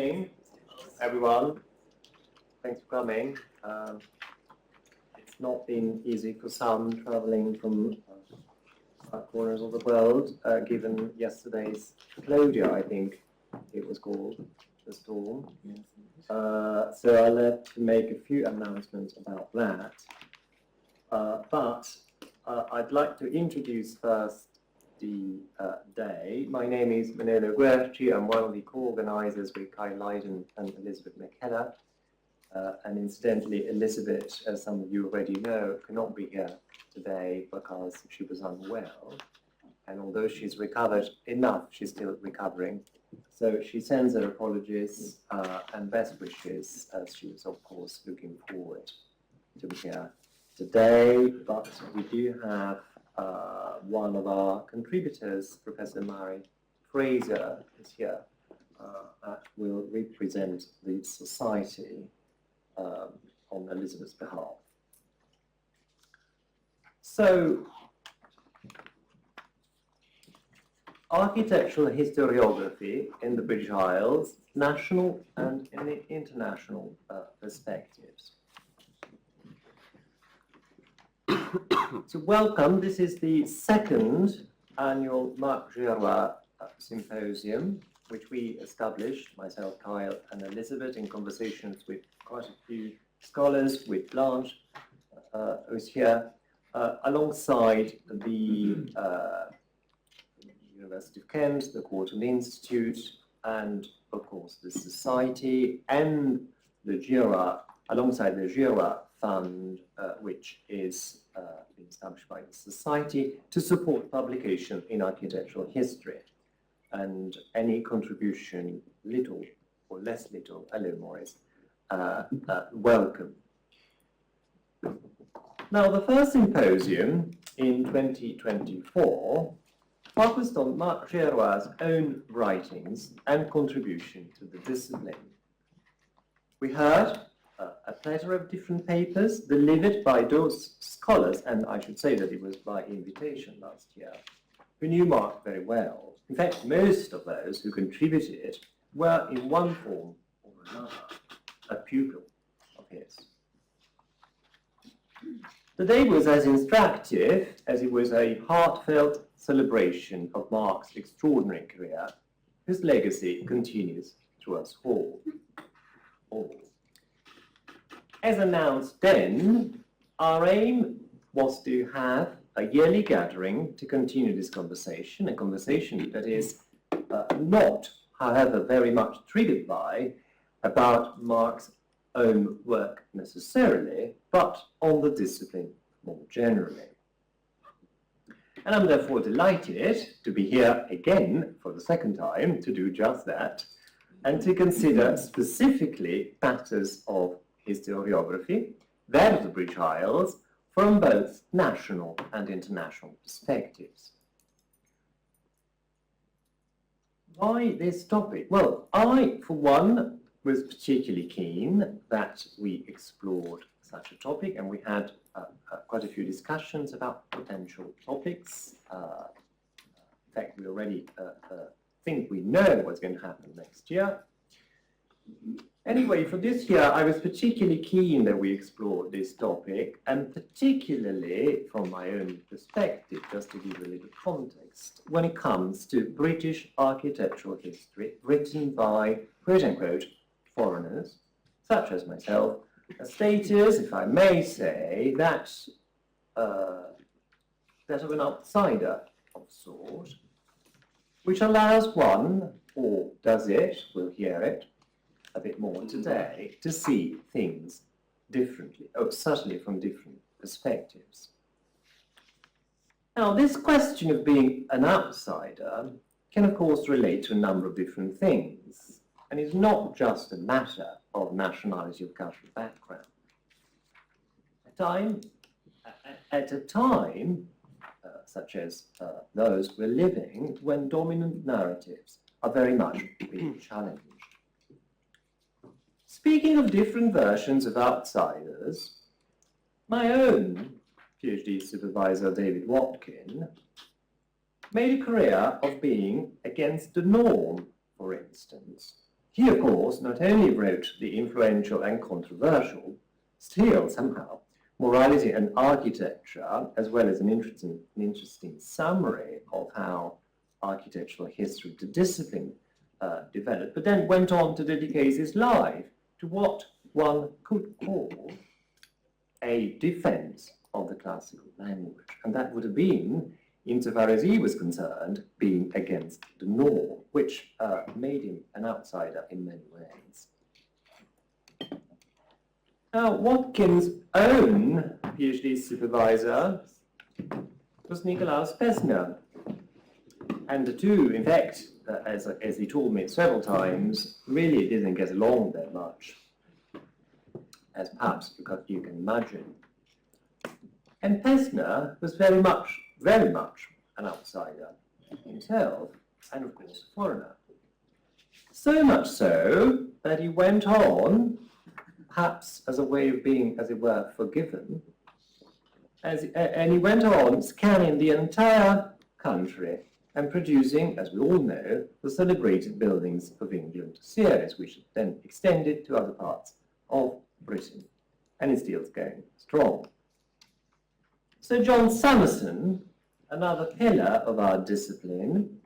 morning, everyone. Thanks for coming. It's not been easy for some traveling from corners of the world, given yesterday's Claudia, I think it was called, the storm. So I'll have to make a few announcements about that. But I'd like to introduce first the day. My name is Manolo Guerci. I'm one of the co-organizers with Kai Leiden and Elizabeth McKenna. And incidentally, Elizabeth, as some of you already know, cannot be here today because she was unwell. And although she's recovered enough, she's still recovering. So she sends her apologies and best wishes, as she was, of course, looking forward to be here today. But we do have one of our contributors, Professor Mary Fraser, is here, that will represent the Society on Elizabeth's behalf. So, architectural historiography in the British Isles, national and in the international perspectives. So welcome, this is the second annual Mark Girouard Symposium, which we established, myself, Kyle, and Elizabeth, in conversations with quite a few scholars, with Blanche, who's here, alongside the University of Kent, the Courtauld Institute, and of course the Society, and the Girouard, alongside the Girouard Fund, which is been established by the Society to support publication in architectural history. And any contribution, little or less little, hello Maurice, welcome. Now, the first symposium in 2024 focused on Mark Girouard's own writings and contribution to the discipline. We heard a plethora of different papers delivered by those scholars, and I should say that it was by invitation last year, who knew Mark very well. In fact, most of those who contributed were in one form or another a pupil of his. The day was as instructive as it was a heartfelt celebration of Mark's extraordinary career, whose legacy continues through us all. As announced then, our aim was to have a yearly gathering to continue this conversation, a conversation that is not, however, very much triggered by about Mark's own work necessarily, but on the discipline more generally. And I'm therefore delighted to be here again for the second time to do just that, and to consider specifically matters of historiography, that of the British Isles, from both national and international perspectives. Why this topic? Well, I, for one, was particularly keen that we explored such a topic, and we had quite a few discussions about potential topics. In fact, we already think we know what's going to happen next year. Anyway, for this year, I was particularly keen that we explored this topic, and particularly from my own perspective, just to give a little context, when it comes to British architectural history written by, quote-unquote, foreigners, such as myself, a status, if I may say, that of an outsider of sort, which allows one, or does it, we'll hear it, a bit more today, to see things differently, certainly from different perspectives. Now, this question of being an outsider can, of course, relate to a number of different things, and is not just a matter of nationality or cultural background. At a time, such as those we're living, when dominant narratives are very much being challenged. Speaking of different versions of outsiders, my own PhD supervisor, David Watkin, made a career of being against the norm, for instance, He, of course, not only wrote the influential and controversial, still somehow, Morality and Architecture, as well as an interesting summary of how architectural history, the discipline, developed, but then went on to dedicate his life to what one could call a defense of the classical language. And that would have been, insofar as he was concerned, being against the norm, which made him an outsider in many ways. Now, Watkins' own PhD supervisor was Nicolaus Pessner. And the two, in fact, as he told me several times, really didn't get along that much, as perhaps you can imagine. And Pessner was very much an outsider himself, and of course a foreigner. So much so that he went on, perhaps as a way of being, as it were, forgiven, and he went on scanning the entire country and producing, as we all know, the celebrated Buildings of England series, which then extended to other parts of Britain, and is still going strong. Sir John Summerson, another pillar of our discipline,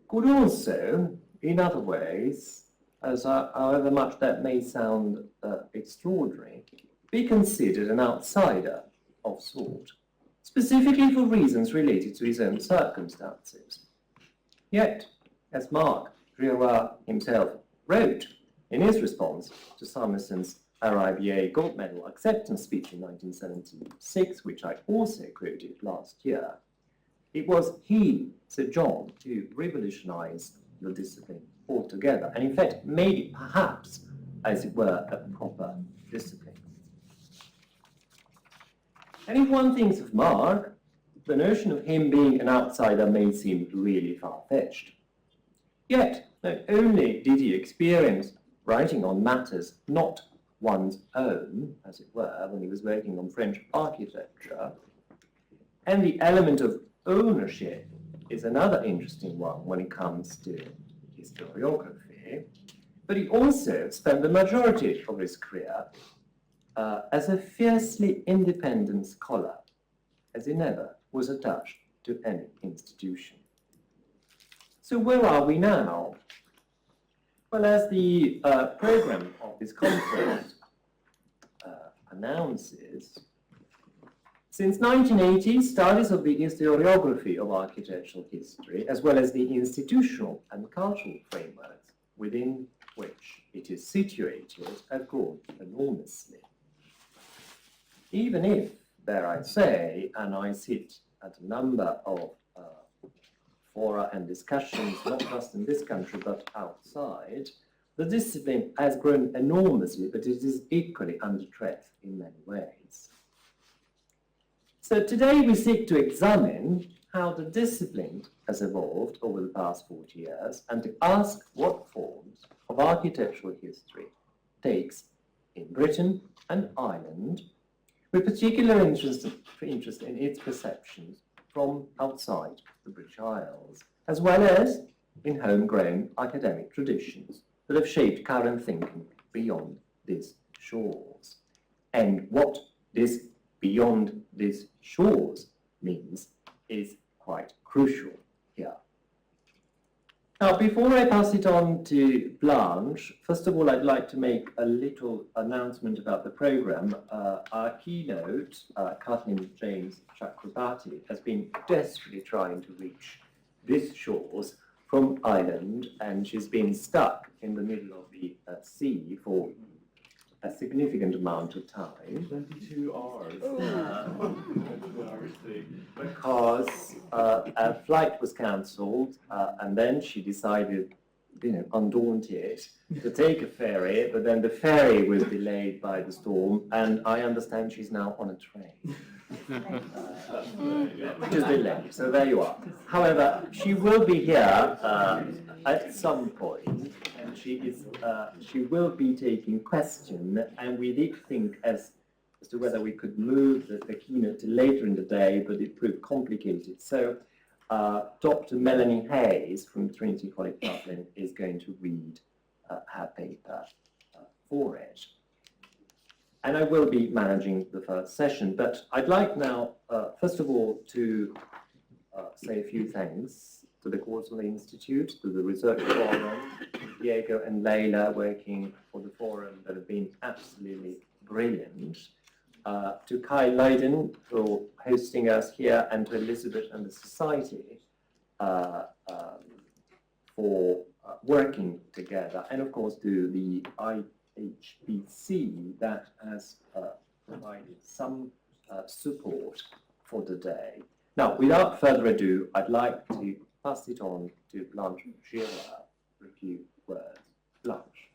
could also, in other ways, as however much that may sound extraordinary, be considered an outsider of sort, specifically for reasons related to his own circumstances. Yet, as Mark Girouard himself wrote in his response to Summerson's RIBA Gold Medal acceptance speech in 1976, which I also quoted last year, it was he, Sir John, who revolutionized the discipline altogether, and in fact made it perhaps, as it were, a proper discipline. And if one thinks of Mark, the notion of him being an outsider may seem really far-fetched. Yet, not only did he experience writing on matters not one's own, as it were, when he was working on French architecture, and the element of ownership is another interesting one when it comes to historiography, but he also spent the majority of his career as a fiercely independent scholar, as he never was attached to any institution. So where are we now? Well, as the program of this conference announces, since 1980, studies of the historiography of architectural history, as well as the institutional and cultural frameworks within which it is situated, have grown enormously. Even if, dare I say, and I sit at a number of fora and discussions, not just in this country, but outside, the discipline has grown enormously, but it is equally under threat in many ways. So today we seek to examine how the discipline has evolved over the past 40 years and to ask what forms of architectural history takes in Britain and Ireland, with particular interest in its perceptions from outside the British Isles, as well as in homegrown academic traditions that have shaped current thinking beyond these shores. And what this beyond these shores means is quite crucial here. Now, before I pass it on to Blanche, first of all, I'd like to make a little announcement about the program. Our keynote, Kathleen James Chakrabarty, has been desperately trying to reach these shores from Ireland, and she's been stuck in the middle of the sea for a significant amount of time. 22 hours. Because a flight was cancelled, and then she decided, undaunted, to take a ferry, but then the ferry was delayed by the storm, and I understand she's now on a train. Which is delayed, so there you are. However, she will be here at some point, and she will be taking questions, and we did think as to whether we could move the keynote to later in the day, but it proved complicated. So Dr. Melanie Hayes from Trinity College Dublin is going to read her paper for it. And I will be managing the first session, but I'd like now, first of all, to say a few thanks to the Courtauld Institute, to the Research Forum, Diego and Leila working for the forum that have been absolutely brilliant, to Kai Leiden for hosting us here, and to Elizabeth and the Society for working together, and of course to the IHBC that has provided some support for the day. Now, without further ado, I'd like to pass it on to Mark Girouard for a few words. Blanche.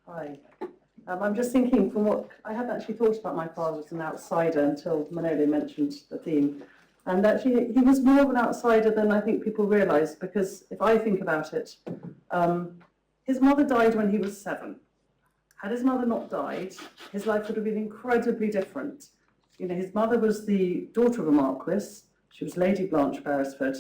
Hi. I'm just thinking from what I hadn't actually thought about my father as an outsider until Manolo mentioned the theme. And actually, he was more of an outsider than I think people realise, because if I think about it, his mother died when he was 7. Had his mother not died, his life would have been incredibly different. You know, his mother was the daughter of a marquis. She was Lady Blanche Beresford.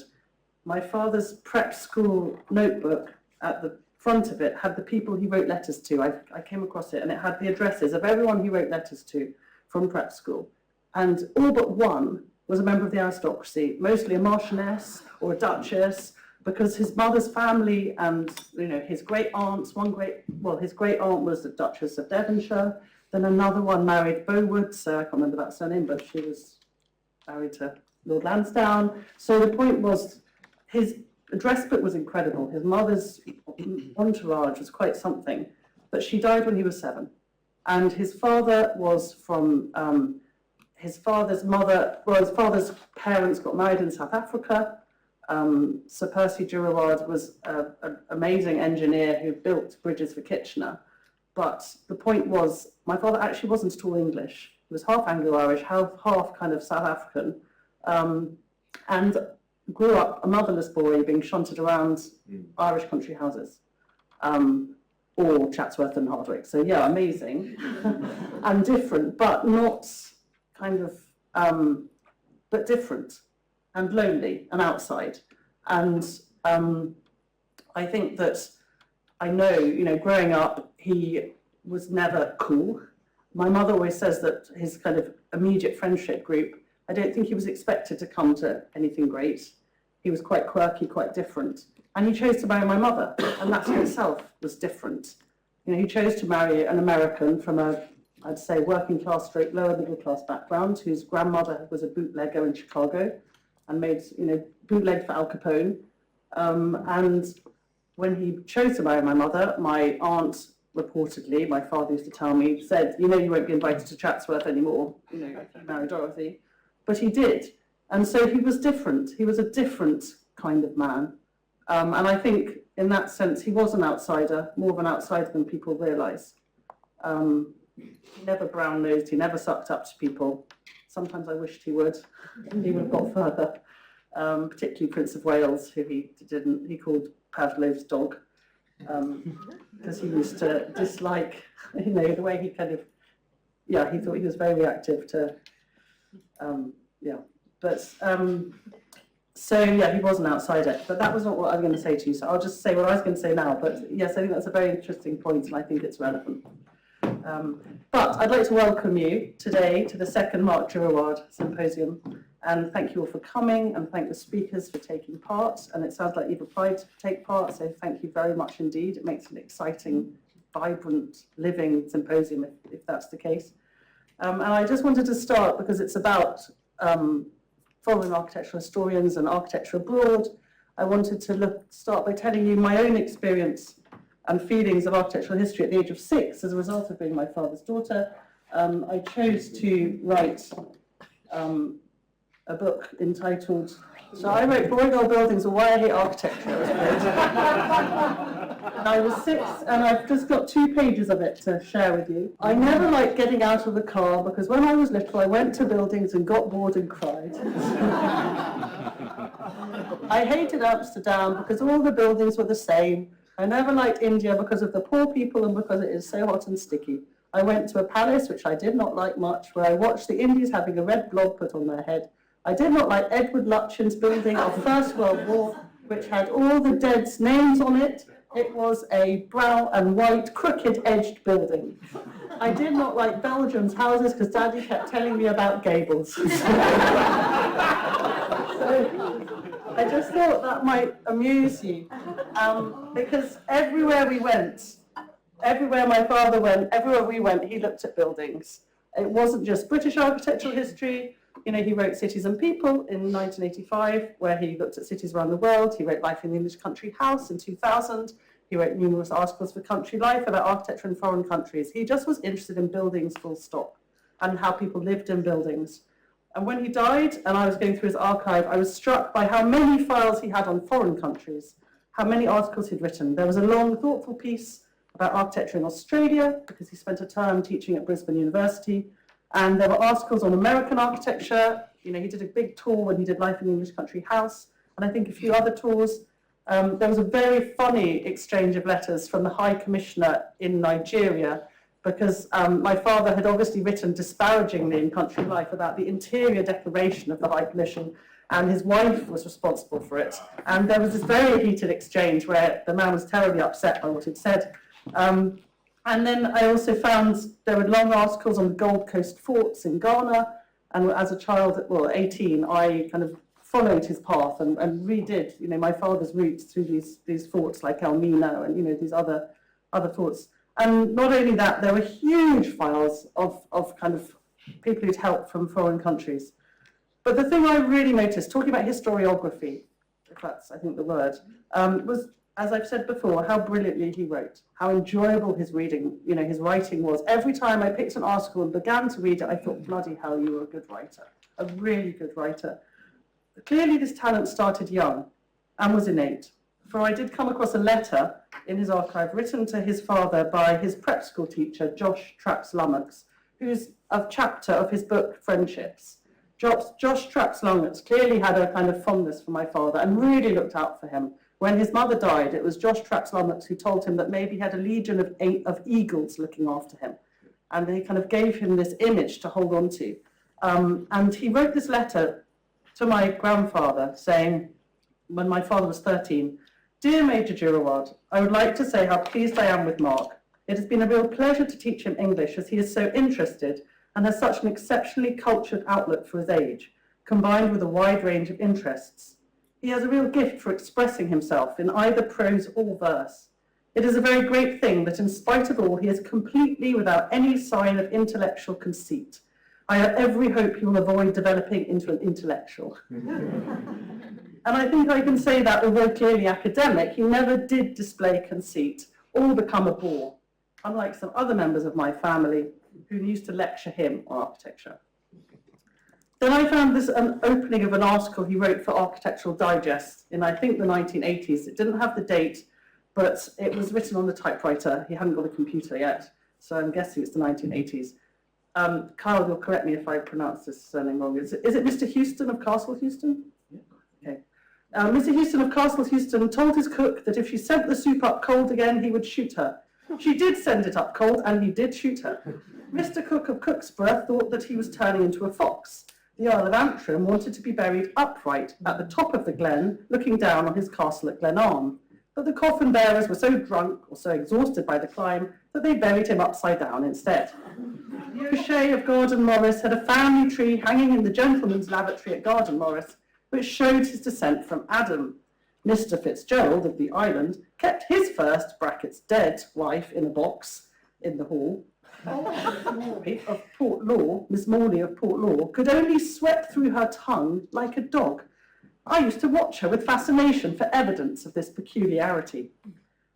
My father's prep school notebook at the front of it had the people he wrote letters to. I came across it, and it had the addresses of everyone he wrote letters to from prep school. And all but one was a member of the aristocracy, mostly a marchioness or a duchess, because his mother's family and, you know, his great aunts, his great aunt was the Duchess of Devonshire, then another one married Bowood, so I can't remember that surname, but she was married to Lord Lansdowne. So the point was, his address book was incredible. His mother's entourage was quite something, but she died when he was 7. And his father was from, his father's parents got married in South Africa. Sir Percy Girouard was an amazing engineer who built bridges for Kitchener. But the point was, my father actually wasn't at all English. He was half Anglo-Irish, half kind of South African, and grew up a motherless boy being shunted around Irish country houses, or Chatsworth and Hardwick. So yeah, amazing and different, but not kind of, but different and lonely and outside. And I think that I know, you know, growing up, he was never cool. My mother always says that his kind of immediate friendship group, I don't think he was expected to come to anything great. He was quite quirky, quite different. And he chose to marry my mother, and that in itself was different. You know, he chose to marry an American from a, I'd say, working class, straight, lower middle class background, whose grandmother was a bootlegger in Chicago and made, you know, bootleg for Al Capone. And when he chose to marry my mother, my aunt reportedly, my father used to tell me, said, you know, you won't be invited to Chatsworth anymore, you know, if you marry Dorothy. But he did. And so he was different. He was a different kind of man. And I think in that sense, he was an outsider, more of an outsider than people realise. He never brown-nosed, he never sucked up to people. Sometimes I wished he would. He would have got further. Particularly Prince of Wales, who he called Pavlov's dog, because he used to dislike, you know, the way he kind of, yeah, he thought he was very reactive to, But, so yeah, he was an outsider, but that was not what I was going to say to you, so I'll just say what I was going to say now, but yes, I think that's a very interesting point, and I think it's relevant. But I'd like to welcome you today to the second Mark Girouard Symposium, and thank you all for coming, and thank the speakers for taking part, and it sounds like you've applied to take part, so thank you very much indeed. It makes an exciting, vibrant, living symposium, if that's the case. And I just wanted to start, because it's about following architectural historians and architecture abroad. I wanted to start by telling you my own experience and feelings of architectural history at the age of 6 as a result of being my father's daughter. I chose to write a book entitled, so I wrote Boring Old Buildings or Why I Hate Architecture. And I was 6, and I've just got 2 pages of it to share with you. I never liked getting out of the car because when I was little, I went to buildings and got bored and cried. I hated Amsterdam because all the buildings were the same. I never liked India because of the poor people and because it is so hot and sticky. I went to a palace, which I did not like much, where I watched the Indians having a red blob put on their head. I did not like Edward Lutyens' building of First World War, which had all the dead's names on it. It was a brown and white, crooked-edged building. I did not like Belgium's houses because Daddy kept telling me about gables. So I just thought that might amuse you, because everywhere we went, everywhere my father went, everywhere we went, he looked at buildings. It wasn't just British architectural history. You know, he wrote Cities and People in 1985, where he looked at cities around the world. He wrote Life in the English Country House in 2000. He wrote numerous articles for Country Life about architecture in foreign countries. He just was interested in buildings full stop and how people lived in buildings. And when he died, and I was going through his archive, I was struck by how many files he had on foreign countries, how many articles he'd written. There was a long, thoughtful piece about architecture in Australia, because he spent a term teaching at Brisbane University. And there were articles on American architecture. You know, he did a big tour when he did Life in the English Country House, and I think a few other tours. There was a very funny exchange of letters from the High Commissioner in Nigeria, because my father had obviously written disparagingly in Country Life about the interior decoration of the High Commission, and his wife was responsible for it. And there was this very heated exchange where the man was terribly upset by what he'd said. And then I also found there were long articles on the Gold Coast forts in Ghana, and as a child, well, 18, I kind of followed his path and redid, you know, my father's routes through these forts like Elmina and, you know, these other forts. And not only that, there were huge files of kind of people who'd helped from foreign countries. But the thing I really noticed, talking about historiography, if that's, I think, the word, was, as I've said before, how brilliantly he wrote, how enjoyable his reading, you know, his writing was. Every time I picked an article and began to read it, I thought, bloody hell, you were a good writer, a really good writer. Clearly, this talent started young and was innate, for I did come across a letter in his archive written to his father by his prep school teacher, Josh Traps-Lummox, who's a chapter of his book, Friendships. Josh Traps-Lummox clearly had a kind of fondness for my father and really looked out for him. When his mother died, it was Josh Traps-Lummox who told him that maybe he had a legion of eagles looking after him. And they kind of gave him this image to hold on to. And he wrote this letter to my grandfather saying, when my father was 13, "Dear Major Girouard, I would like to say how pleased I am with Mark. It has been a real pleasure to teach him English, as he is so interested and has such an exceptionally cultured outlook for his age, combined with a wide range of interests. He has a real gift for expressing himself in either prose or verse. It is a very great thing that in spite of all, he is completely without any sign of intellectual conceit. I have every hope he will avoid developing into an intellectual." And I think I can say that, although clearly academic, he never did display conceit or become a bore, unlike some other members of my family who used to lecture him on architecture. Then I found an opening of an article he wrote for Architectural Digest in, I think, the 1980s. It didn't have the date, but it was written on the typewriter. He hadn't got a computer yet, so I'm guessing it's the 1980s. Kyle, you'll correct me if I pronounce this surname wrong. Is it Mr. Houston of Castle Houston? Yeah. Okay. Mr. Houston of Castle Houston told his cook that if she sent the soup up cold again, he would shoot her. She did send it up cold, and he did shoot her. Mr. Cook of Cooksborough thought that he was turning into a fox. The Earl of Antrim wanted to be buried upright at the top of the glen, looking down on his castle at Glenarm. But the coffin bearers were so drunk or so exhausted by the climb that they buried him upside down instead. The O'Shea of Garden Morris had a family tree hanging in the gentleman's lavatory at Garden Morris, which showed his descent from Adam. Mr. Fitzgerald of the island kept his first, brackets dead, wife in a box in the hall. Of Port Law, Miss Morley of Port Law, could only sweat through her tongue like a dog. I used to watch her with fascination for evidence of this peculiarity.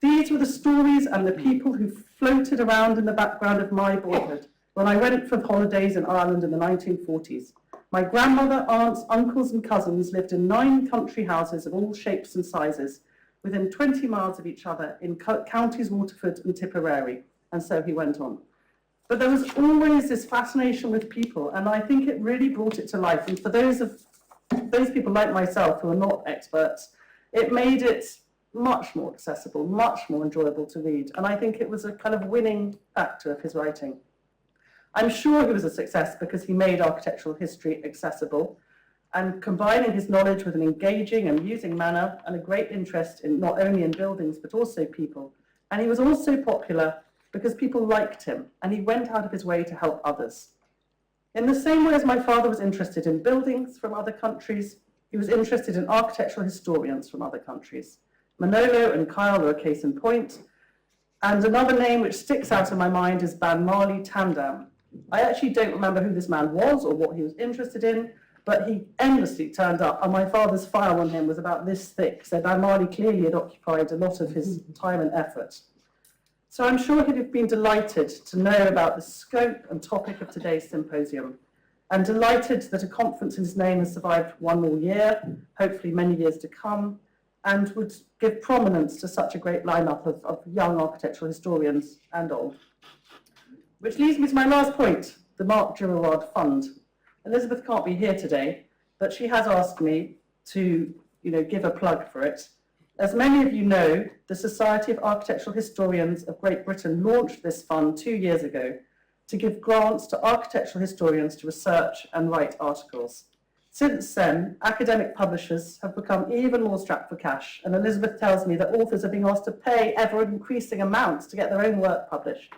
These were the stories and the people who floated around in the background of my boyhood when I went for holidays in Ireland in the 1940s. My grandmother, aunts, uncles and cousins lived in 9 country houses of all shapes and sizes, within 20 miles of each other in counties Waterford and Tipperary, and so he went on. But there was always this fascination with people, and I think it really brought it to life. And for those of those people like myself who are not experts, it made it much more accessible, much more enjoyable to read. And I think it was a kind of winning factor of his writing. I'm sure he was a success because he made architectural history accessible, and combining his knowledge with an engaging, amusing manner and a great interest in not only in buildings but also people. And he was also popular because people liked him and he went out of his way to help others. In the same way as my father was interested in buildings from other countries, he was interested in architectural historians from other countries. Manolo and Kyle are a case in point. And another name which sticks out in my mind is Banmali Tandam. I actually don't remember who this man was or what he was interested in, but he endlessly turned up, and my father's file on him was about this thick, so Banmali clearly had occupied a lot of his time and effort. So I'm sure he'd have been delighted to know about the scope and topic of today's symposium, and delighted that a conference in his name has survived one more year, hopefully many years to come, and would give prominence to such a great lineup of young architectural historians and old. Which leads me to my last point, the Mark Girouard Fund. Elizabeth can't be here today, but she has asked me to give a plug for it. As many of you know, the Society of Architectural Historians of Great Britain launched this fund 2 years ago to give grants to architectural historians to research and write articles. Since then, academic publishers have become even more strapped for cash, and Elizabeth tells me that authors are being asked to pay ever-increasing amounts to get their own work published.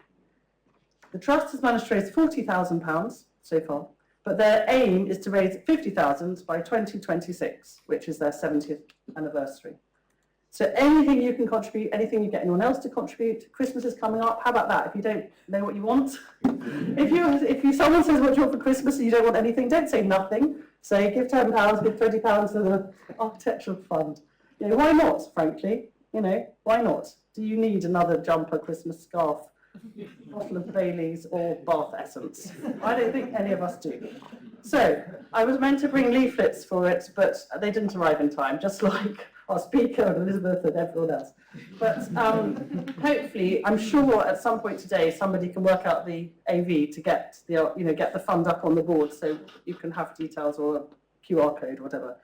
The Trust has managed to raise £40,000 so far, but their aim is to raise £50,000 by 2026, which is their 70th anniversary. So anything you can contribute, anything you get anyone else to contribute. Christmas is coming up. How about that? If you don't know what you want, if someone says what you want for Christmas and you don't want anything, don't say nothing. Say give £10, give £20 to the architectural fund. Why not? Frankly, why not? Do you need another jumper, Christmas scarf, bottle of Baileys or bath essence? I don't think any of us do. So I was meant to bring leaflets for it, but they didn't arrive in time, just like our speaker and Elizabeth and everyone else. But hopefully, I'm sure at some point today somebody can work out the AV to get the fund up on the board, so you can have details or a QR code or whatever.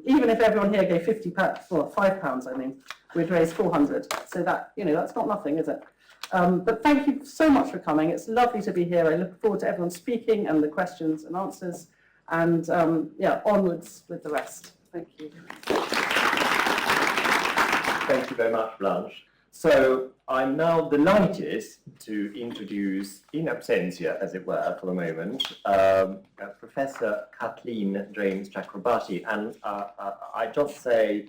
Even if everyone here gave £5, I mean, we'd raise 400. So that that's not nothing, is it? But thank you so much for coming. It's lovely to be here. I look forward to everyone speaking and the questions and answers. And onwards with the rest. Thank you. Thank you very much, Blanche. So I'm now delighted to introduce, in absentia, as it were, for the moment, Professor Kathleen James Chakrabarty. And I just say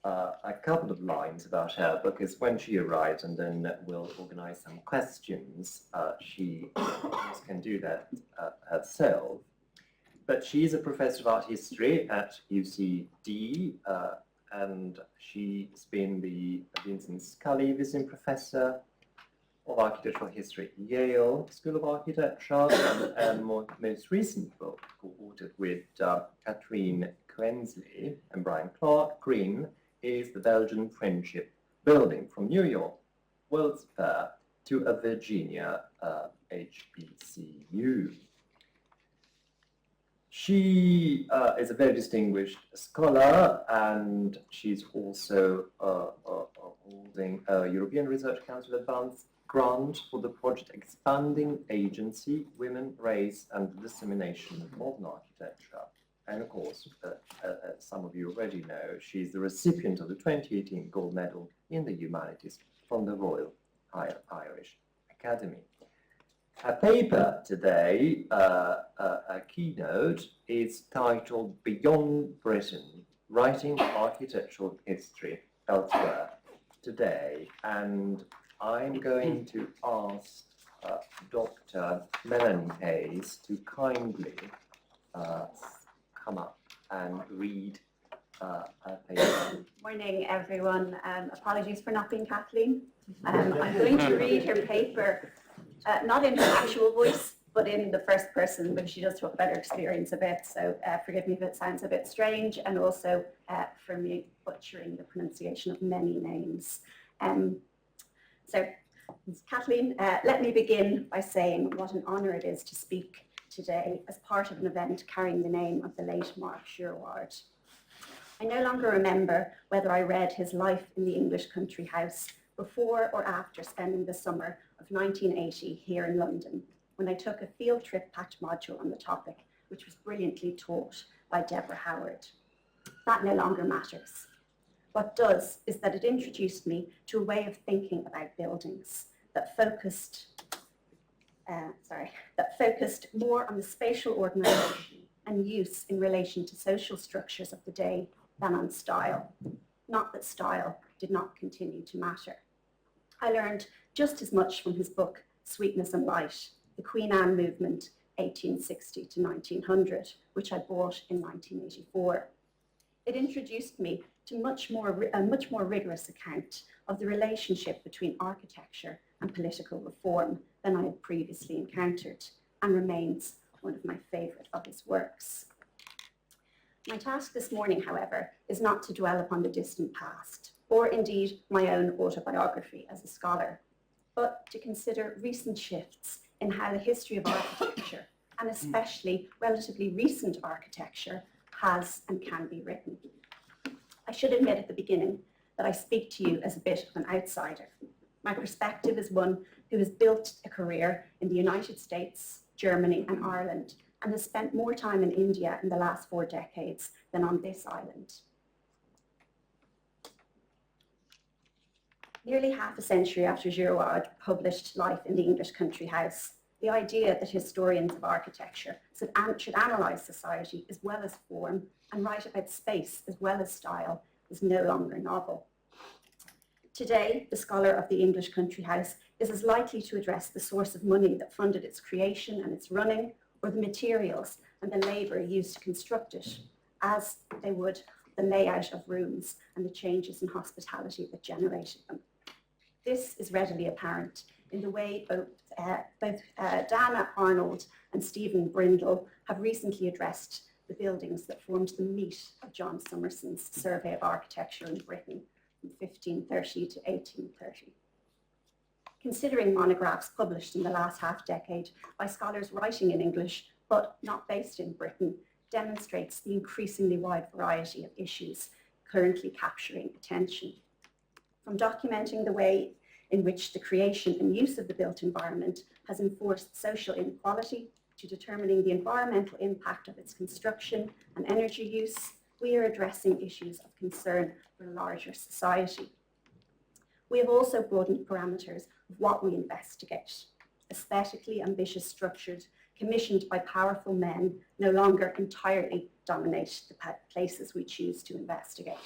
a couple of lines about her, because when she arrives, and then we'll organize some questions, she can do that herself. But she is a professor of art history at UCD, and she's been the Vincent Scully Visiting Professor of Architectural History at Yale School of Architecture, and most recent book, co-authored with Catherine Quensley and Brian Clark Green, is the Belgian Friendship Building from New York World's Fair to a Virginia HBCU. She is a very distinguished scholar, and she's also holding a European Research Council Advanced Grant for the project Expanding Agency, Women, Race and the Dissemination of Modern Architecture. And of course, as some of you already know, she's the recipient of the 2018 Gold Medal in the Humanities from the Royal Irish Academy. Her paper today, a keynote, is titled Beyond Britain, Writing Architectural History Elsewhere Today. And I'm going to ask Dr. Melanie Hayes to kindly come up and read her paper. Morning, everyone. Apologies for not being Kathleen. I'm going to read her paper, not in her actual voice, but in the first person, because she does talk about her experience a bit. So forgive me if it sounds a bit strange, and also for me butchering the pronunciation of many names. So Kathleen, let me begin by saying what an honour it is to speak today as part of an event carrying the name of the late Mark Girouard. I no longer remember whether I read his Life in the English Country House before or after spending the summer of 1980 here in London, when I took a field trip packed module on the topic, which was brilliantly taught by Deborah Howard. That no longer matters. What does is that it introduced me to a way of thinking about buildings that focused more on the spatial organisation and use in relation to social structures of the day than on style. Not that style did not continue to matter. I learned just as much from his book, Sweetness and Light, The Queen Anne Movement, 1860 to 1900, which I bought in 1984. It introduced me to a much more rigorous account of the relationship between architecture and political reform than I had previously encountered, and remains one of my favourite of his works. My task this morning, however, is not to dwell upon the distant past, or indeed my own autobiography as a scholar, but to consider recent shifts in how the history of architecture, and especially relatively recent architecture, has and can be written. I should admit at the beginning that I speak to you as a bit of an outsider. My perspective is one who has built a career in the United States, Germany and Ireland, and has spent more time in India in the last 4 decades than on this island. Nearly half a century after Girouard published Life in the English Country House, the idea that historians of architecture should analyse society as well as form and write about space as well as style is no longer novel. Today, the scholar of the English Country House is as likely to address the source of money that funded its creation and its running, or the materials and the labour used to construct it, as they would the layout of rooms and the changes in hospitality that generated them. This is readily apparent in the way both Dana Arnold and Stephen Brindle have recently addressed the buildings that formed the meat of John Summerson's Survey of Architecture in Britain from 1530 to 1830. Considering monographs published in the last half-decade by scholars writing in English but not based in Britain demonstrates the increasingly wide variety of issues currently capturing attention. From documenting the way in which the creation and use of the built environment has enforced social inequality, to determining the environmental impact of its construction and energy use, we are addressing issues of concern for a larger society. We have also broadened parameters of what we investigate. Aesthetically ambitious structures commissioned by powerful men no longer entirely dominate the places we choose to investigate.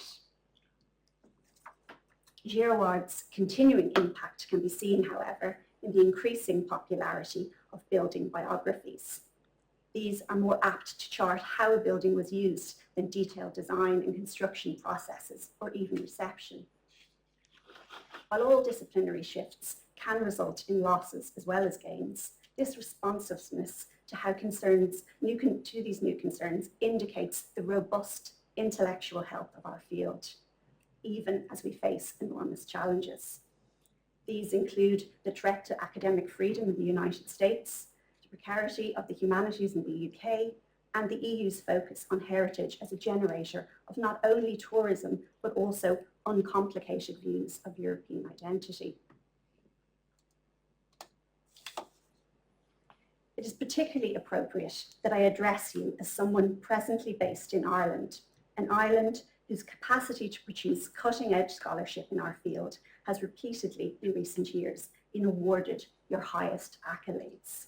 Girouard's continuing impact can be seen, however, in the increasing popularity of building biographies. These are more apt to chart how a building was used than detailed design and construction processes, or even reception. While all disciplinary shifts can result in losses as well as gains, this responsiveness to how these new concerns indicates the robust intellectual health of our field, even as we face enormous challenges. These include the threat to academic freedom in the United States, the precarity of the humanities in the UK, and the EU's focus on heritage as a generator of not only tourism, but also uncomplicated views of European identity. It is particularly appropriate that I address you as someone presently based in Ireland, an island whose capacity to produce cutting-edge scholarship in our field has repeatedly in recent years been awarded your highest accolades.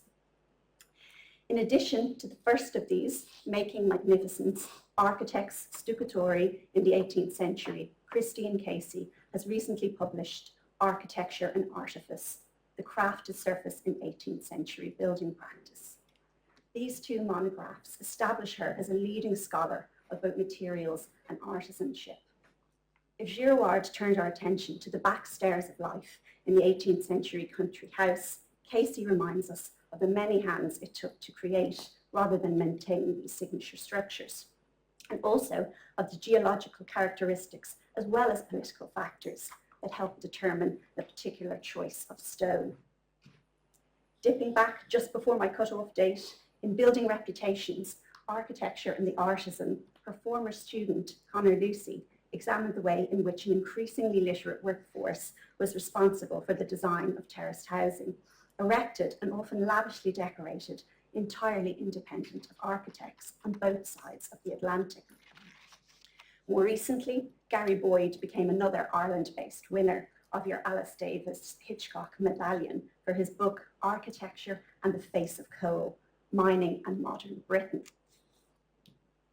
In addition to the first of these, Making Magnificence, Architects Stuccatori in the 18th Century, Christine Casey has recently published Architecture and Artifice, The Craft to Surface in 18th Century Building Practice. These 2 monographs establish her as a leading scholar of both materials and artisanship. If Girouard turned our attention to the back stairs of life in the 18th century country house, Casey reminds us of the many hands it took to create rather than maintain these signature structures, and also of the geological characteristics as well as political factors that help determine the particular choice of stone. Dipping back just before my cut-off date In Building Reputations, Architecture and the Artisan, her former student, Conor Lucy, examined the way in which an increasingly literate workforce was responsible for the design of terraced housing, erected and often lavishly decorated, entirely independent of architects on both sides of the Atlantic. More recently, Gary Boyd became another Ireland-based winner of your Alice Davis Hitchcock Medallion for his book Architecture and the Face of Coal, Mining and Modern Britain.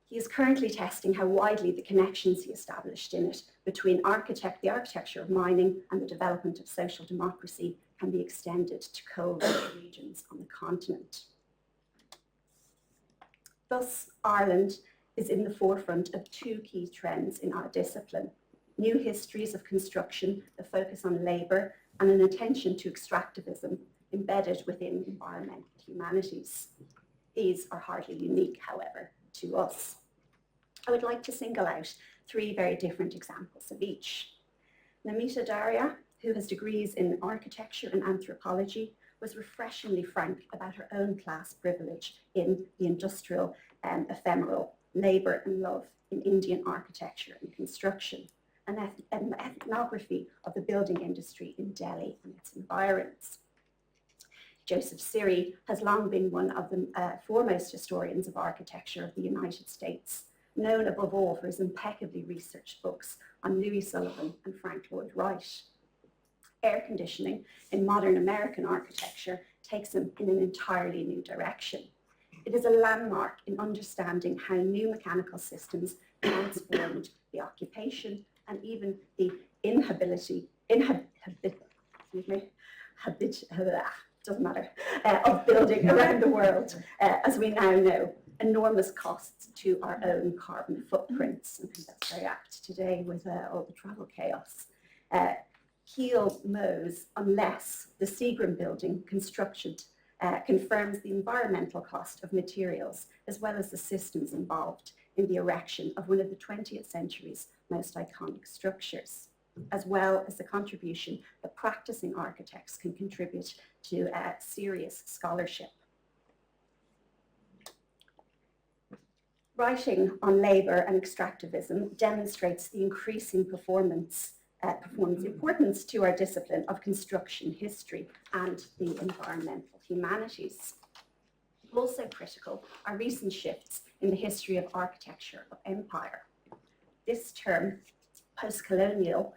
He is currently testing how widely the connections he established in it between the architecture of mining and the development of social democracy can be extended to coal-rich regions on the continent. Thus, Ireland is in the forefront of two key trends in our discipline: new histories of construction, a focus on labour, and an attention to extractivism embedded within environmental humanities. These are hardly unique, however, to us. I would like to single out three very different examples of each. Namita Daria, who has degrees in architecture and anthropology, was refreshingly frank about her own class privilege in the industrial and ephemeral labour and love in Indian architecture and construction, and an ethnography of the building industry in Delhi and its environs. Joseph Siri has long been one of the foremost historians of architecture of the United States, known above all for his impeccably researched books on Louis Sullivan and Frank Lloyd Wright. Air conditioning in modern American architecture takes him in an entirely new direction. It is a landmark in understanding how new mechanical systems transformed the occupation and even the of building around the world, as we now know, enormous costs to our own carbon footprints. I think that's very apt today with all the travel chaos. Heel mows unless the Seagram building constructed confirms the environmental cost of materials as well as the systems involved in the erection of one of the 20th century's most iconic structures, as well as the contribution that practicing architects can contribute to serious scholarship. Writing on labour and extractivism demonstrates the increasing performance importance to our discipline of construction history and the environmental humanities. Also critical are recent shifts in the history of architecture of empire. This term, post-colonial,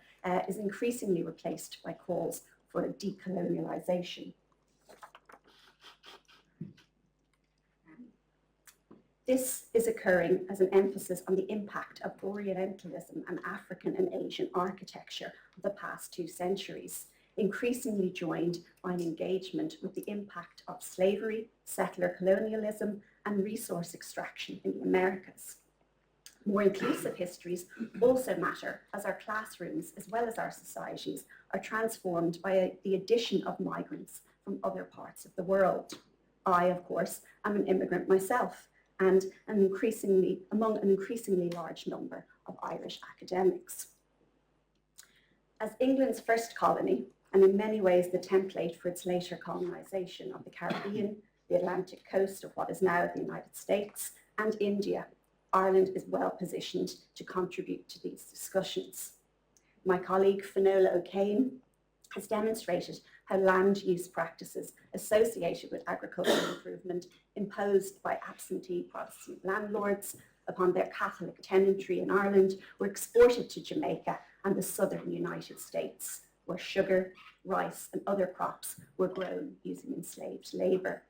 is increasingly replaced by calls for decolonialization. This is occurring as an emphasis on the impact of Orientalism and African and Asian architecture of the past 2 centuries, increasingly joined by an engagement with the impact of slavery, settler colonialism, and resource extraction in the Americas. More inclusive histories also matter as our classrooms, as well as our societies, are transformed by the addition of migrants from other parts of the world. I, of course, am an immigrant myself, and among an increasingly large number of Irish academics. As England's first colony, and in many ways the template for its later colonisation of the Caribbean, the Atlantic coast of what is now the United States, and India, Ireland is well positioned to contribute to these discussions. My colleague Finola O'Kane has demonstrated how land use practices associated with agricultural improvement imposed by absentee Protestant landlords upon their Catholic tenantry in Ireland were exported to Jamaica and the southern United States, where sugar, rice and other crops were grown using enslaved labour.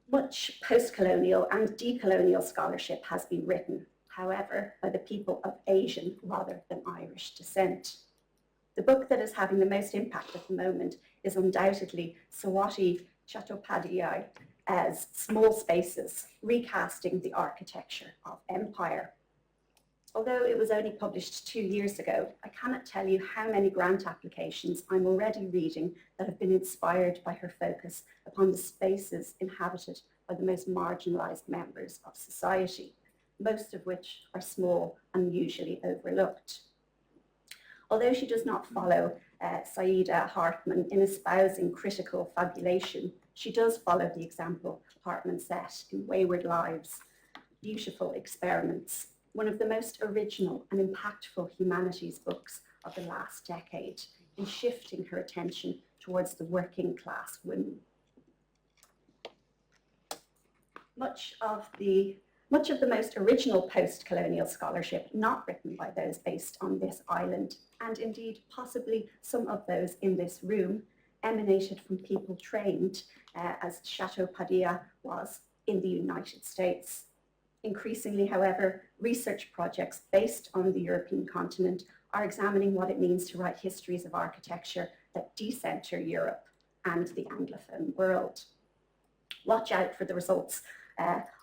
Much post-colonial and decolonial scholarship has been written, however, by the people of Asian rather than Irish descent. The book that is having the most impact at the moment is undoubtedly Swati Chattopadhyay's Small Spaces, Recasting the Architecture of Empire. Although it was only published 2 years ago, I cannot tell you how many grant applications I'm already reading that have been inspired by her focus upon the spaces inhabited by the most marginalised members of society, most of which are small and usually overlooked. Although she does not follow Saida Hartman, in espousing critical fabulation, she does follow the example Hartman set in Wayward Lives, Beautiful Experiments, one of the most original and impactful humanities books of the last decade, in shifting her attention towards the working class women. Much of the most original post-colonial scholarship not written by those based on this island, and indeed possibly some of those in this room, emanated from people trained, as Chateau Padilla was, in the United States. Increasingly, however, research projects based on the European continent are examining what it means to write histories of architecture that decenter Europe and the Anglophone world. Watch out for the results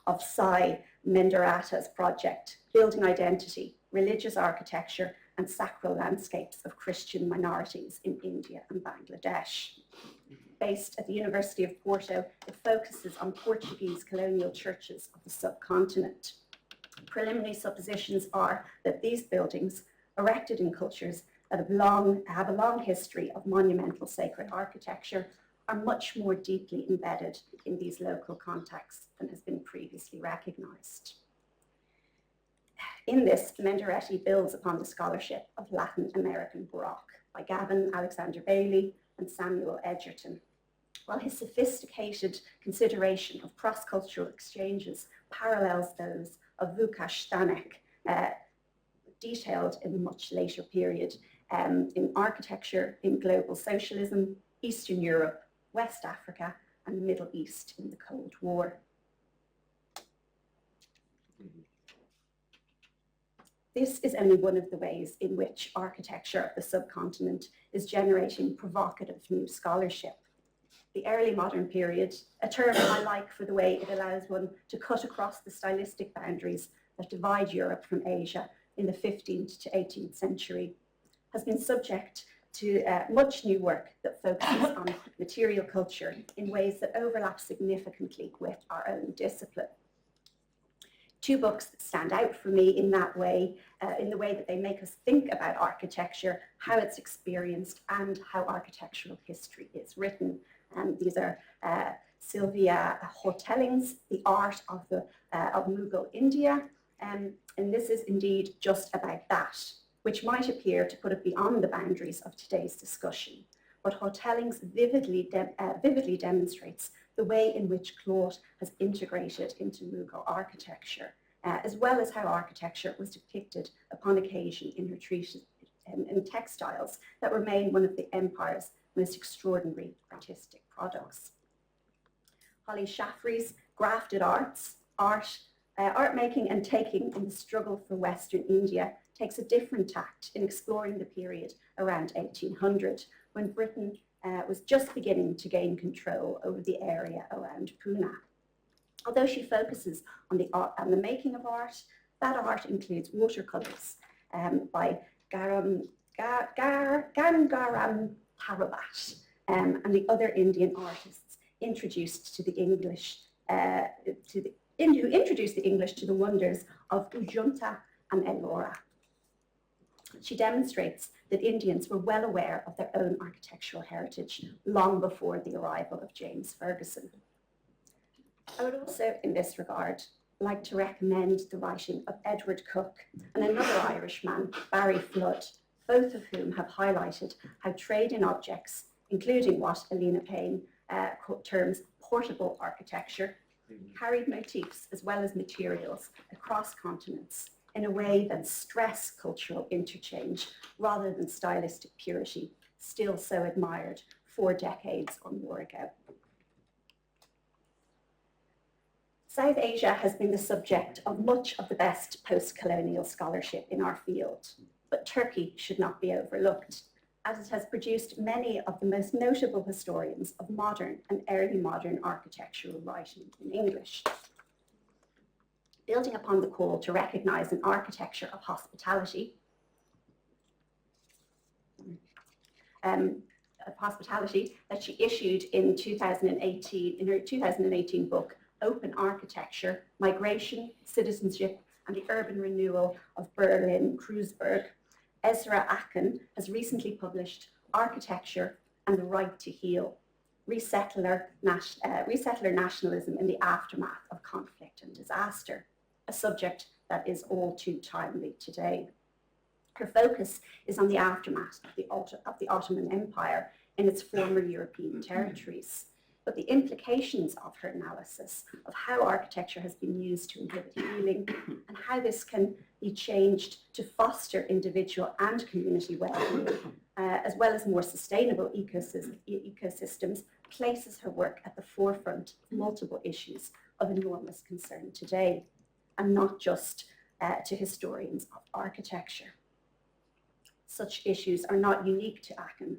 of Sai Menderata's project, Building Identity, Religious Architecture and Sacral Landscapes of Christian Minorities in India and Bangladesh. Based at the University of Porto, it focuses on Portuguese colonial churches of the subcontinent. Preliminary suppositions are that these buildings, erected in cultures that have a long history of monumental sacred architecture, are much more deeply embedded in these local contexts than has been previously recognized. In this, Menderetti builds upon the scholarship of Latin American Baroque by Gavin Alexander Bailey and Samuel Edgerton, while his sophisticated consideration of cross-cultural exchanges parallels those of Vukash Stanek, detailed in a much later period in architecture in global socialism, Eastern Europe, West Africa, and the Middle East in the Cold War. This is only one of the ways in which architecture of the subcontinent is generating provocative new scholarship. The early modern period, a term I like for the way it allows one to cut across the stylistic boundaries that divide Europe from Asia in the 15th to 18th century, has been subject to much new work that focuses on material culture in ways that overlap significantly with our own discipline. Two books that stand out for me in that way, in the way that they make us think about architecture, how it's experienced, and how architectural history is written. These are Sylvia Hoteling's The Art of Mughal India, and this is indeed just about that, which might appear to put it beyond the boundaries of today's discussion. But Hoteling's vividly demonstrates the way in which Claude has integrated into Mughal architecture, as well as how architecture was depicted upon occasion in her treatise in textiles that remain one of the empire's most extraordinary artistic products. Holly Shaffrey's Grafted Arts, art making and taking in the struggle for Western India, takes a different tact in exploring the period around 1800, when Britain was just beginning to gain control over the area around Pune. Although she focuses on the making of art, that art includes watercolours by Gangaram Tarabat and the other Indian artists introduced to the English, who introduced the English to the wonders of Ujunta and Ellora. She demonstrates that Indians were well aware of their own architectural heritage long before the arrival of James Ferguson. I would also, in this regard, like to recommend the writing of Edward Cook and another Irishman, Barry Flood, both of whom have highlighted how trade in objects, including what Elena Payne terms portable architecture, carried motifs as well as materials across continents in a way that stress cultural interchange rather than stylistic purity, still so admired 4 decades or more ago. South Asia has been the subject of much of the best post-colonial scholarship in our field, but Turkey should not be overlooked, as it has produced many of the most notable historians of modern and early modern architectural writing in English. Building upon the call to recognise an architecture of hospitality, that she issued in 2018, in her 2018 book, Open Architecture, Migration, Citizenship, and the Urban Renewal of Berlin-Kreuzberg, Ezra Akin has recently published architecture and the right to heal, resettler nationalism in the aftermath of conflict and disaster, a subject that is all too timely today. Her focus is on the aftermath of the Ottoman Empire in its former European territories, but the implications of her analysis of how architecture has been used to inhibit healing and how this can be changed to foster individual and community well-being, as well as more sustainable ecosystems, places her work at the forefront of multiple issues of enormous concern today, and not just to historians of architecture. Such issues are not unique to Aachen.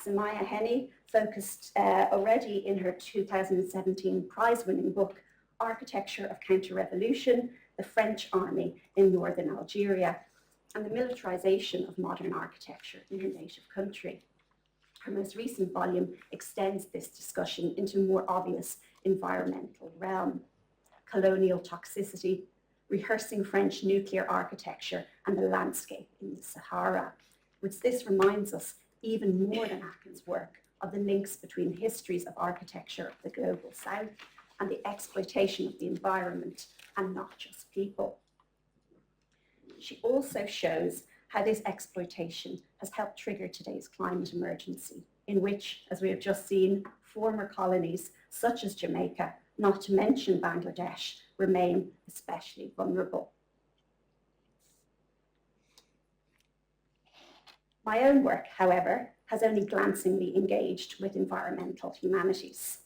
Samaya Heni focused already in her 2017 prize-winning book, Architecture of Counter-Revolution, the French Army in Northern Algeria, and the militarization of modern architecture in her native country. Her most recent volume extends this discussion into a more obvious environmental realm, colonial toxicity, rehearsing French nuclear architecture and the landscape in the Sahara, which this reminds us even more than Aachen's work of the links between histories of architecture of the global south and the exploitation of the environment and not just people. She also shows how this exploitation has helped trigger today's climate emergency, in which, as we have just seen, former colonies such as Jamaica, not to mention Bangladesh, remain especially vulnerable. My own work, however, has only glancingly engaged with environmental humanities.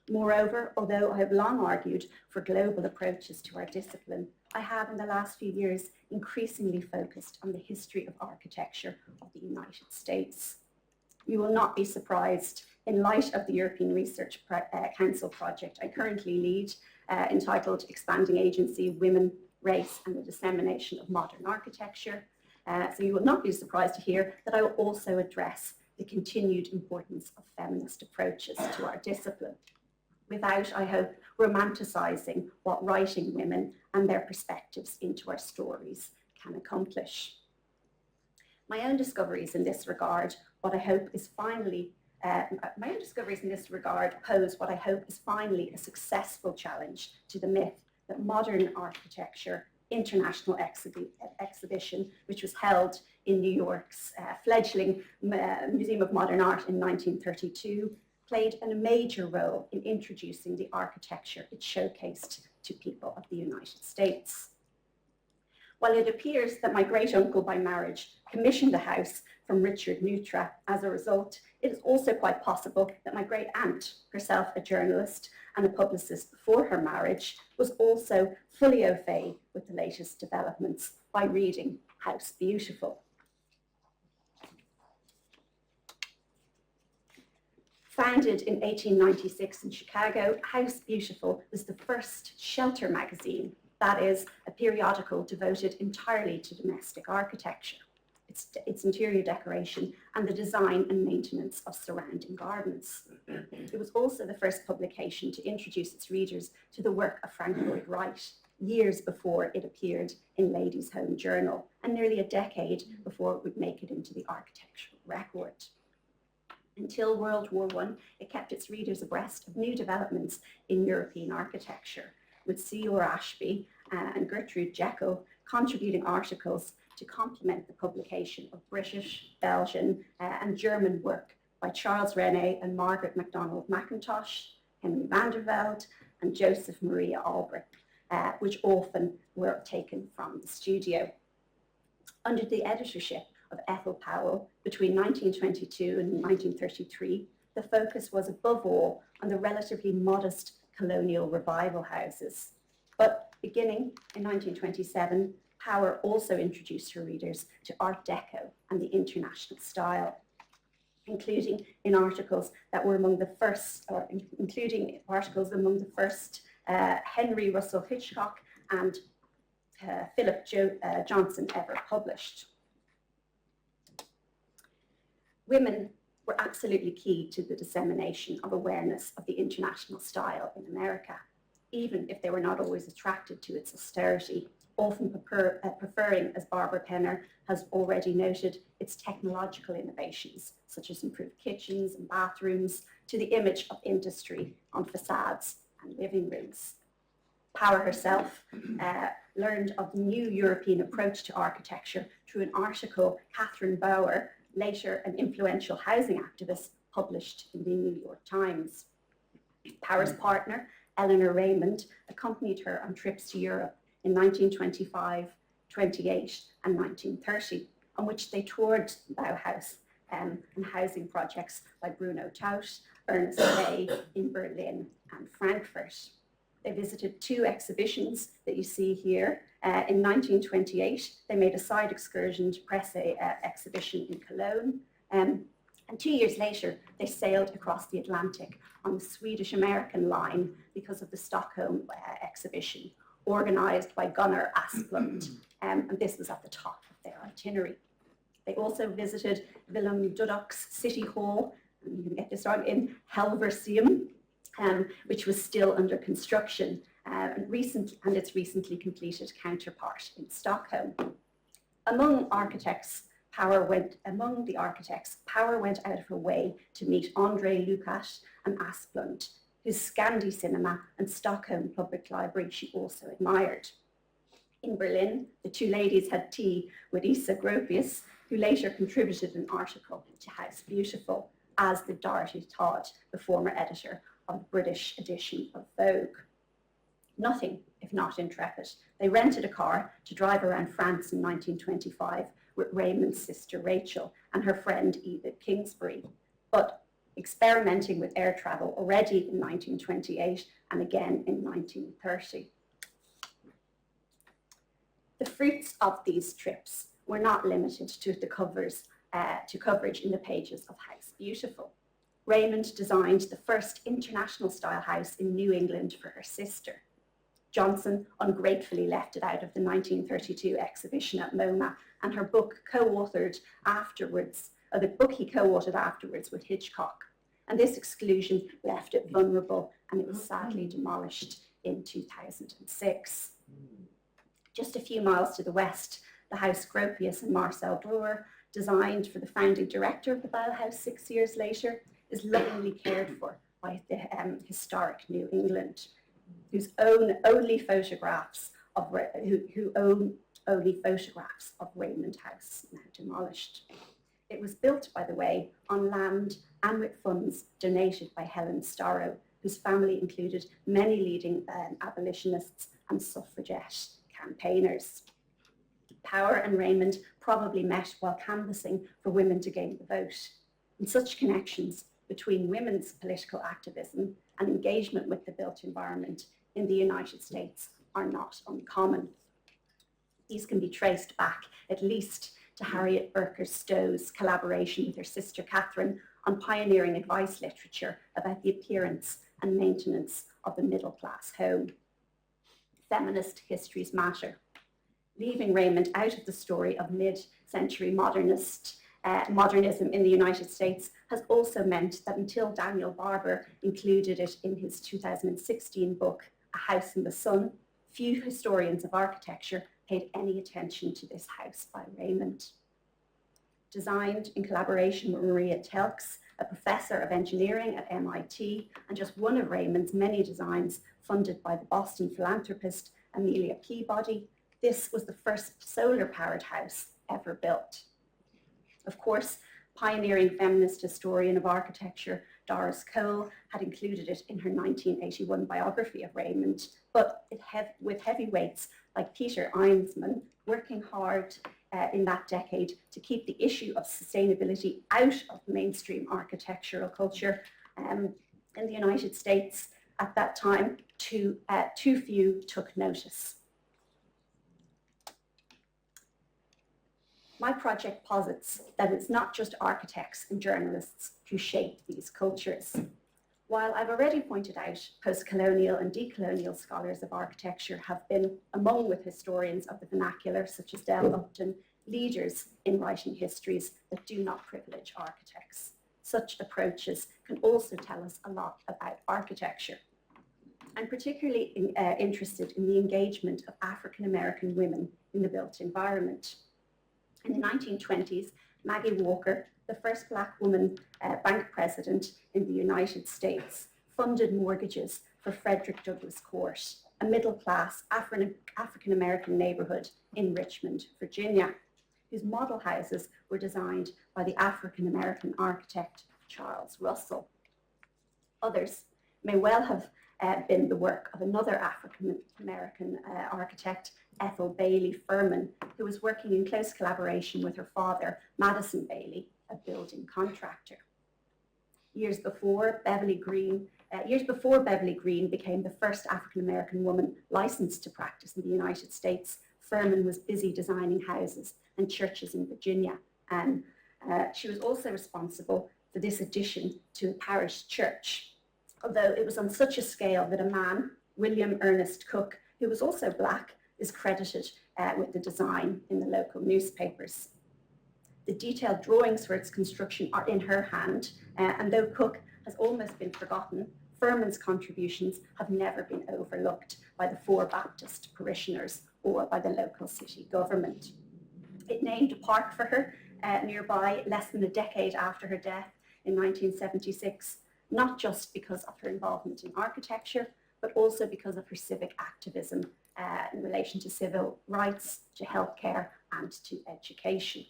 Moreover, although I have long argued for global approaches to our discipline, I have in the last few years increasingly focused on the history of architecture of the United States. You will not be surprised, in light of the European Research Council project I currently lead, entitled Expanding Agency, Women, Race and the Dissemination of Modern Architecture. So you will not be surprised to hear that I will also address the continued importance of feminist approaches to our discipline, without, I hope, romanticizing what writing women and their perspectives into our stories can accomplish. My own discoveries in this regard, pose what I hope is finally a successful challenge to the myth that modern architecture international exhibition, which was held in New York's fledgling Museum of Modern Art in 1932, played a major role in introducing the architecture it showcased to people of the United States. While it appears that my great-uncle by marriage commissioned the house from Richard Neutra as a result, it is also quite possible that my great-aunt, herself a journalist and a publicist before her marriage, was also fully au fait with the latest developments by reading House Beautiful. Founded in 1896 in Chicago, House Beautiful was the first shelter magazine, that is, a periodical devoted entirely to domestic architecture, its interior decoration, and the design and maintenance of surrounding gardens. It was also the first publication to introduce its readers to the work of Frank Lloyd Wright, years before it appeared in Ladies' Home Journal, and nearly a decade before it would make it into the architectural record. Until World War I, it kept its readers abreast of new developments in European architecture, with C.R. Ashby and Gertrude Jekyll contributing articles to complement the publication of British, Belgian and German work by Charles René and Margaret MacDonald Mackintosh, Henry van der Velde and Joseph Maria Albrecht, which often were taken from the studio. Under the editorship of Ethel Powell between 1922 and 1933, the focus was above all on the relatively modest colonial revival houses. But beginning in 1927, Power also introduced her readers to Art Deco and the international style, including articles that were among the first Henry Russell Hitchcock and Philip Johnson ever published. Women were absolutely key to the dissemination of awareness of the international style in America, even if they were not always attracted to its austerity, often preferring, as Barbara Penner has already noted, its technological innovations, such as improved kitchens and bathrooms, to the image of industry on facades and living rooms. Power herself learned of the new European approach to architecture through an article Catherine Bauer, later an influential housing activist, published in the New York Times. Power's partner, Eleanor Raymond, accompanied her on trips to Europe in 1925, 28 and 1930, on which they toured Bauhaus and housing projects by Bruno Taut, Ernest Bay in Berlin and Frankfurt. They visited 2 exhibitions that you see here. In 1928, they made a side excursion to Presse exhibition in Cologne. And 2 years later, they sailed across the Atlantic on the Swedish-American line because of the Stockholm exhibition, organized by Gunnar Asplund. And this was at the top of their itinerary. They also visited Willem Dudok's City Hall, and you can get this wrong, in Helversium, which was still under construction, and its recently completed counterpart in Stockholm. Among the architects, Power went out of her way to meet André Lukács and Asplund, whose Scandi Cinema and Stockholm Public Library she also admired. In Berlin, the 2 ladies had tea with Isa Gropius, who later contributed an article to House Beautiful, as did Dorothy Todd, the former editor of the British edition of Vogue. Nothing if not intrepid. They rented a car to drive around France in 1925 with Raymond's sister Rachel and her friend Edith Kingsbury, but experimenting with air travel already in 1928 and again in 1930. The fruits of these trips were not limited to coverage in the pages of House Beautiful. Raymond designed the first international style house in New England for her sister. Johnson ungratefully left it out of the 1932 exhibition at MoMA, and her book co-authored afterwards, the book he co-authored afterwards with Hitchcock. And this exclusion left it vulnerable, and it was sadly demolished in 2006. Just a few miles to the west, the house Gropius and Marcel Breuer, designed for the founding director of the Bauhaus 6 years later, is lovingly cared for by the historic New England, who own only photographs of Raymond House, now demolished. It was built, by the way, on land and with funds donated by Helen Starrow, whose family included many leading abolitionists and suffragette campaigners. Power and Raymond probably met while canvassing for women to gain the vote. And such connections between women's political activism and engagement with the built environment in the United States are not uncommon. These can be traced back at least to Harriet Burker Stowe's collaboration with her sister Catherine on pioneering advice literature about the appearance and maintenance of the middle-class home. Feminist histories matter. Leaving Raymond out of the story of mid-century modernism in the United States has also meant that until Daniel Barber included it in his 2016 book, A House in the Sun, few historians of architecture paid any attention to this house by Raymond. Designed in collaboration with Maria Telks, a professor of engineering at MIT, and just one of Raymond's many designs funded by the Boston philanthropist Amelia Peabody, this was the first solar-powered house ever built. Of course, pioneering feminist historian of architecture Doris Cole had included it in her 1981 biography of Raymond, but with heavyweights like Peter Einsman working hard in that decade to keep the issue of sustainability out of mainstream architectural culture in the United States at that time, too few took notice. My project posits that it's not just architects and journalists who shape these cultures. While I've already pointed out post-colonial and decolonial scholars of architecture have been, among with historians of the vernacular, such as Del Upton, leaders in writing histories that do not privilege architects. Such approaches can also tell us a lot about architecture. I'm particularly interested in the engagement of African American women in the built environment. In the 1920s, Maggie Walker, the first Black woman bank president in the United States, funded mortgages for Frederick Douglass Court, a middle-class African American neighborhood in Richmond, Virginia, whose model houses were designed by the African American architect Charles Russell. Others may well have been the work of another African American architect, Ethel Bailey Furman, who was working in close collaboration with her father, Madison Bailey, a building contractor. Years before Beverly Green became the first African American woman licensed to practice in the United States, Furman was busy designing houses and churches in Virginia. And she was also responsible for this addition to a parish church, although it was on such a scale that a man, William Ernest Cook, who was also Black, is credited with the design in the local newspapers. The detailed drawings for its construction are in her hand, and though Cook has almost been forgotten, Furman's contributions have never been overlooked by the four Baptist parishioners or by the local city government. It named a park for her nearby less than a decade after her death in 1976, not just because of her involvement in architecture, but also because of her civic activism in relation to civil rights, to healthcare, and to education.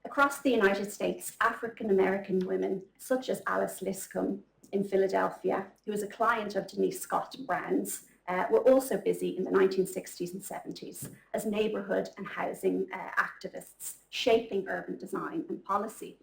Across the United States, African American women, such as Alice Liscombe in Philadelphia, who was a client of Denise Scott Brown's, were also busy in the 1960s and 70s as neighborhood and housing activists, shaping urban design and policy.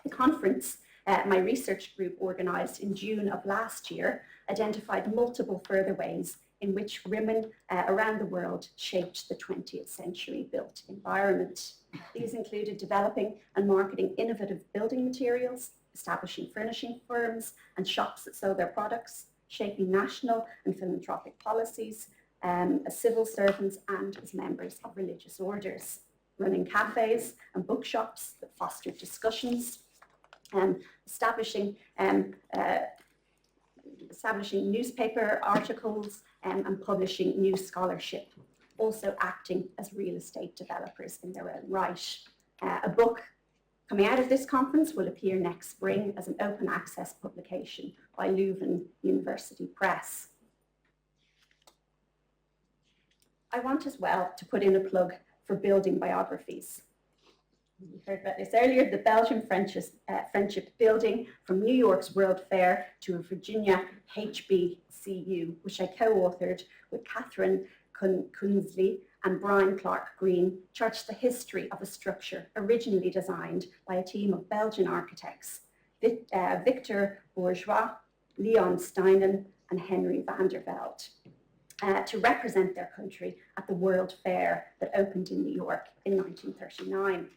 The conference my research group organized in June of last year identified multiple further ways in which women around the world shaped the 20th century built environment. These included developing and marketing innovative building materials, establishing furnishing firms and shops that sold their products, shaping national and philanthropic policies, as civil servants and as members of religious orders, running cafes and bookshops that fostered discussions, establishing newspaper articles and publishing new scholarship, also acting as real estate developers in their own right. A book coming out of this conference will appear next spring as an open access publication by Leuven University Press. I want as well to put in a plug for building biographies. You heard about this earlier, the Belgian Friendship Building from New York's World Fair to a Virginia HBCU, which I co-authored with Catherine Kunsley and Brian Clark Green, charts the history of a structure originally designed by a team of Belgian architects, Victor Bourgeois, Leon Steinen, and Henry van der Velde, to represent their country at the World Fair that opened in New York in 1939.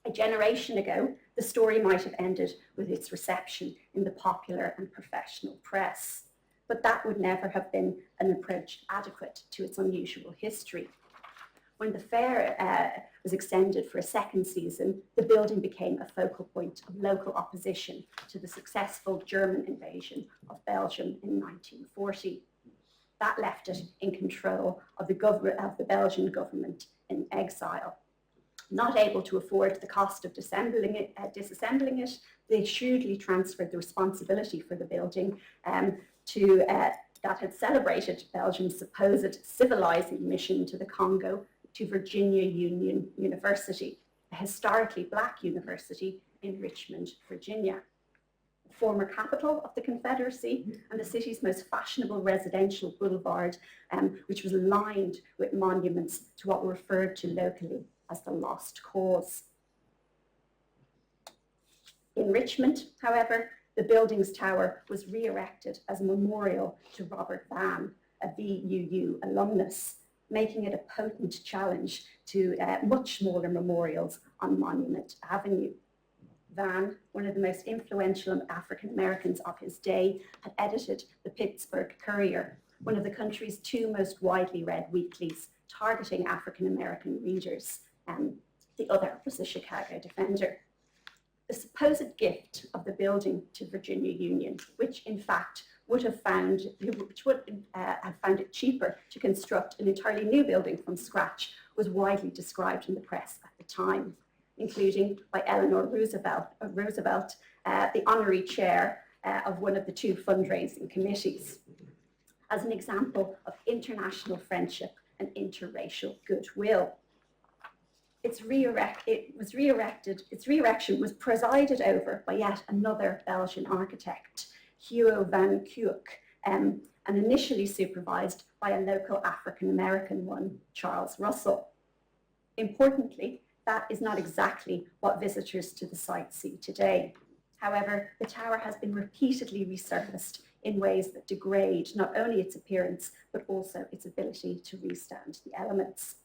A generation ago, the story might have ended with its reception in the popular and professional press, but that would never have been an approach adequate to its unusual history. When the fair was extended for a second season, the building became a focal point of local opposition to the successful German invasion of Belgium in 1940. That left it in control of the Belgian government in exile. Not able to afford the cost of disassembling it, they shrewdly transferred the responsibility for the building that had celebrated Belgium's supposed civilizing mission to the Congo to Virginia Union University, a historically Black university in Richmond, Virginia. Former capital of the Confederacy and the city's most fashionable residential boulevard, which was lined with monuments to what were referred to locally as the Lost Cause. In Richmond, however, the building's tower was re-erected as a memorial to Robert Van, a VUU alumnus, making it a potent challenge to much smaller memorials on Monument Avenue. Van, one of the most influential African Americans of his day, had edited the Pittsburgh Courier, one of the country's two most widely read weeklies, targeting African American readers. The other was the Chicago Defender. The supposed gift of the building to Virginia Union, which in fact would have found it cheaper to construct an entirely new building from scratch, was widely described in the press at the time, including by Eleanor Roosevelt, the honorary chair of one of the two fundraising committees, as an example of international friendship and interracial goodwill. Its reerection was presided over by yet another Belgian architect, Hugo van Kuijk, and initially supervised by a local African-American one, Charles Russell. Importantly, that is not exactly what visitors to the site see today. However, the tower has been repeatedly resurfaced in ways that degrade not only its appearance, but also its ability to withstand the elements.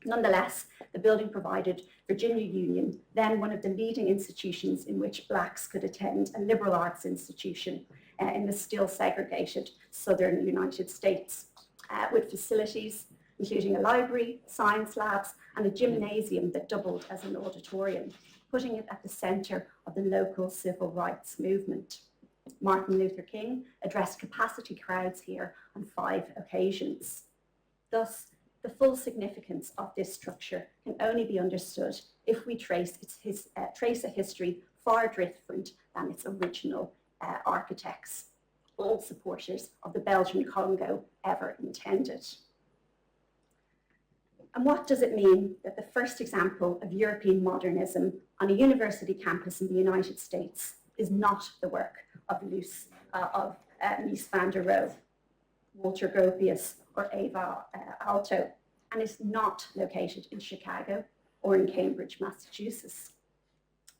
Nonetheless, the building provided Virginia Union, then one of the leading institutions in which blacks could attend a liberal arts institution in the still segregated southern United States, with facilities including a library, science labs, and a gymnasium that doubled as an auditorium, putting it at the center of the local civil rights movement. Martin Luther King addressed capacity crowds here on 5 occasions. Thus, the full significance of this structure can only be understood if we trace a history far different than its original architects, all supporters of the Belgian Congo ever intended. And what does it mean that the first example of European modernism on a university campus in the United States is not the work of Mies van der Rohe, Walter Gropius, or Eva Aalto, and is not located in Chicago or in Cambridge, Massachusetts?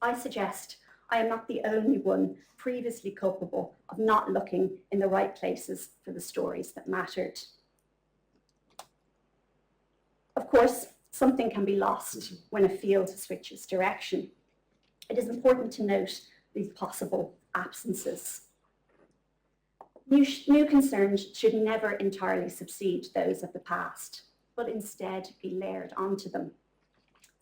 I suggest I am not the only one previously culpable of not looking in the right places for the stories that mattered. Of course, something can be lost when a field switches direction. It is important to note these possible absences. New concerns should never entirely succeed those of the past, but instead be layered onto them.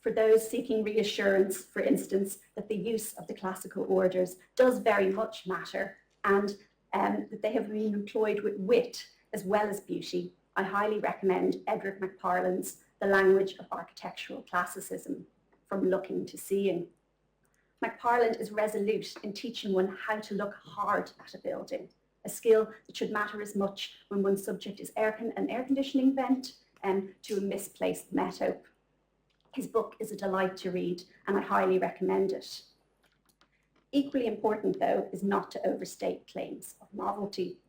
For those seeking reassurance, for instance, that the use of the classical orders does very much matter and that they have been employed with wit as well as beauty, I highly recommend Edward McParland's The Language of Architectural Classicism, From Looking to Seeing. McParland is resolute in teaching one how to look hard at a building, a skill that should matter as much when one's subject is an air conditioning vent to a misplaced metope. His book is a delight to read, and I highly recommend it. Equally important, though, is not to overstate claims of novelty.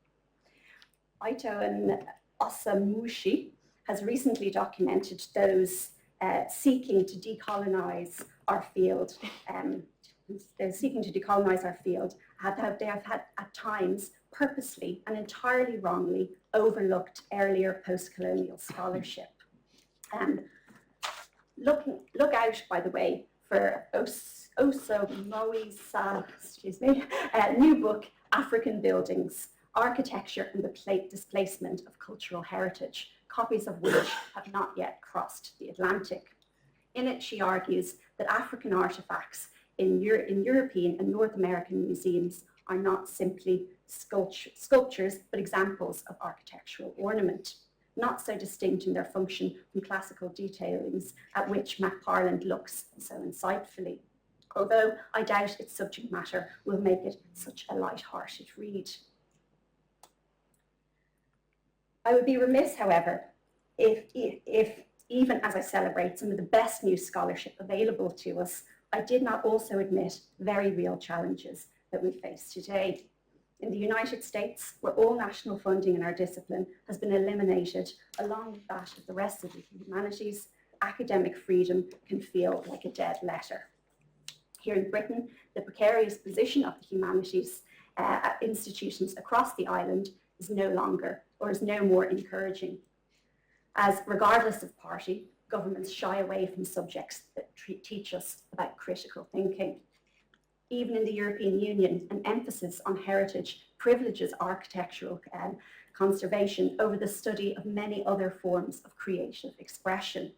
Aito and Osamushi has recently documented those seeking to decolonize our field. They have had at times purposely and entirely wrongly overlooked earlier post-colonial scholarship. Look out, by the way, for Osamoi's new book, African Buildings, Architecture and the Displacement of Cultural Heritage, copies of which have not yet crossed the Atlantic. In it, she argues that African artifacts in European and North American museums are not simply sculptures, but examples of architectural ornament, not so distinct in their function from classical detailings at which McParland looks so insightfully, although I doubt its subject matter will make it such a light-hearted read. I would be remiss, however, if even as I celebrate some of the best new scholarship available to us, I did not also admit very real challenges that we face today. In the United States, where all national funding in our discipline has been eliminated, along with that of the rest of the humanities, academic freedom can feel like a dead letter. Here in Britain, the precarious position of the humanities at institutions across the island is no more encouraging, as regardless of party, governments shy away from subjects that teach us about critical thinking. Even in the European Union, an emphasis on heritage privileges architectural conservation over the study of many other forms of creative expression.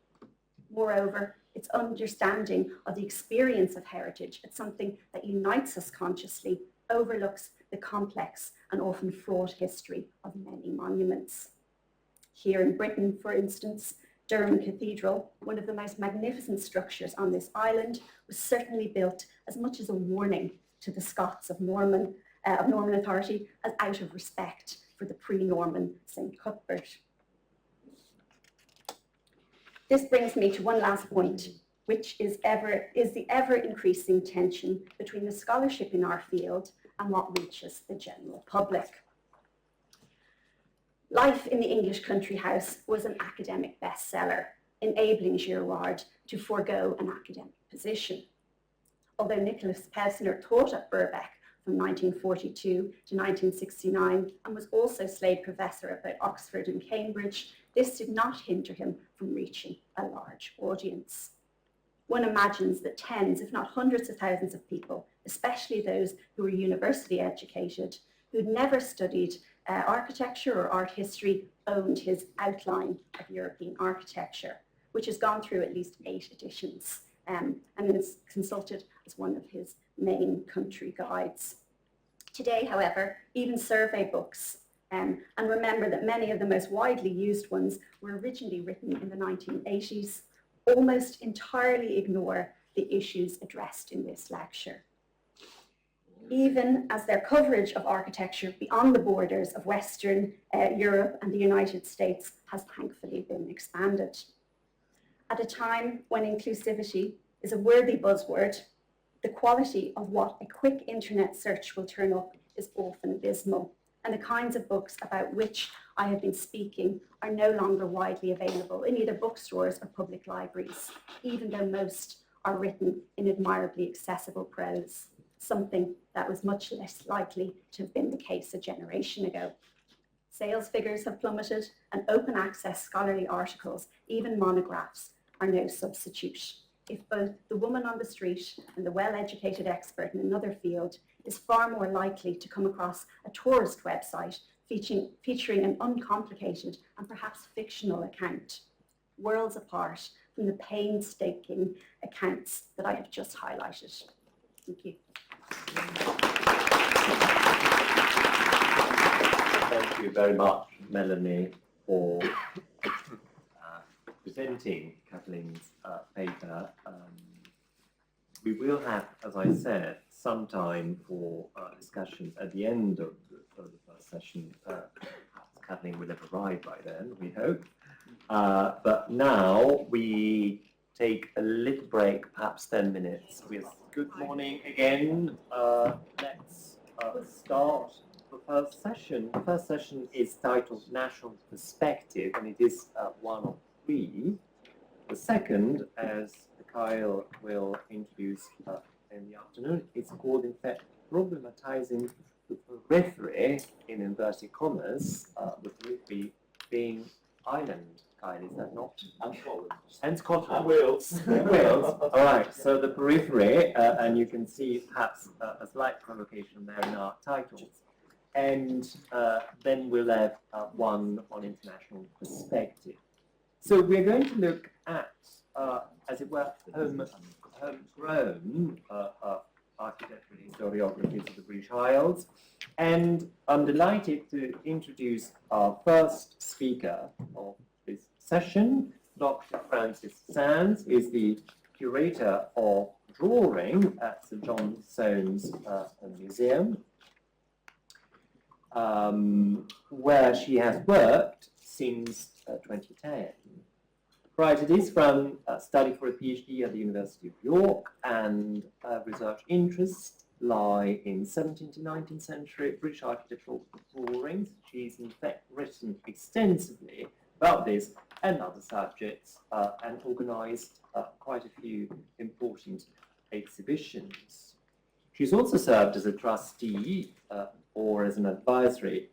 Moreover, its understanding of the experience of heritage as something that unites us consciously, overlooks the complex and often fraught history of many monuments. Here in Britain, for instance, Durham Cathedral, one of the most magnificent structures on this island, was certainly built as much as a warning to the Scots of Norman authority as out of respect for the pre-Norman St. Cuthbert. This brings me to one last point, which is the ever-increasing tension between the scholarship in our field and what reaches the general public. Life in the English country house was an academic bestseller, enabling Girouard to forego an academic position. Although Nicholas Pevsner taught at Birkbeck from 1942 to 1969 and was also Slade Professor at both Oxford and Cambridge, this did not hinder him from reaching a large audience. One imagines that tens, if not hundreds of thousands of people, especially those who were university educated, who'd never studied architecture or art history, owned his Outline of European Architecture, which has gone through at least 8 editions and is consulted as one of his main country guides. Today, however, even survey books, and remember that many of the most widely used ones were originally written in the 1980s, almost entirely ignore the issues addressed in this lecture, even as their coverage of architecture beyond the borders of Western Europe and the United States has thankfully been expanded. At a time when inclusivity is a worthy buzzword, the quality of what a quick internet search will turn up is often abysmal, and the kinds of books about which I have been speaking are no longer widely available in either bookstores or public libraries, even though most are written in admirably accessible prose, something that was much less likely to have been the case a generation ago. Sales figures have plummeted, and open access scholarly articles, even monographs, are no substitute. If both the woman on the street and the well-educated expert in another field is far more likely to come across a tourist website featuring an uncomplicated and perhaps fictional account, worlds apart from the painstaking accounts that I have just highlighted. Thank you. Thank you very much, Melanie, for presenting Kathleen's paper. We will have, as I said, some time for discussions at the end of the first session. Perhaps Kathleen will have arrived by then, we hope. But now we take a little break, perhaps 10 minutes. With good morning again. Let's start the first session. The first session is titled National Perspective, and it is one of 3. The second, as Kyle will introduce in the afternoon, is called, in fact, Problematizing the Periphery, in inverted commas, the periphery being Ireland. Kyle, is that not? And Scotland. And Scotland. And Wales. Wales. All right, so the periphery, and you can see perhaps a slight provocation there in our titles. And then we'll have one on international perspective. So we're going to look at, as it were, homegrown architectural historiographies of the British Isles. And I'm delighted to introduce our first speaker of this session. Dr. Francis Sands is the curator of drawing at St. John Soane's Museum, where she has worked since 2010. Prior to this, Fran studied for a PhD at the University of York, and research interests lie in 17th to 19th century British architectural drawings. She's in fact written extensively about this and other subjects, and organised quite a few important exhibitions. She's also served as a trustee or as an advisory,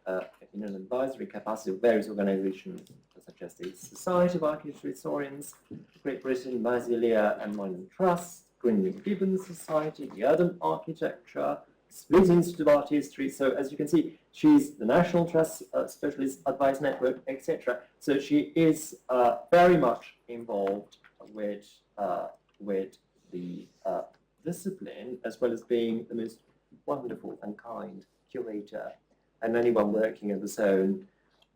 in an advisory capacity of various organisations such as the Society of Architectural Historians, Great Britain, Basilia and Monument Trust, Greenwood Gibbons Society, the Erdem Architecture, Split Institute of Art History. So as you can see, she's the National Trust Specialist Advice Network, etc. So she is very much involved with the discipline, as well as being the most wonderful and kind curator. And anyone working at the Zone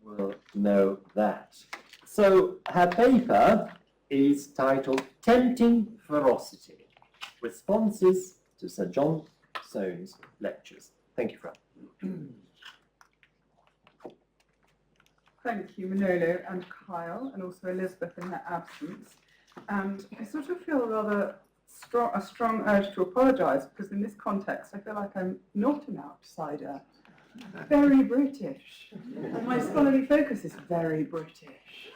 will know that. So her paper is titled Tempting Ferocity, Responses to Sir John Soane's Lectures. Thank you, Fran. Thank you, Manolo and Kyle, and also Elizabeth in their absence. And I sort of feel a strong urge to apologise, because in this context I feel like I'm not an outsider. Very British. And my scholarly focus is very British.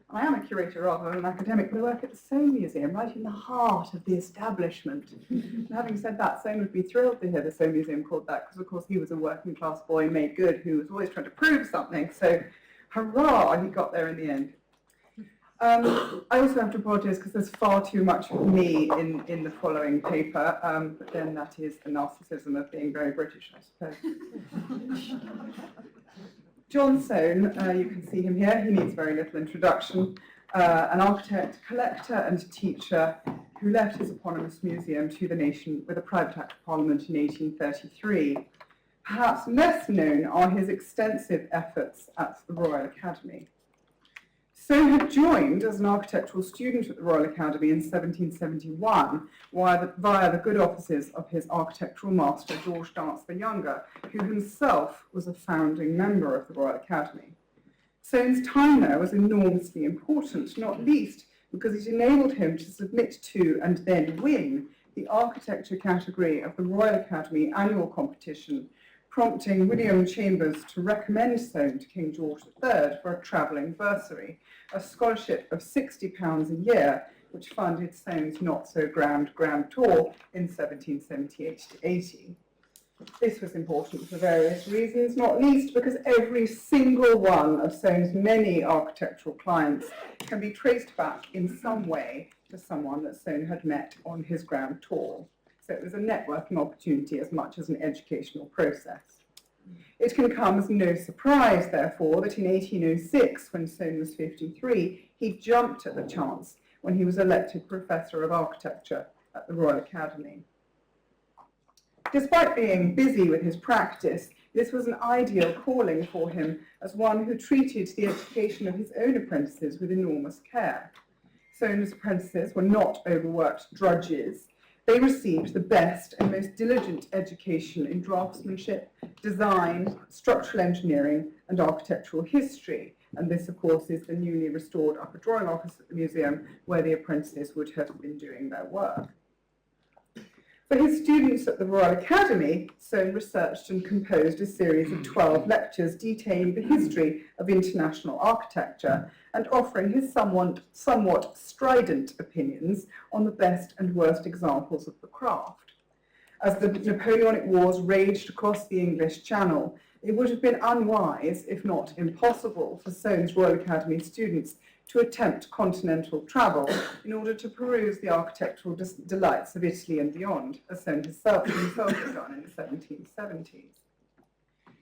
I am a curator rather than an academic, but I work at the Soane Museum, right in the heart of the establishment. And having said that, Soane would be thrilled to hear the Soane Museum called that, because of course he was a working class boy made good who was always trying to prove something. So hurrah, he got there in the end. I also have to apologise because there's far too much of me in the following paper, but then that is the narcissism of being very British, I suppose. John Soane, you can see him here, he needs very little introduction, an architect, collector and teacher who left his eponymous museum to the nation with a private act of parliament in 1833. Perhaps less known are his extensive efforts at the Royal Academy. Soane had joined as an architectural student at the Royal Academy in 1771 via the good offices of his architectural master, George Dance the Younger, who himself was a founding member of the Royal Academy. Soane's time there was enormously important, not least because it enabled him to submit to and then win the architecture category of the Royal Academy annual competition, prompting William Chambers to recommend Soane to King George III for a travelling bursary, a scholarship of £60 a year, which funded Soane's not-so-grand grand tour in 1778-80. This was important for various reasons, not least because every single one of Soane's many architectural clients can be traced back in some way to someone that Soane had met on his grand tour. So it was a networking opportunity as much as an educational process. It can come as no surprise, therefore, that in 1806, when Soane was 53, he jumped at the chance when he was elected Professor of Architecture at the Royal Academy. Despite being busy with his practice, this was an ideal calling for him as one who treated the education of his own apprentices with enormous care. Soane's apprentices were not overworked drudges. They received the best and most diligent education in draftsmanship, design, structural engineering, and architectural history. And this, of course, is the newly restored upper drawing office at the museum where the apprentices would have been doing their work. For his students at the Royal Academy, Soane researched and composed a series of 12 lectures detailing the history of international architecture and offering his somewhat strident opinions on the best and worst examples of the craft. As the Napoleonic Wars raged across the English Channel, it would have been unwise, if not impossible, for Soane's Royal Academy students to attempt continental travel in order to peruse the architectural delights of Italy and beyond, as Soane himself had done in the 1770s.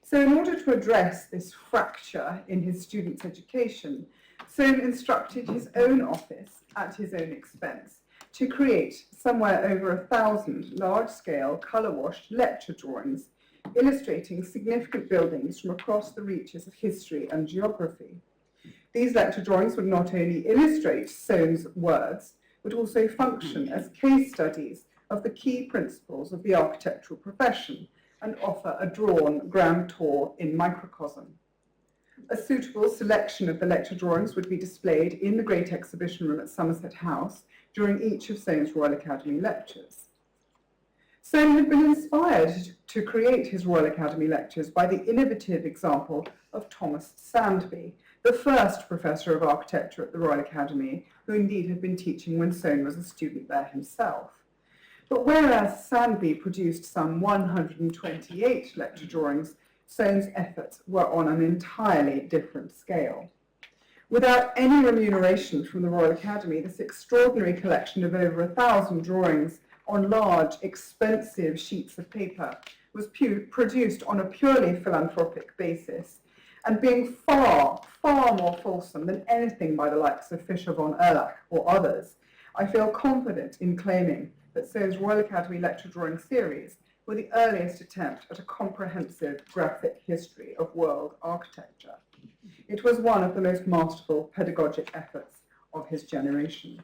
So in order to address this fracture in his students' education, Soane instructed his own office, at his own expense, to create somewhere over 1,000 large-scale, colour-washed lecture drawings, illustrating significant buildings from across the reaches of history and geography. These lecture drawings would not only illustrate Soane's words, but also function as case studies of the key principles of the architectural profession and offer a drawn grand tour in microcosm. A suitable selection of the lecture drawings would be displayed in the Great Exhibition Room at Somerset House during each of Soane's Royal Academy lectures. Soane had been inspired to create his Royal Academy lectures by the innovative example of Thomas Sandby, the first Professor of Architecture at the Royal Academy, who indeed had been teaching when Soane was a student there himself. But whereas Sandby produced some 128 lecture drawings, Soane's efforts were on an entirely different scale. Without any remuneration from the Royal Academy, this extraordinary collection of over 1,000 drawings on large, expensive sheets of paper was produced on a purely philanthropic basis, and being far, far more fulsome than anything by the likes of Fischer von Erlach or others, I feel confident in claiming that Soane's Royal Academy lecture drawing series were the earliest attempt at a comprehensive graphic history of world architecture. It was one of the most masterful pedagogic efforts of his generation.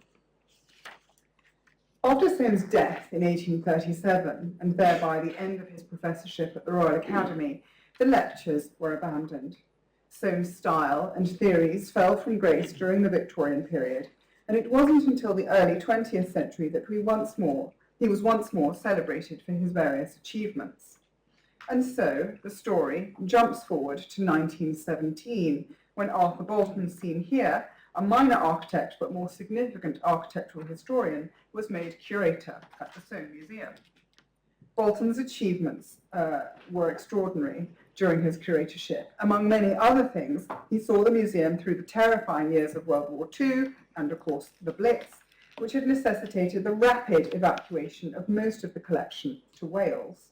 After Soane's death in 1837, and thereby the end of his professorship at the Royal Academy, the lectures were abandoned. Soane's style and theories fell from grace during the Victorian period, and it wasn't until the early 20th century that he was once more celebrated for his various achievements. And so the story jumps forward to 1917, when Arthur Bolton, seen here, a minor architect but more significant architectural historian, was made curator at the Soane Museum. Bolton's achievements were extraordinary during his curatorship. Among many other things, he saw the museum through the terrifying years of World War II and, of course, the Blitz, which had necessitated the rapid evacuation of most of the collection to Wales.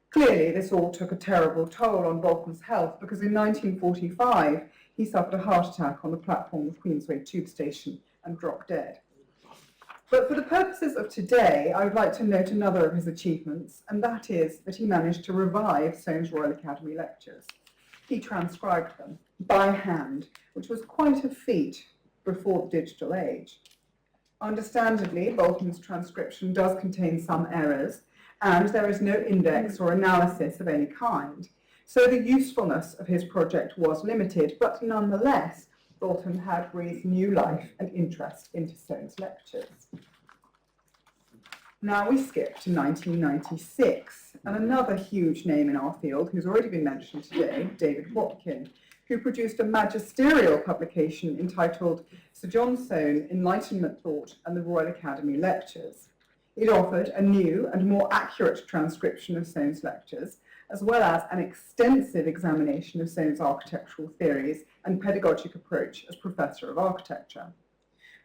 Clearly, this all took a terrible toll on Bolton's health because in 1945, he suffered a heart attack on the platform of Queensway Tube Station and dropped dead. But for the purposes of today, I would like to note another of his achievements, and that is that he managed to revive Soane's Royal Academy lectures. He transcribed them by hand, which was quite a feat before the digital age. Understandably, Bolton's transcription does contain some errors, and there is no index or analysis of any kind. So the usefulness of his project was limited, but nonetheless, Bolton had breathed new life and interest into Soane's lectures. Now we skip to 1996, and another huge name in our field, who's already been mentioned today, David Watkin, who produced a magisterial publication entitled Sir John Soane, Enlightenment Thought and the Royal Academy Lectures. It offered a new and more accurate transcription of Soane's lectures, as well as an extensive examination of Soane's architectural theories and pedagogic approach as Professor of Architecture.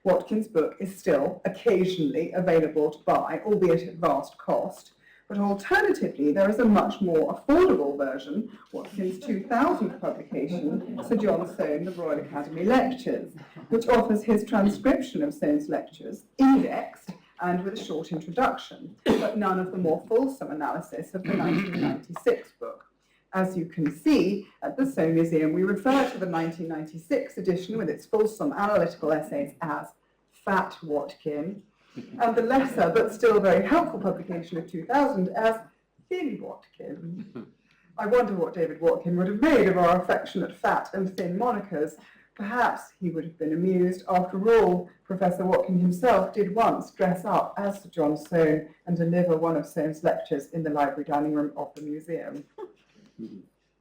Watkin's book is still occasionally available to buy, albeit at vast cost, but alternatively there is a much more affordable version, Watkin's 2000 publication, Sir John Soane, the Royal Academy Lectures, which offers his transcription of Soane's lectures, indexed and with a short introduction, but none of the more fulsome analysis of the 1996 book. As you can see, at the Soane Museum, we refer to the 1996 edition with its fulsome analytical essays as Fat Watkin, and the lesser but still very helpful publication of 2000 as Thin Watkin. I wonder what David Watkin would have made of our affectionate fat and thin monikers. Perhaps he would have been amused. After all, Professor Watkin himself did once dress up as Sir John Soane and deliver one of Soane's lectures in the library dining room of the museum.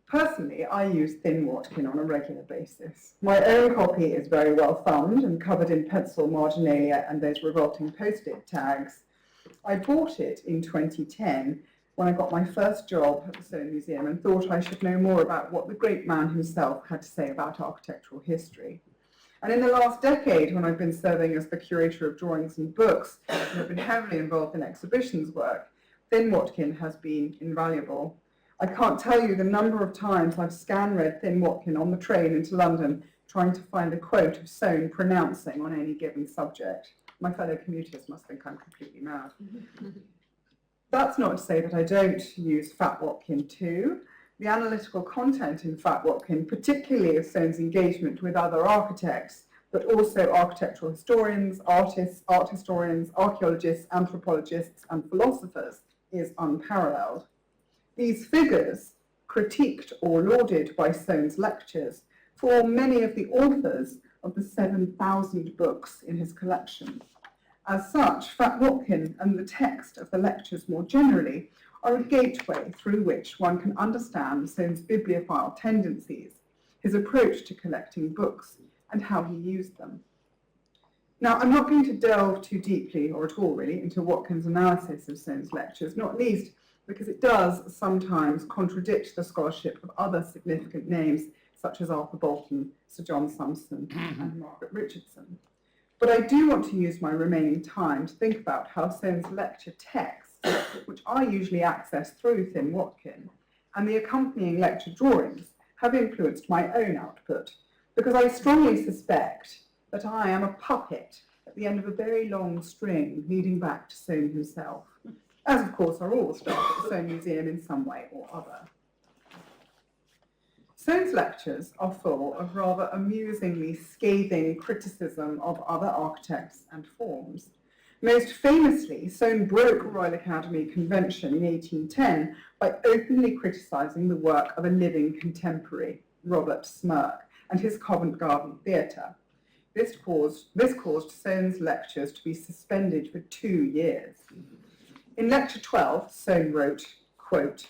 Personally, I use Thin Watkin on a regular basis. My own copy is very well thumbed and covered in pencil marginalia and those revolting post-it tags. I bought it in 2010 when I got my first job at the Soane Museum and thought I should know more about what the great man himself had to say about architectural history. And in the last decade, when I've been serving as the curator of drawings and books and have been heavily involved in exhibitions work, Thin Watkin has been invaluable. I can't tell you the number of times I've scan-read Thin Watkin on the train into London trying to find a quote of Soane pronouncing on any given subject. My fellow commuters must think I'm completely mad. That's not to say that I don't use Fat Watkin too. The analytical content in Fat Watkin, particularly of Soane's engagement with other architects, but also architectural historians, artists, art historians, archaeologists, anthropologists, and philosophers, is unparalleled. These figures, critiqued or lauded by Soane's lectures, form many of the authors of the 7,000 books in his collection. As such, Fat Watkin and the text of the lectures more generally are a gateway through which one can understand Soane's bibliophile tendencies, his approach to collecting books, and how he used them. Now, I'm not going to delve too deeply, or at all really, into Watkin's analysis of Soane's lectures, not least because it does sometimes contradict the scholarship of other significant names, such as Arthur Bolton, Sir John Sumpson, and Margaret Richardson. But I do want to use my remaining time to think about how Soane's lecture texts, which I usually access through Thin Watkin, and the accompanying lecture drawings have influenced my own output, because I strongly suspect that I am a puppet at the end of a very long string leading back to Soane himself, as of course are all the staff at the Soane Museum in some way or other. Soane's lectures are full of rather amusingly scathing criticism of other architects and forms. Most famously, Soane broke Royal Academy convention in 1810 by openly criticising the work of a living contemporary, Robert Smirke, and his Covent Garden Theatre. This caused Soane's lectures to be suspended for 2 years. In Lecture 12, Soane wrote, quote,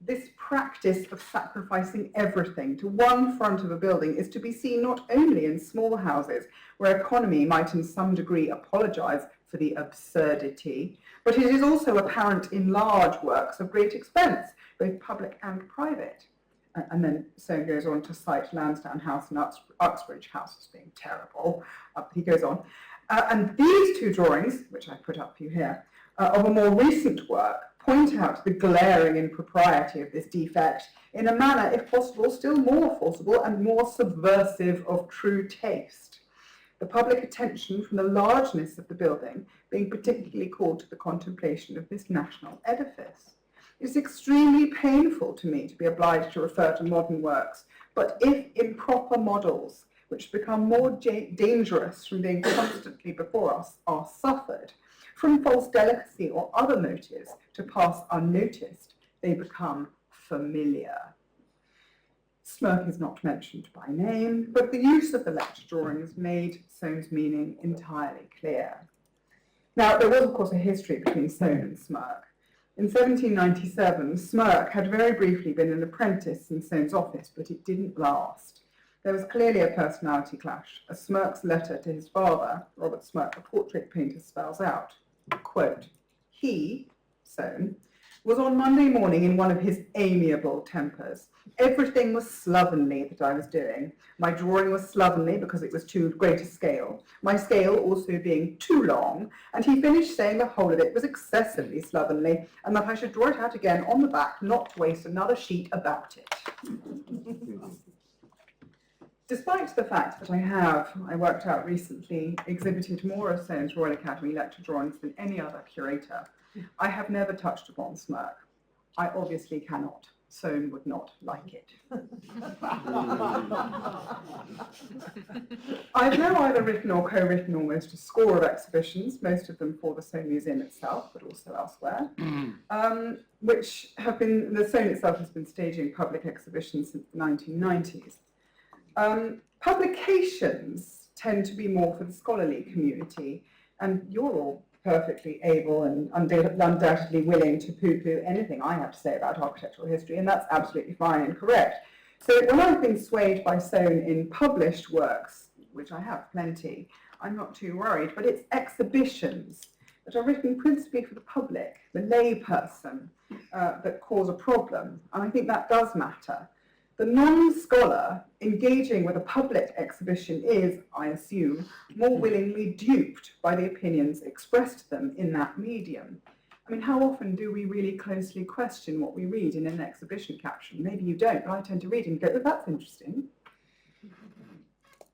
"This practice of sacrificing everything to one front of a building is to be seen not only in small houses, where economy might in some degree apologise for the absurdity, but it is also apparent in large works of great expense, both public and private." And then Soane goes on to cite Lansdowne House and Uxbridge House as being terrible. He goes on. And these two drawings, which I put up for you here, of a more recent work, point out the glaring impropriety of this defect in a manner, if possible, still more forcible and more subversive of true taste. The public attention from the largeness of the building being particularly called to the contemplation of this national edifice. It's extremely painful to me to be obliged to refer to modern works, but if improper models, which become more dangerous from being constantly before us, are suffered, from false delicacy or other motives to pass unnoticed, they become familiar. Smirke is not mentioned by name, but the use of the lecture drawings made Soane's meaning entirely clear. Now, there was, of course, a history between Soane and Smirke. In 1797, Smirke had very briefly been an apprentice in Soane's office, but it didn't last. There was clearly a personality clash, as Smirke's letter to his father, Robert Smirke, a portrait painter, spells out. Quote, "He, Soane, was on Monday morning in one of his amiable tempers. Everything was slovenly that I was doing. My drawing was slovenly because it was too great a scale, my scale also being too long, and he finished saying the whole of it was excessively slovenly, and that I should draw it out again on the back, not to waste another sheet about it." Despite the fact that I worked out recently, exhibited more of Soane's Royal Academy lecture drawings than any other curator, I have never touched upon Smirke. I obviously cannot. Soane would not like it. I've now either written or co-written almost a score of exhibitions, most of them for the Soane Museum itself, but also elsewhere, which have been, the Soane itself has been staging public exhibitions since the 1990s. Publications tend to be more for the scholarly community, and you're all perfectly able and undoubtedly willing to poo-poo anything I have to say about architectural history, and that's absolutely fine and correct. So when I've been swayed by Soane in published works, which I have plenty, I'm not too worried, but it's exhibitions that are written principally for the public, the lay person, that cause a problem, and I think that does matter. The non-scholar engaging with a public exhibition is, I assume, more willingly duped by the opinions expressed to them in that medium. I mean, how often do we really closely question what we read in an exhibition caption? Maybe you don't, but I tend to read and go, oh, that's interesting.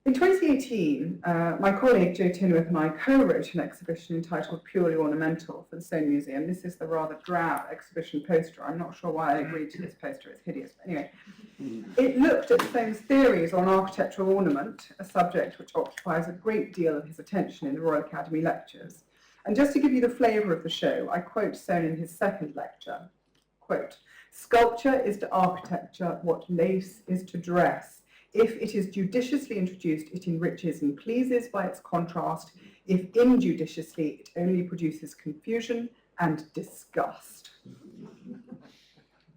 In 2018, my colleague Jo Tinworth and I co-wrote an exhibition entitled Purely Ornamental for the Soane Museum. This is the rather drab exhibition poster. I'm not sure why I agreed to this poster, it's hideous, but anyway. It looked at Soane's theories on architectural ornament, a subject which occupies a great deal of his attention in the Royal Academy lectures. And just to give you the flavour of the show, I quote Soane in his second lecture, quote, "Sculpture is to architecture what lace is to dress. If it is judiciously introduced, it enriches and pleases by its contrast. If injudiciously, it only produces confusion and disgust."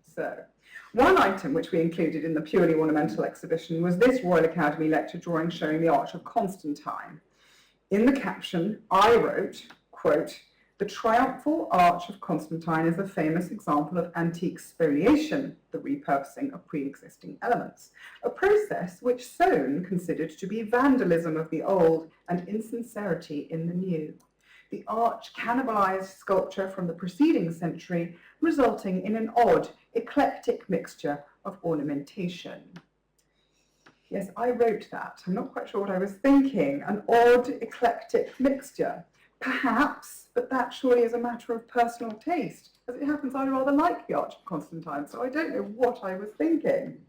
So, one item which we included in the purely ornamental exhibition was this Royal Academy lecture drawing showing the Arch of Constantine. In the caption, I wrote, quote, "The triumphal Arch of Constantine is a famous example of antique spoliation, the repurposing of pre-existing elements, a process which Soane considered to be vandalism of the old and insincerity in the new. The arch cannibalized sculpture from the preceding century, resulting in an odd, eclectic mixture of ornamentation." Yes, I wrote that. I'm not quite sure what I was thinking. An odd, eclectic mixture. Perhaps, but that surely is a matter of personal taste. As it happens, I rather like the Arch of Constantine, so I don't know what I was thinking.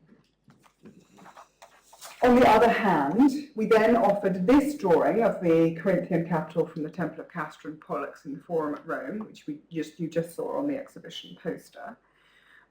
On the other hand, we then offered this drawing of the Corinthian capital from the Temple of Castor and Pollux in the Forum at Rome, which you just saw on the exhibition poster.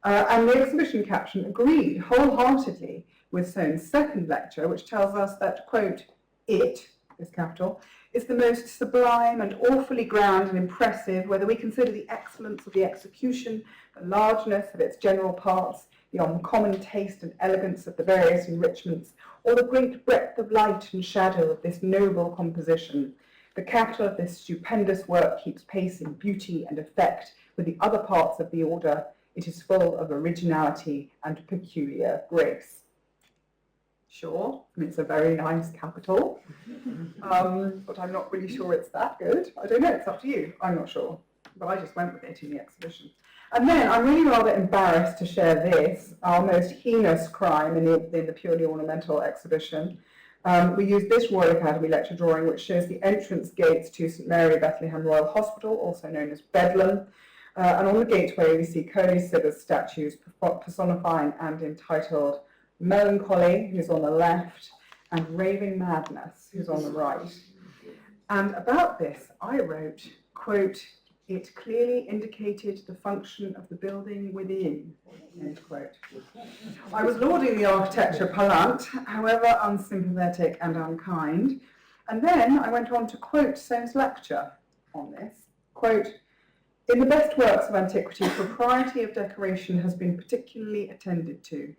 And the exhibition caption agreed wholeheartedly with Soane's second lecture, which tells us that, quote, it, this capital, is the most sublime and awfully grand and impressive, whether we consider the excellence of the execution, the largeness of its general parts, the uncommon taste and elegance of the various enrichments, or the great breadth of light and shadow of this noble composition. The capital of this stupendous work keeps pace in beauty and effect with the other parts of the order. It is full of originality and peculiar grace. Sure, it's a very nice capital, but I'm not really sure it's that good. I don't know, it's up to you. I'm not sure, but I just went with it in the exhibition. And then I'm really rather embarrassed to share this, our most heinous crime in the purely ornamental exhibition. We used this Royal Academy lecture drawing, which shows the entrance gates to St Mary Bethlehem Royal Hospital, also known as Bedlam. And on the gateway, we see Coleridge Sibbers statues personifying and entitled Melancholy, who's on the left, and Raving Madness, who's on the right. And about this, I wrote, quote, it clearly indicated the function of the building within, end quote. I was lauding the architecture palant, however unsympathetic and unkind, and then I went on to quote Soane's lecture on this, quote, in the best works of antiquity, propriety of decoration has been particularly attended to.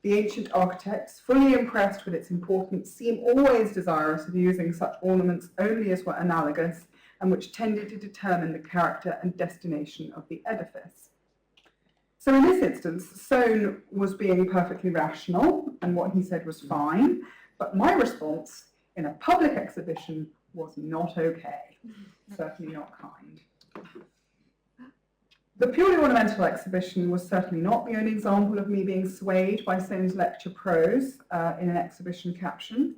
The ancient architects, fully impressed with its importance, seem always desirous of using such ornaments only as were analogous and which tended to determine the character and destination of the edifice. So in this instance, Soane was being perfectly rational, and what he said was fine, but my response in a public exhibition was not okay, certainly not kind. The purely ornamental exhibition was certainly not the only example of me being swayed by Soane's lecture prose in an exhibition caption.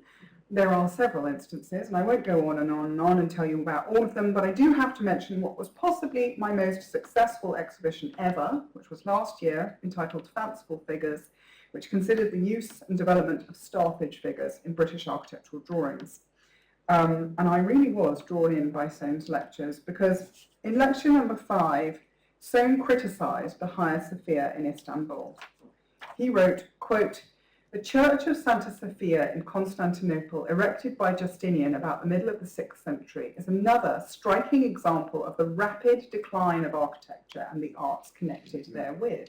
There are several instances, and I won't go on and on and on and tell you about all of them, but I do have to mention what was possibly my most successful exhibition ever, which was last year, entitled Fanciful Figures, which considered the use and development of starfish figures in British architectural drawings. And I really was drawn in by Soane's lectures, because in lecture number 5, Soane criticised the Hagia Sophia in Istanbul. He wrote, quote, the Church of Santa Sophia in Constantinople, erected by Justinian about the middle of the 6th century, is another striking example of the rapid decline of architecture and the arts connected therewith.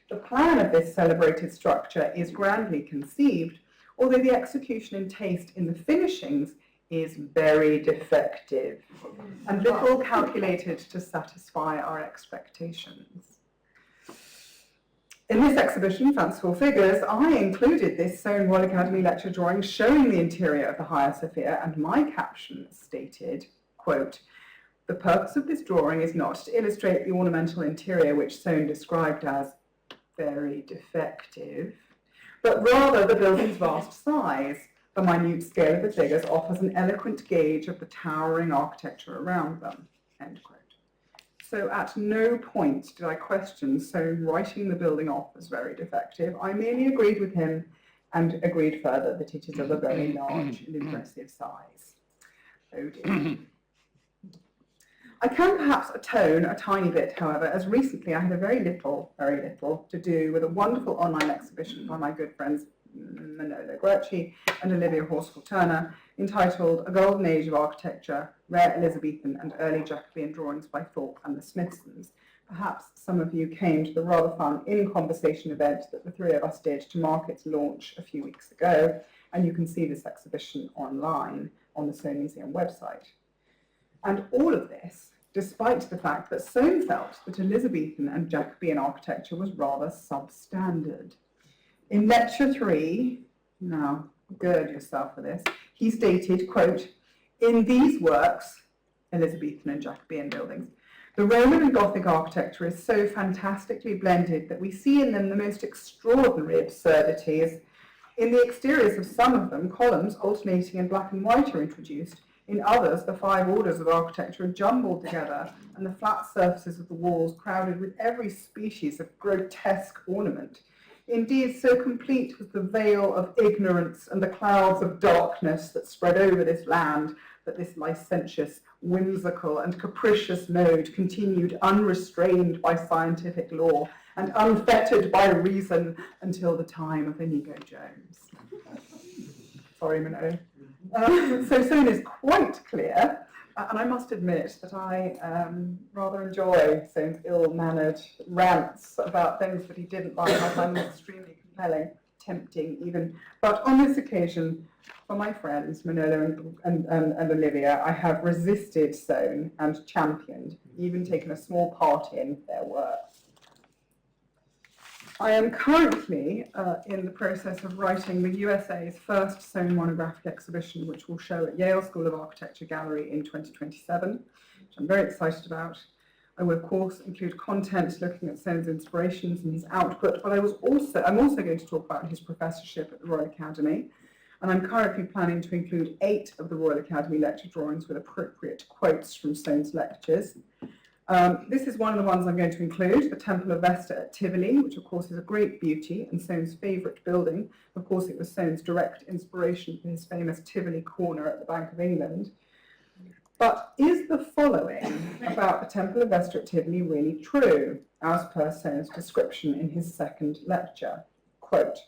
The plan of this celebrated structure is grandly conceived, although the execution and taste in the finishings is very defective and little calculated to satisfy our expectations. In this exhibition, Fanciful Figures, I included this Soane Royal Academy lecture drawing showing the interior of the Hagia Sophia, and my caption stated, quote, the purpose of this drawing is not to illustrate the ornamental interior which Soane described as very defective, but rather the building's vast size. The minute scale of the figures offers an eloquent gauge of the towering architecture around them, end quote. So at no point did I question Soane writing the building off as very defective. I merely agreed with him and agreed further that it is of a very large and impressive size. Oh dear. I can perhaps atone a tiny bit, however, as recently I had a very little to do with a wonderful online exhibition by my good friends Manolo Guerci and Olivia Horsfall-Turner, entitled A Golden Age of Architecture, Rare Elizabethan and Early Jacobean Drawings by Thorpe and the Smithsons. Perhaps some of you came to the rather fun in-conversation event that the three of us did to mark its launch a few weeks ago, and you can see this exhibition online on the Soane Museum website. And all of this, despite the fact that Soane felt that Elizabethan and Jacobean architecture was rather substandard. In lecture 3, now gird yourself for this, he stated, quote, in these works, Elizabethan and Jacobean buildings, the Roman and Gothic architecture is so fantastically blended that we see in them the most extraordinary absurdities. In the exteriors of some of them, columns alternating in black and white are introduced. In others, the 5 orders of architecture are jumbled together, and the flat surfaces of the walls crowded with every species of grotesque ornament. Indeed, so complete was the veil of ignorance and the clouds of darkness that spread over this land that this licentious, whimsical, and capricious mode continued unrestrained by scientific law and unfettered by reason until the time of Inigo Jones. Sorry, Minot. So soon is quite clear, and I must admit that I rather enjoy Soane's ill-mannered rants about things that he didn't like. I find them extremely compelling, tempting even. But on this occasion, for my friends Manolo and Olivia, I have resisted Soane and championed, even taken a small part in their work. I am currently in the process of writing the USA's first Soane monographic exhibition, which will show at Yale School of Architecture Gallery in 2027, which I'm very excited about. I will, of course, include content looking at Soane's inspirations and his output, but I'm also going to talk about his professorship at the Royal Academy, and I'm currently planning to include 8 of the Royal Academy lecture drawings with appropriate quotes from Soane's lectures. This is one of the ones I'm going to include, the Temple of Vesta at Tivoli, which of course is a great beauty and Soane's favourite building. Of course, it was Soane's direct inspiration for his famous Tivoli corner at the Bank of England. But is the following about the Temple of Vesta at Tivoli really true, as per Soane's description in his second lecture? Quote,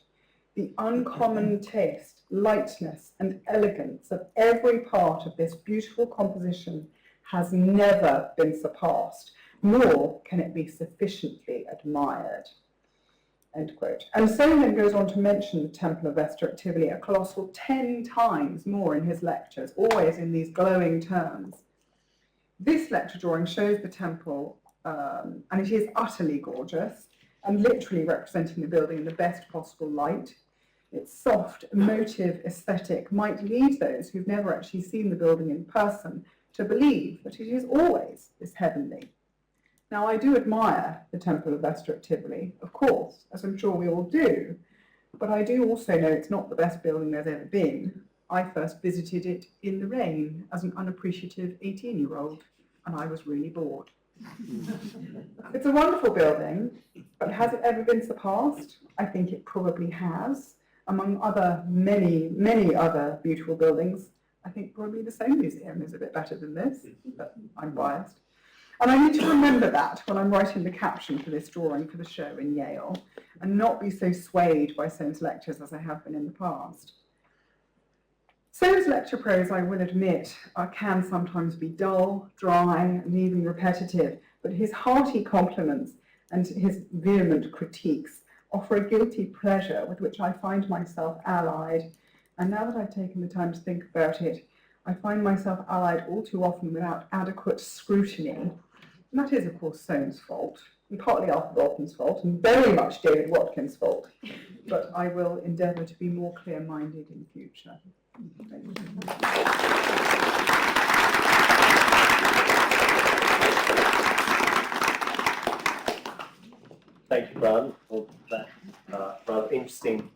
"The uncommon taste, lightness and elegance of every part of this beautiful composition has never been surpassed, nor can it be sufficiently admired." End quote. And Soane then goes on to mention the Temple of Vesta at Tivoli a colossal 10 times more in his lectures, always in these glowing terms. This lecture drawing shows the temple, and it is utterly gorgeous, and literally representing the building in the best possible light. Its soft, emotive aesthetic might lead those who've never actually seen the building in person to believe that it is always this heavenly. Now, I do admire the Temple of Vesta at Tivoli, of course, as I'm sure we all do, but I do also know it's not the best building there's ever been. I first visited it in the rain as an unappreciative 18-year-old, and I was really bored. It's a wonderful building, but has it ever been surpassed? I think it probably has. Among many, many other beautiful buildings, I think probably the Soane Museum is a bit better than this, but I'm biased. And I need to remember that when I'm writing the caption for this drawing for the show in Yale, and not be so swayed by Soane's lectures as I have been in the past. Soane's lecture prose, I will admit, can sometimes be dull, dry, and even repetitive, but his hearty compliments and his vehement critiques offer a guilty pleasure with which I find myself allied. And now that I've taken the time to think about it, I find myself allied all too often without adequate scrutiny. And that is, of course, Soane's fault, and partly Arthur Bolton's fault, and very much David Watkins' fault. But I will endeavour to be more clear-minded in future. Thank you. Thank you, Brian, for that rather interesting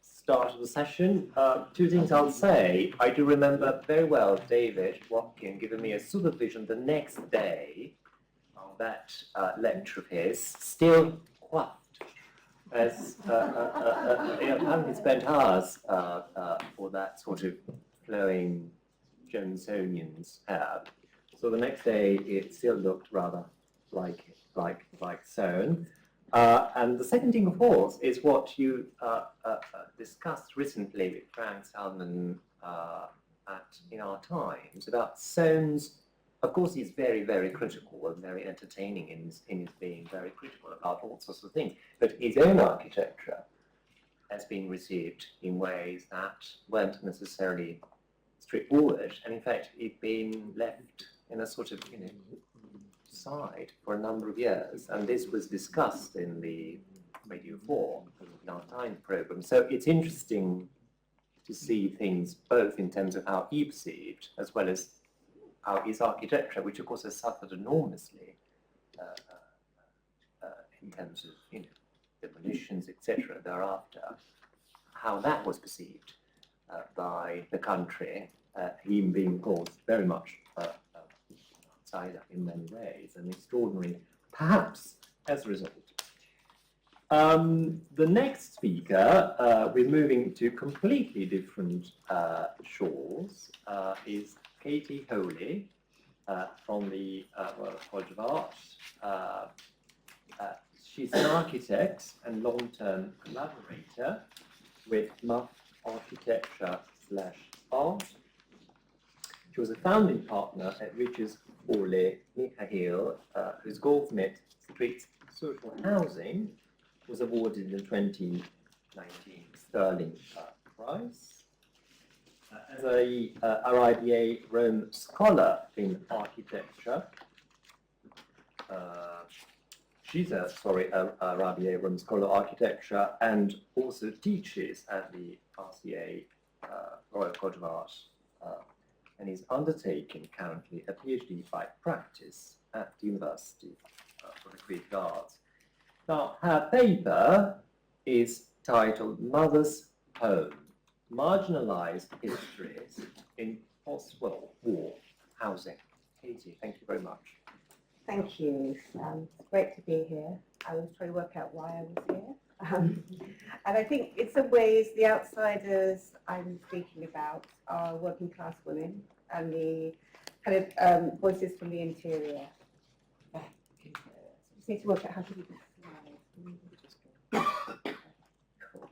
start of the session. 2 things I'll say. I do remember very well David Watkins giving me a supervision the next day on that lecture of his, still quaffed, as apparently spent hours for that sort of flowing Johnsonian's hair. So the next day it still looked rather like Soane. And the second thing, of course, is what you discussed recently with Frank Salmon in Our Times about Soane's. Of course, he's very, very critical and very entertaining in his being very critical about all sorts of things. But his own architecture has been received in ways that weren't necessarily straightforward, and in fact, it's been left in a sort of, side for a number of years, and this was discussed in the Radio 4 in Our Times programme. So it's interesting to see things both in terms of how he perceived, as well as how his architecture, which of course has suffered enormously in terms of demolitions, etc. thereafter, how that was perceived by the country, him being, of course, very much outsider in many ways, and extraordinary, perhaps, as a result. The next speaker, we're moving to completely different shores, is Katie Holy from the Royal College of Art. She's an architect and long-term collaborator with MUF Architecture/Art. She was a founding partner at Rich's Ole Michael, whose Goldsmith Street Social Housing was awarded in the 2019 Sterling Prize. As a RIBA Rome Scholar in Architecture, she's a RIBA Rome Scholar Architecture and also teaches at the RCA Royal College of Art and is undertaking currently a PhD by practice at the University for the Creative Arts. Now, her paper is titled Mother's Home, Marginalized Histories in Post-War Housing. Katie, thank you very much. Thank you. It's great to be here. I was trying to work out why I was here. And I think in some ways the outsiders I'm speaking about are working class women and the kind of voices from the interior. Just need to work out how to do this. Cool.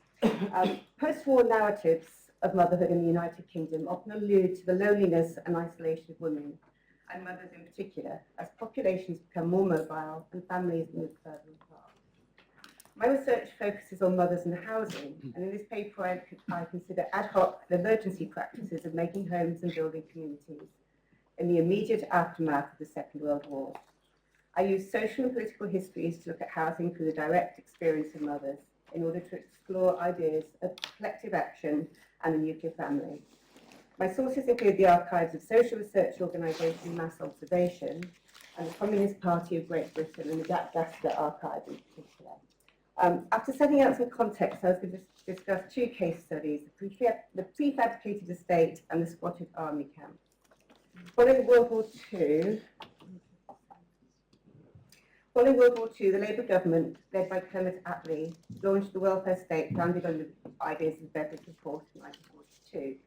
Post-war narratives of motherhood in the United Kingdom often allude to the loneliness and isolation of women, and mothers in particular, as populations become more mobile and families move further apart. My research focuses on mothers and housing, and in this paper I consider ad hoc and emergency practices of making homes and building communities in the immediate aftermath of the Second World War. I use social and political histories to look at housing through the direct experience of mothers in order to explore ideas of collective action and the nuclear family. My sources include the archives of social research organisation Mass Observation and the Communist Party of Great Britain and the Jack Gaster archive in particular. After setting out some context, I was going to discuss two case studies, the prefabricated estate and the squatted army camp. Following World War II, the Labour government, led by Clement Attlee, launched the welfare state founded on the ideas of Beveridge Report in 1942,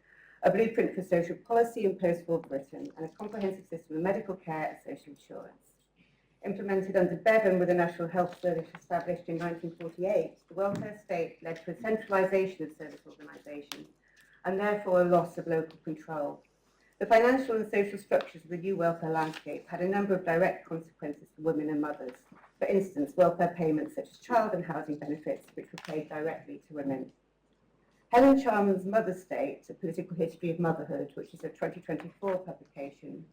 a blueprint for social policy in post-war Britain and a comprehensive system of medical care and social insurance. Implemented under Bevan with the National Health Service established in 1948, the welfare state led to a centralisation of service organisation and therefore a loss of local control. The financial and social structures of the new welfare landscape had a number of direct consequences for women and mothers. For instance, welfare payments such as child and housing benefits, which were paid directly to women. Helen Charman's Mother's State, A Political History of Motherhood, which is a 2024 publication,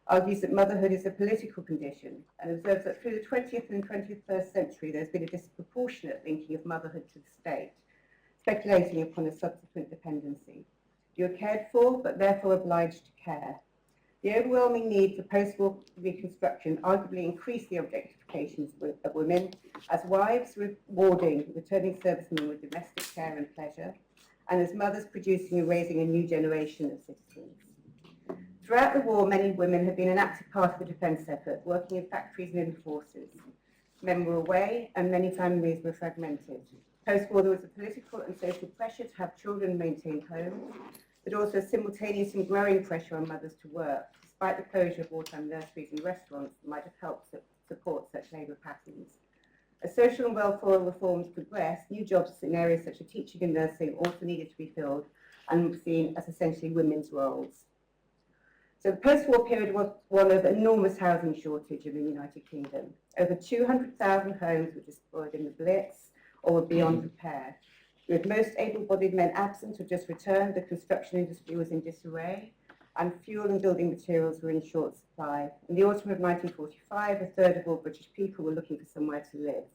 argues that motherhood is a political condition and observes that through the 20th and 21st century there's been a disproportionate linking of motherhood to the state, speculating upon a subsequent dependency. You're cared for, but therefore obliged to care. The overwhelming need for post-war reconstruction arguably increased the objectifications of women as wives rewarding returning servicemen with domestic care and pleasure, and as mothers producing and raising a new generation of citizens. Throughout the war, many women have been an active part of the defence effort, working in factories and in the forces. Men were away, and many families were fragmented. Post-war, there was a political and social pressure to have children maintain homes, but also a simultaneous and growing pressure on mothers to work, despite the closure of wartime nurseries and restaurants that might have helped support such labour patterns. As social and welfare reforms progressed, new jobs in areas such as teaching and nursing also needed to be filled and were seen as essentially women's roles. So the post-war period was one of enormous housing shortage in the United Kingdom. Over 200,000 homes were destroyed in the Blitz or were beyond repair. With most able-bodied men absent or just returned, the construction industry was in disarray and fuel and building materials were in short supply. In the autumn of 1945, a third of all British people were looking for somewhere to live.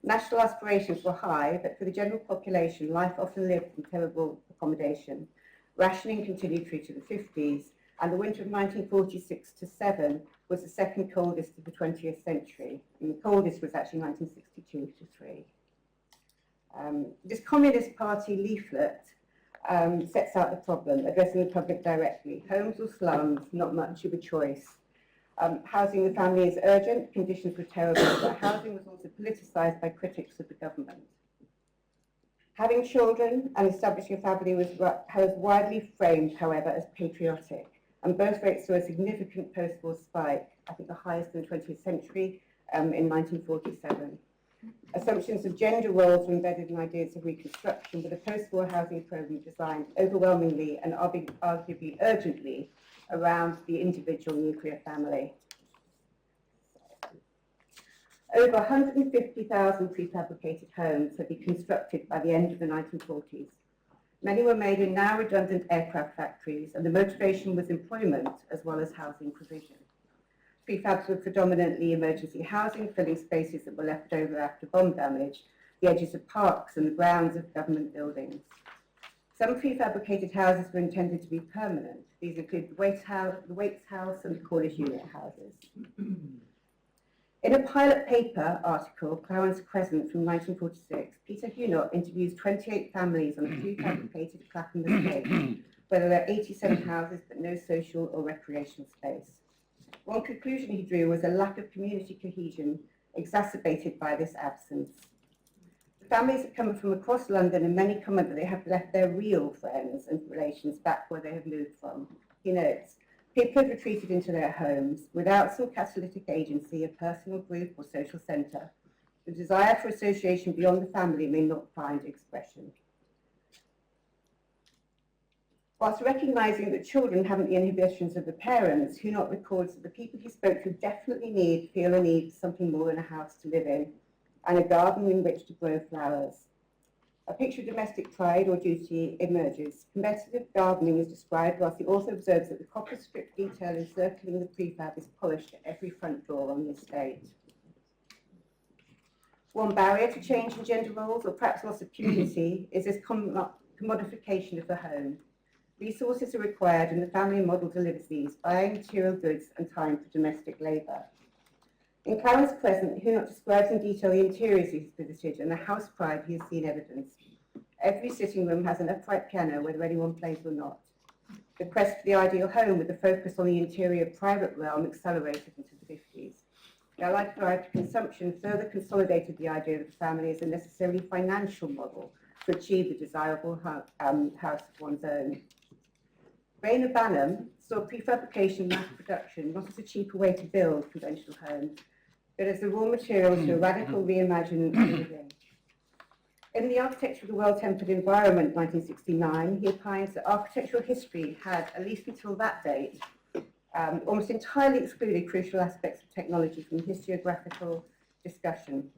National aspirations were high, but for the general population, life often lived in terrible accommodation. Rationing continued through to the 50s, and the winter of 1946-7 was the second coldest of the 20th century, and the coldest was actually 1962-3. This Communist Party leaflet sets out the problem, addressing the public directly. Homes or slums, not much of a choice. Housing the family is urgent, conditions were terrible, but housing was also politicised by critics of the government. Having children and establishing a family was widely framed, however, as patriotic, and birth rates saw a significant post-war spike, I think the highest in the 20th century, in 1947. Assumptions of gender roles were embedded in ideas of reconstruction, with a post-war housing program designed overwhelmingly and arguably urgently around the individual nuclear family. Over 150,000 prefabricated homes had been constructed by the end of the 1940s. Many were made in now redundant aircraft factories, and the motivation was employment as well as housing provision. Prefabs were predominantly emergency housing, filling spaces that were left over after bomb damage, the edges of parks and the grounds of government buildings. Some prefabricated houses were intended to be permanent. These include the Waits House and the Cornish Unit houses. In a pilot paper article, Clarence Crescent from 1946, Peter Hunot interviews 28 families on a prefabricated Clapham estate, where there are 87 houses but no social or recreational space. One conclusion he drew was a lack of community cohesion exacerbated by this absence. The families have come from across London, and many comment that they have left their real friends and relations back where they have moved from. He notes, people have retreated into their homes without some catalytic agency, a personal group or social centre. The desire for association beyond the family may not find expression. Whilst recognising that children haven't the inhibitions of the parents, Hunot records that the people he spoke to definitely feel a need for something more than a house to live in and a garden in which to grow flowers. A picture of domestic pride or duty emerges. Competitive gardening is described, whilst he also observes that the copper strip detail encircling the prefab is polished at every front door on the estate. One barrier to change in gender roles, or perhaps loss of community, is this commodification of the home. Resources are required, and the family model delivers these, buying material goods and time for domestic labour. In Clarence Crescent, Hunot describes in detail the interiors he has visited and the house pride he has seen evidenced. Every sitting room has an upright piano, whether anyone plays or not. The quest for the ideal home, with the focus on the interior private realm, accelerated into the 50s. The Allied drive to consumption further consolidated the idea of the family as a necessarily financial model to achieve the desirable house of one's own. Rayner Banham saw prefabrication and mass production not as a cheaper way to build conventional homes, but as the raw materials to a radical reimagining of living. In The Architecture of the Well-Tempered Environment, 1969, he opines that architectural history had, at least until that date, almost entirely excluded crucial aspects of technology from historiographical discussion.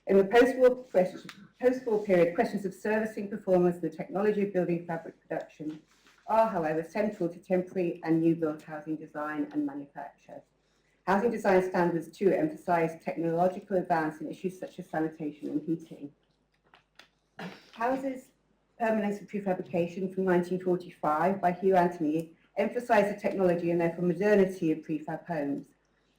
In the post-war period, questions of servicing, performance, and the technology of building fabric production are, however, central to temporary and new built housing design and manufacture. Housing design standards, too, emphasise technological advance in issues such as sanitation and heating. Houses, Permanence and Prefabrication from 1945 by Hugh Anthony emphasise the technology and therefore modernity of prefab homes,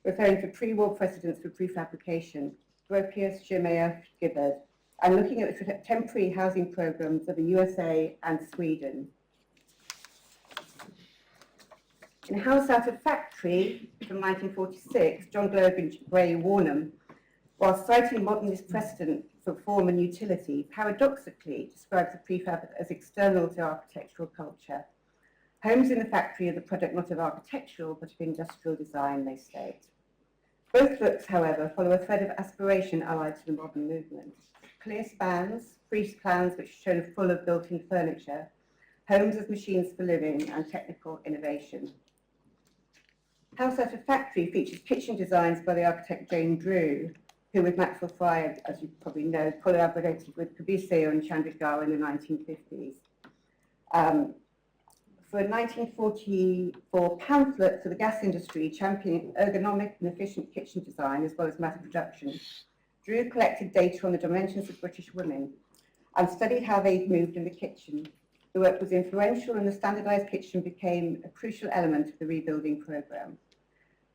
referring to pre-war precedents for prefabrication, Gropius, Germayer, Gibbard, and looking at the temporary housing programmes of the USA and Sweden. In House Out of Factory from 1946, John Globe and Gray Warnham, while citing modernist precedent for form and utility, paradoxically describes the prefab as external to architectural culture. Homes in the factory are the product not of architectural but of industrial design, they state. Both books, however, follow a thread of aspiration allied to the modern movement. Clear spans, frieze plans which show full of built-in furniture, homes as machines for living, and technical innovation. House Out of Factory features kitchen designs by the architect Jane Drew, who with Maxwell Fry, as you probably know, collaborated with Corbusier and Chandigarh in the 1950s. For a 1944 pamphlet for the gas industry championing ergonomic and efficient kitchen design as well as mass production, Drew collected data on the dimensions of British women and studied how they moved in the kitchen. The work was influential, and the standardised kitchen became a crucial element of the rebuilding programme.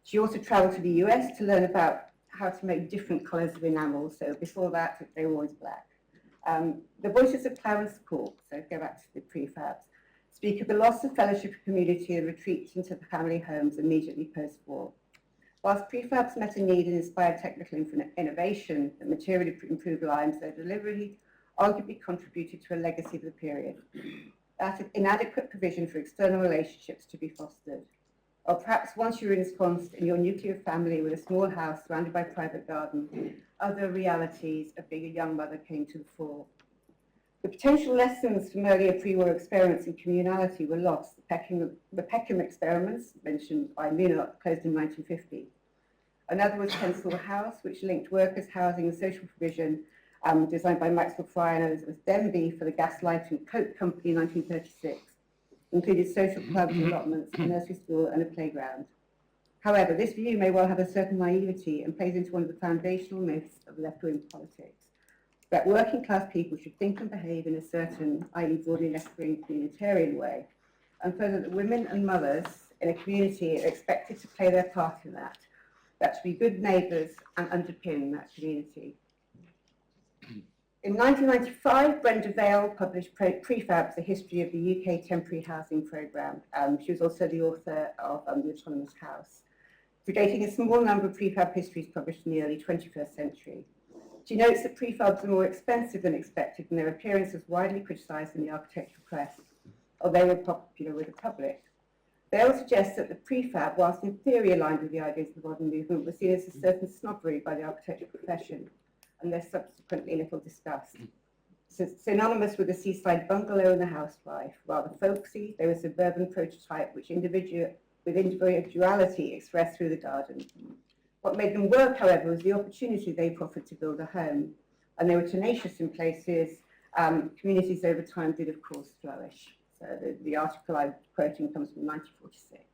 She also travelled to the US to learn about how to make different colours of enamel, so before that they were always black. The voices of Clarence Court, so go back to the prefabs, speak of the loss of fellowship and community and retreats into the family homes immediately post-war. Whilst prefabs met a need and inspired technical innovation that materially improved lives, their delivery arguably contributed to a legacy of the period. That inadequate provision for external relationships to be fostered. Or perhaps once you're ensconced in your nuclear family with a small house surrounded by private garden, other realities of being a young mother came to the fore. The potential lessons from earlier pre-war experience in communality were lost. The Peckham experiments, mentioned by Mina, closed in 1950. Another was Kensal House, which linked workers' housing and social provision, designed by Maxwell Fry and Elizabeth Denby for the Gaslight and Coke Company in 1936. Included social clubs, allotments, a nursery school and a playground. However, this view may well have a certain naivety and plays into one of the foundational myths of left-wing politics, that working class people should think and behave in a certain, i.e. broadly left-wing communitarian way, and further that women and mothers in a community are expected to play their part in that to be good neighbours and underpin that community. In 1995, Brenda Vale published Prefabs, A History of the UK Temporary Housing Programme. She was also the author of The Autonomous House, predating a small number of prefab histories published in the early 21st century. She notes that prefabs are more expensive than expected and their appearance was widely criticised in the architectural press, although they were popular with the public. Vale suggests that the prefab, whilst in theory aligned with the ideas of the modern movement, was seen as a certain snobbery by the architectural profession, and they're subsequently little discussed. Synonymous with the seaside bungalow and the housewife, rather folksy, they were a suburban prototype with individuality expressed through the garden. What made them work, however, was the opportunity they proffered to build a home, and they were tenacious in places. Communities over time did, of course, flourish. So the article I'm quoting comes from 1946.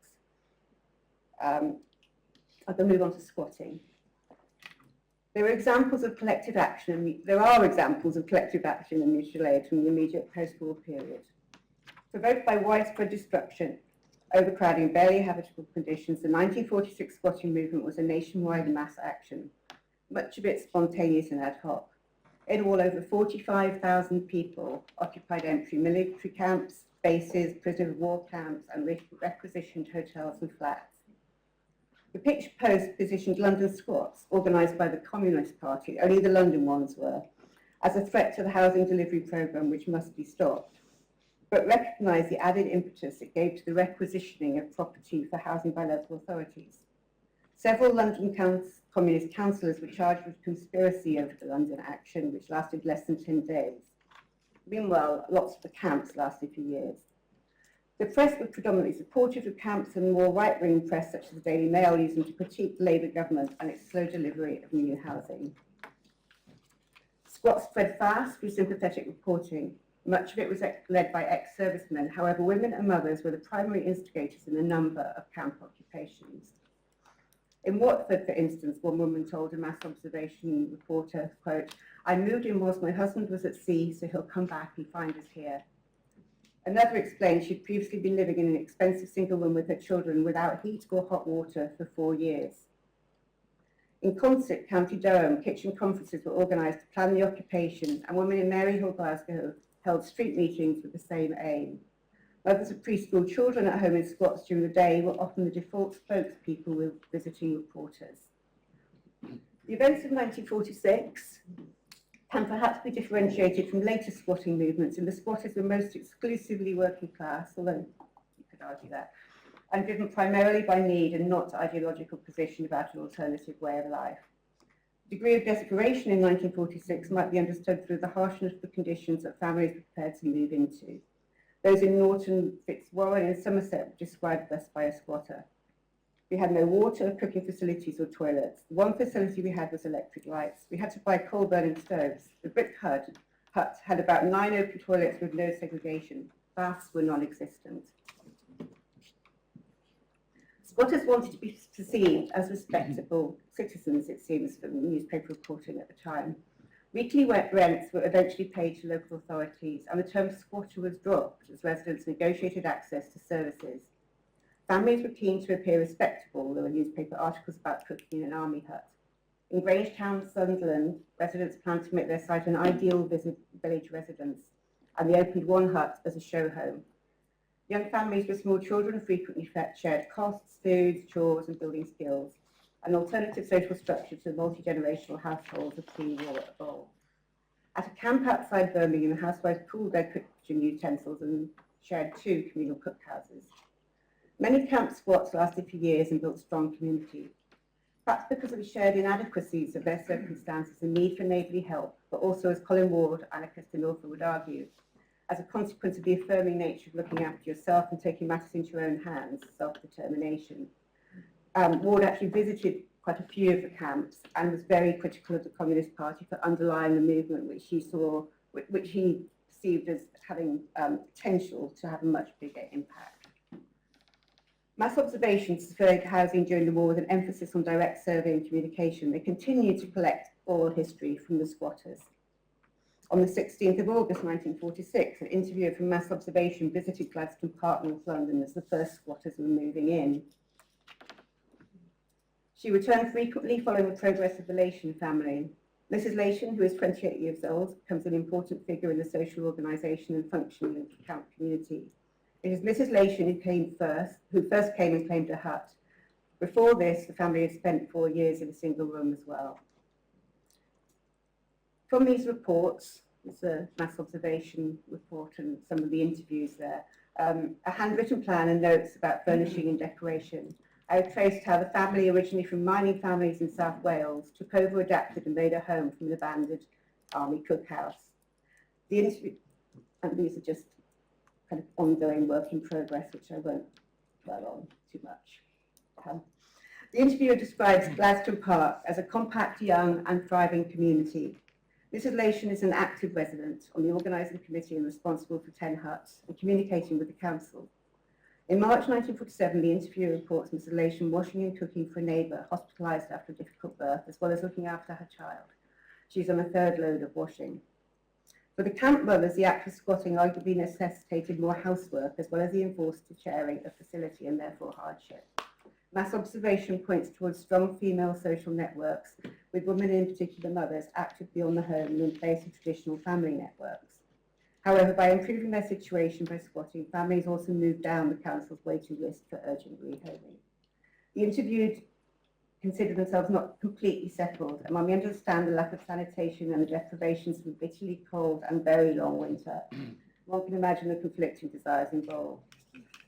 I'll then move on to squatting. There are examples of collective action and mutual aid from the immediate post-war period. Provoked by widespread destruction, overcrowding, barely habitable conditions, the 1946 squatting movement was a nationwide mass action, much of it spontaneous and ad hoc. In all, over 45,000 people occupied empty military camps, bases, prisoner of war camps, and requisitioned hotels and flats. The picture post positioned London squats, organised by the Communist Party, only the London ones were, as a threat to the housing delivery programme which must be stopped, but recognised the added impetus it gave to the requisitioning of property for housing by local authorities. Several London Communist councillors were charged with conspiracy over the London action, which lasted less than 10 days. Meanwhile, lots of the camps lasted for years. The press was predominantly supportive of camps, and more right-wing press, such as the Daily Mail, used them to critique the Labour government and its slow delivery of new housing. Squats spread fast through sympathetic reporting. Much of it was led by ex-servicemen. However, women and mothers were the primary instigators in a number of camp occupations. In Watford, for instance, one woman told a mass observation reporter, quote, "I moved in whilst my husband was at sea, so he'll come back and find us here." Another explained she'd previously been living in an expensive single room with her children without heat or hot water for 4 years. In Consett, County Durham, kitchen conferences were organised to plan the occupation, and women in Maryhill, Glasgow, held street meetings with the same aim. Mothers of preschool children at home in squats during the day were often the default spokespeople with visiting reporters. The events of 1946 can perhaps be differentiated from later squatting movements, and the squatters were most exclusively working class, although you could argue that, and driven primarily by need and not ideological position about an alternative way of life. The degree of desperation in 1946 might be understood through the harshness of the conditions that families were prepared to move into. Those in Norton, Fitzwarren and Somerset were described thus by a squatter. We had no water, cooking facilities or toilets. The one facility we had was electric lights. We had to buy coal-burning stoves. The brick hut had about 9 open toilets with no segregation. Baths were non-existent. Squatters wanted to be perceived as respectable citizens, it seems, from newspaper reporting at the time. Weekly rents were eventually paid to local authorities, and the term squatter was dropped as residents negotiated access to services. Families were keen to appear respectable. There were newspaper articles about cooking in an army hut. In Grangetown, Sunderland, residents plan to make their site an ideal village residence, and they opened one hut as a show home. Young families with small children frequently shared costs, foods, chores, and building skills, an alternative social structure to the multi-generational households of pre-war evolved. At a camp outside Birmingham, the housewives pooled their kitchen utensils and shared 2 communal cookhouses. Many camp squats lasted for years and built strong community. Perhaps because of the shared inadequacies of their circumstances and need for neighbourly help, but also, as Colin Ward, anarchist in Norfolk, would argue, as a consequence of the affirming nature of looking after yourself and taking matters into your own hands, self-determination. Ward actually visited quite a few of the camps and was very critical of the Communist Party for underlying the movement, which he perceived as having potential to have a much bigger impact. Mass observations surveyed housing during the war with an emphasis on direct survey and communication. They continued to collect oral history from the squatters. On the 16th of August 1946, an interviewer from Mass Observation visited Gladstone Park, North London, as the first squatters were moving in. She returned frequently following the progress of the Lation family. Mrs. Lation, who is 28 years old, becomes an important figure in the social organisation and functioning of the camp community. It is Mrs. Lation who first came and claimed a hut. Before this, the family had spent 4 years in a single room as well. From these reports, there's a mass observation report and some of the interviews there, a handwritten plan and notes about furnishing and decoration. I have traced how the family, originally from mining families in South Wales, took over, adapted and made a home from an abandoned army cookhouse. The interview, and these are just kind of ongoing work in progress, which I won't dwell on too much. The interviewer describes Gladstone Park as a compact, young and thriving community. Mrs. Lation is an active resident on the organising committee and responsible for 10 huts and communicating with the council. In March 1947, the interviewer reports Mrs. Lation washing and cooking for a neighbour hospitalised after a difficult birth, as well as looking after her child. She's on a 3rd load of washing. For the camp mothers, the act of squatting arguably necessitated more housework, as well as the enforced sharing of facility and therefore hardship. Mass observation points towards strong female social networks, with women, in particular mothers, active beyond the home and in place of traditional family networks. However, by improving their situation by squatting, families also moved down the council's waiting list for urgent rehoming. The interviewed considered themselves not completely settled, and when we understand the lack of sanitation and the deprivations of a bitterly cold and very long winter, one can imagine the conflicting desires involved.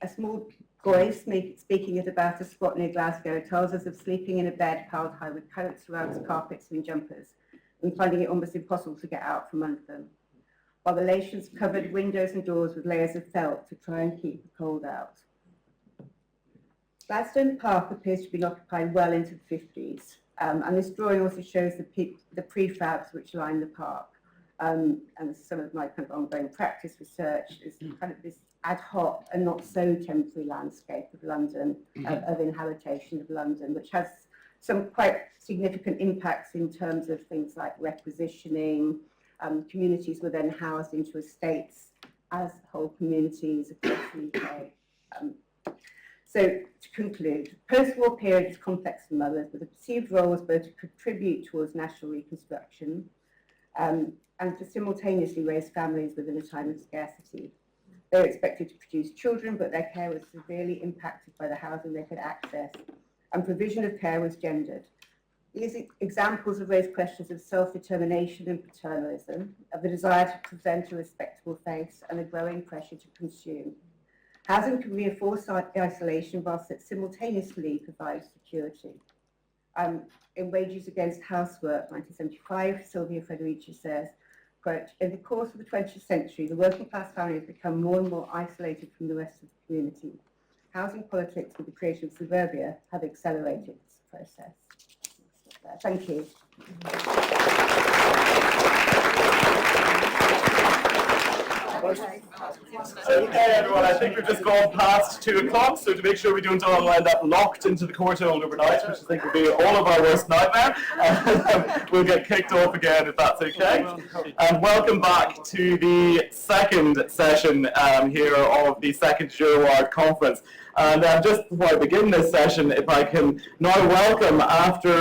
A small voice speaking at about a squat near Glasgow tells us of sleeping in a bed piled high with coats, rugs, carpets and jumpers, and finding it almost impossible to get out from under them, while the Lations covered windows and doors with layers of felt to try and keep the cold out. Gladstone Park appears to have been occupied well into the 50s, and this drawing also shows the prefabs which line the park. And some of my kind of ongoing practice research is kind of this ad hoc and not so temporary landscape of London, of inhabitation of London, which has some quite significant impacts in terms of things like requisitioning. Communities were then housed into estates as whole communities across the UK. So to conclude, post-war period is complex for mothers, with a perceived role as both to contribute towards national reconstruction and to simultaneously raise families within a time of scarcity. They were expected to produce children, but their care was severely impacted by the housing they could access, and provision of care was gendered. These examples have raised questions of self-determination and paternalism, of the desire to present a respectable face, and a growing pressure to consume. Housing can reinforce isolation whilst it simultaneously provides security. In Wages Against Housework, 1975, Sylvia Federici says, quote, "In the course of the 20th century, the working class family has become more and more isolated from the rest of the community. Housing politics with the creation of suburbia have accelerated this process." Thank you. Okay, everyone, I think we've just gone past 2 o'clock, so to make sure we don't all end up locked into the Courtauld overnight, which I think would be all of our worst nightmare, we'll get kicked off again if that's okay. And welcome back to the second session here of the second Girouard conference. And just before I begin this session, if I can now welcome, after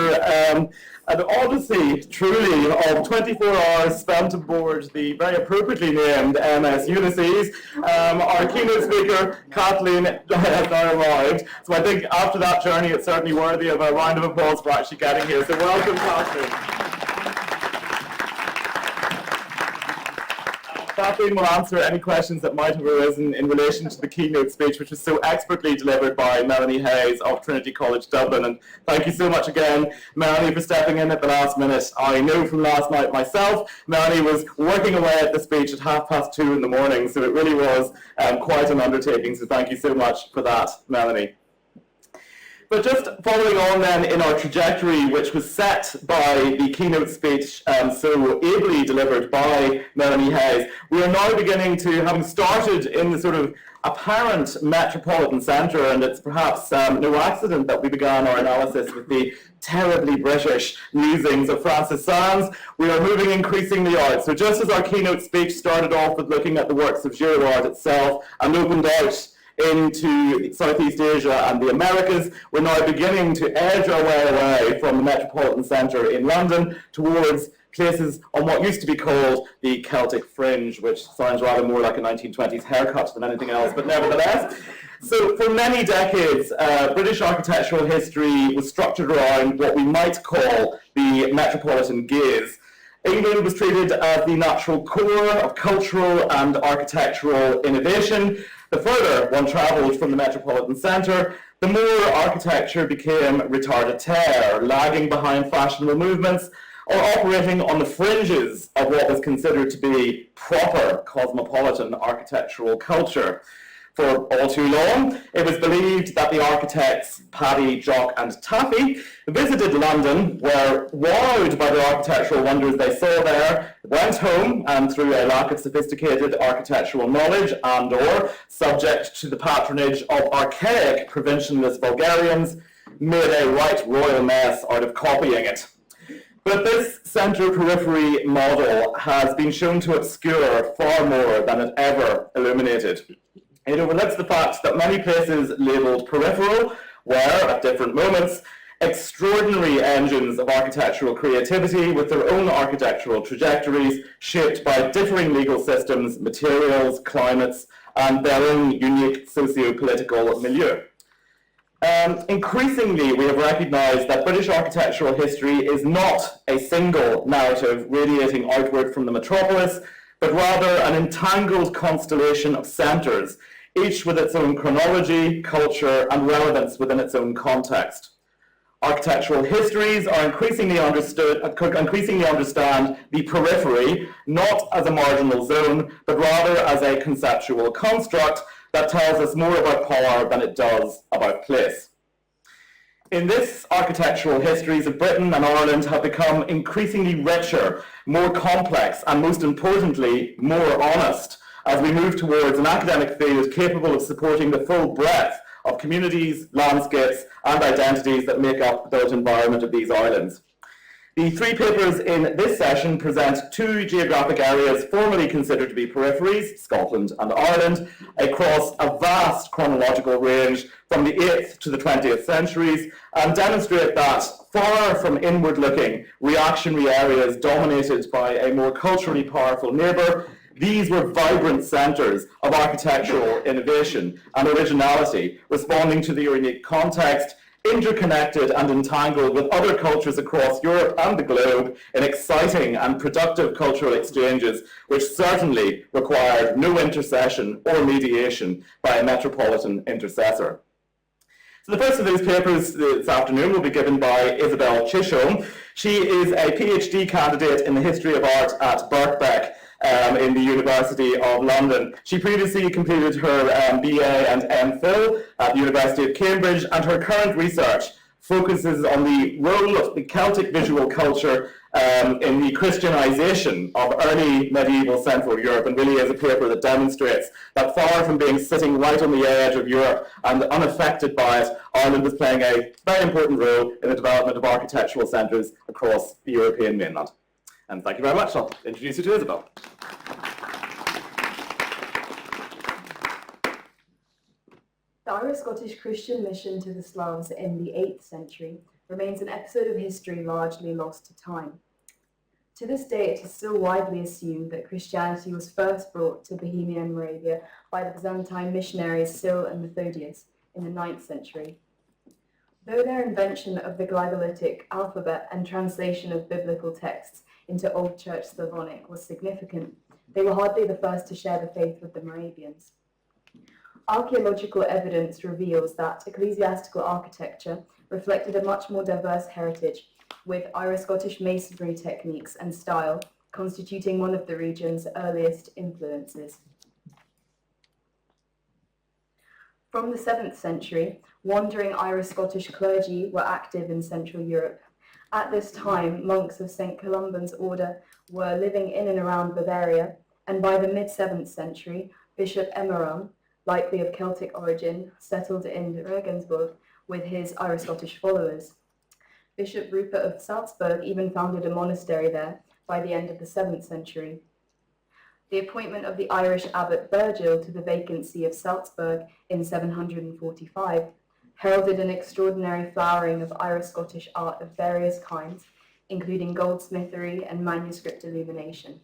an odyssey, truly, of 24 hours spent aboard the very appropriately named MS Ulysses. Our keynote speaker, Kathleen, has now arrived. So I think after that journey, it's certainly worthy of a round of applause for actually getting here. So welcome, Kathleen. Kathleen will answer any questions that might have arisen in relation to the keynote speech, which was so expertly delivered by Melanie Hayes of Trinity College Dublin. And thank you so much again, Melanie, for stepping in at the last minute. I know from last night myself, Melanie was working away at the speech at 2:30 in the morning, so it really was quite an undertaking. So thank you so much for that, Melanie. But just following on then in our trajectory, which was set by the keynote speech so ably delivered by Melanie Hayes, we are now beginning to, having started in the sort of apparent metropolitan centre, and it's perhaps no accident that we began our analysis with the terribly British musings of Francis Sands, we are moving increasingly out. So just as our keynote speech started off with looking at the works of Girouard itself and opened out into Southeast Asia and the Americas, we're now beginning to edge our way away from the metropolitan centre in London towards places on what used to be called the Celtic Fringe, which sounds rather more like a 1920s haircut than anything else, but nevertheless. So for many decades, British architectural history was structured around what we might call the metropolitan gaze. England was treated as the natural core of cultural and architectural innovation. The further one travelled from the metropolitan centre, the more architecture became retardataire, lagging behind fashionable movements, or operating on the fringes of what was considered to be proper cosmopolitan architectural culture. For all too long, it was believed that the architects Paddy, Jock and Taffy visited London, where, wowed by the architectural wonders they saw there, went home and through a lack of sophisticated architectural knowledge and or subject to the patronage of archaic provincialist vulgarians, made a right royal mess out of copying it. But this centre-periphery model has been shown to obscure far more than it ever illuminated. It overlooks the fact that many places labelled peripheral were, at different moments, extraordinary engines of architectural creativity with their own architectural trajectories shaped by differing legal systems, materials, climates, and their own unique socio-political milieu. Increasingly, we have recognised that British architectural history is not a single narrative radiating outward from the metropolis, but rather an entangled constellation of centres, each with its own chronology, culture, and relevance within its own context. Architectural histories are increasingly understand the periphery not as a marginal zone, but rather as a conceptual construct that tells us more about power than it does about place. In this, architectural histories of Britain and Ireland have become increasingly richer, more complex, and most importantly, more honest, as we move towards an academic field capable of supporting the full breadth of communities, landscapes, and identities that make up the built environment of these islands. The three papers in this session present two geographic areas formerly considered to be peripheries, Scotland and Ireland, across a vast chronological range from the 8th to the 20th centuries, and demonstrate that, far from inward-looking, reactionary areas dominated by a more culturally powerful neighbour, these were vibrant centres of architectural innovation and originality, responding to their unique context, interconnected and entangled with other cultures across Europe and the globe in exciting and productive cultural exchanges, which certainly required no intercession or mediation by a metropolitan intercessor. So the first of those papers this afternoon will be given by Isabel Chisholm. She is a PhD candidate in the history of art at Birkbeck in the University of London. She previously completed her BA and MPhil at the University of Cambridge, and her current research focuses on the role of the Celtic visual culture in the Christianization of early medieval Central Europe, and really is a paper that demonstrates that far from being sitting right on the edge of Europe and unaffected by it, Ireland was playing a very important role in the development of architectural centres across the European mainland. And thank you very much. I'll introduce you to Isabel. The Irish Scottish Christian mission to the Slavs in the 8th century remains an episode of history largely lost to time. To this day, it is still widely assumed that Christianity was first brought to Bohemia and Moravia by the Byzantine missionaries Cyril and Methodius in the 9th century. Though their invention of the Glagolitic alphabet and translation of biblical texts into Old Church Slavonic was significant, they were hardly the first to share the faith with the Moravians. Archaeological evidence reveals that ecclesiastical architecture reflected a much more diverse heritage, with Irish-Scottish masonry techniques and style constituting one of the region's earliest influences. From the 7th century, wandering Irish-Scottish clergy were active in Central Europe. At this time, monks of St. Columban's order were living in and around Bavaria, and by the mid-7th century, Bishop Emmeram, likely of Celtic origin, settled in Regensburg with his Irish-Scottish followers. Bishop Rupert of Salzburg even founded a monastery there by the end of the 7th century. The appointment of the Irish abbot Virgil to the vacancy of Salzburg in 745 heralded an extraordinary flowering of Irish-Scottish art of various kinds, including goldsmithery and manuscript illumination.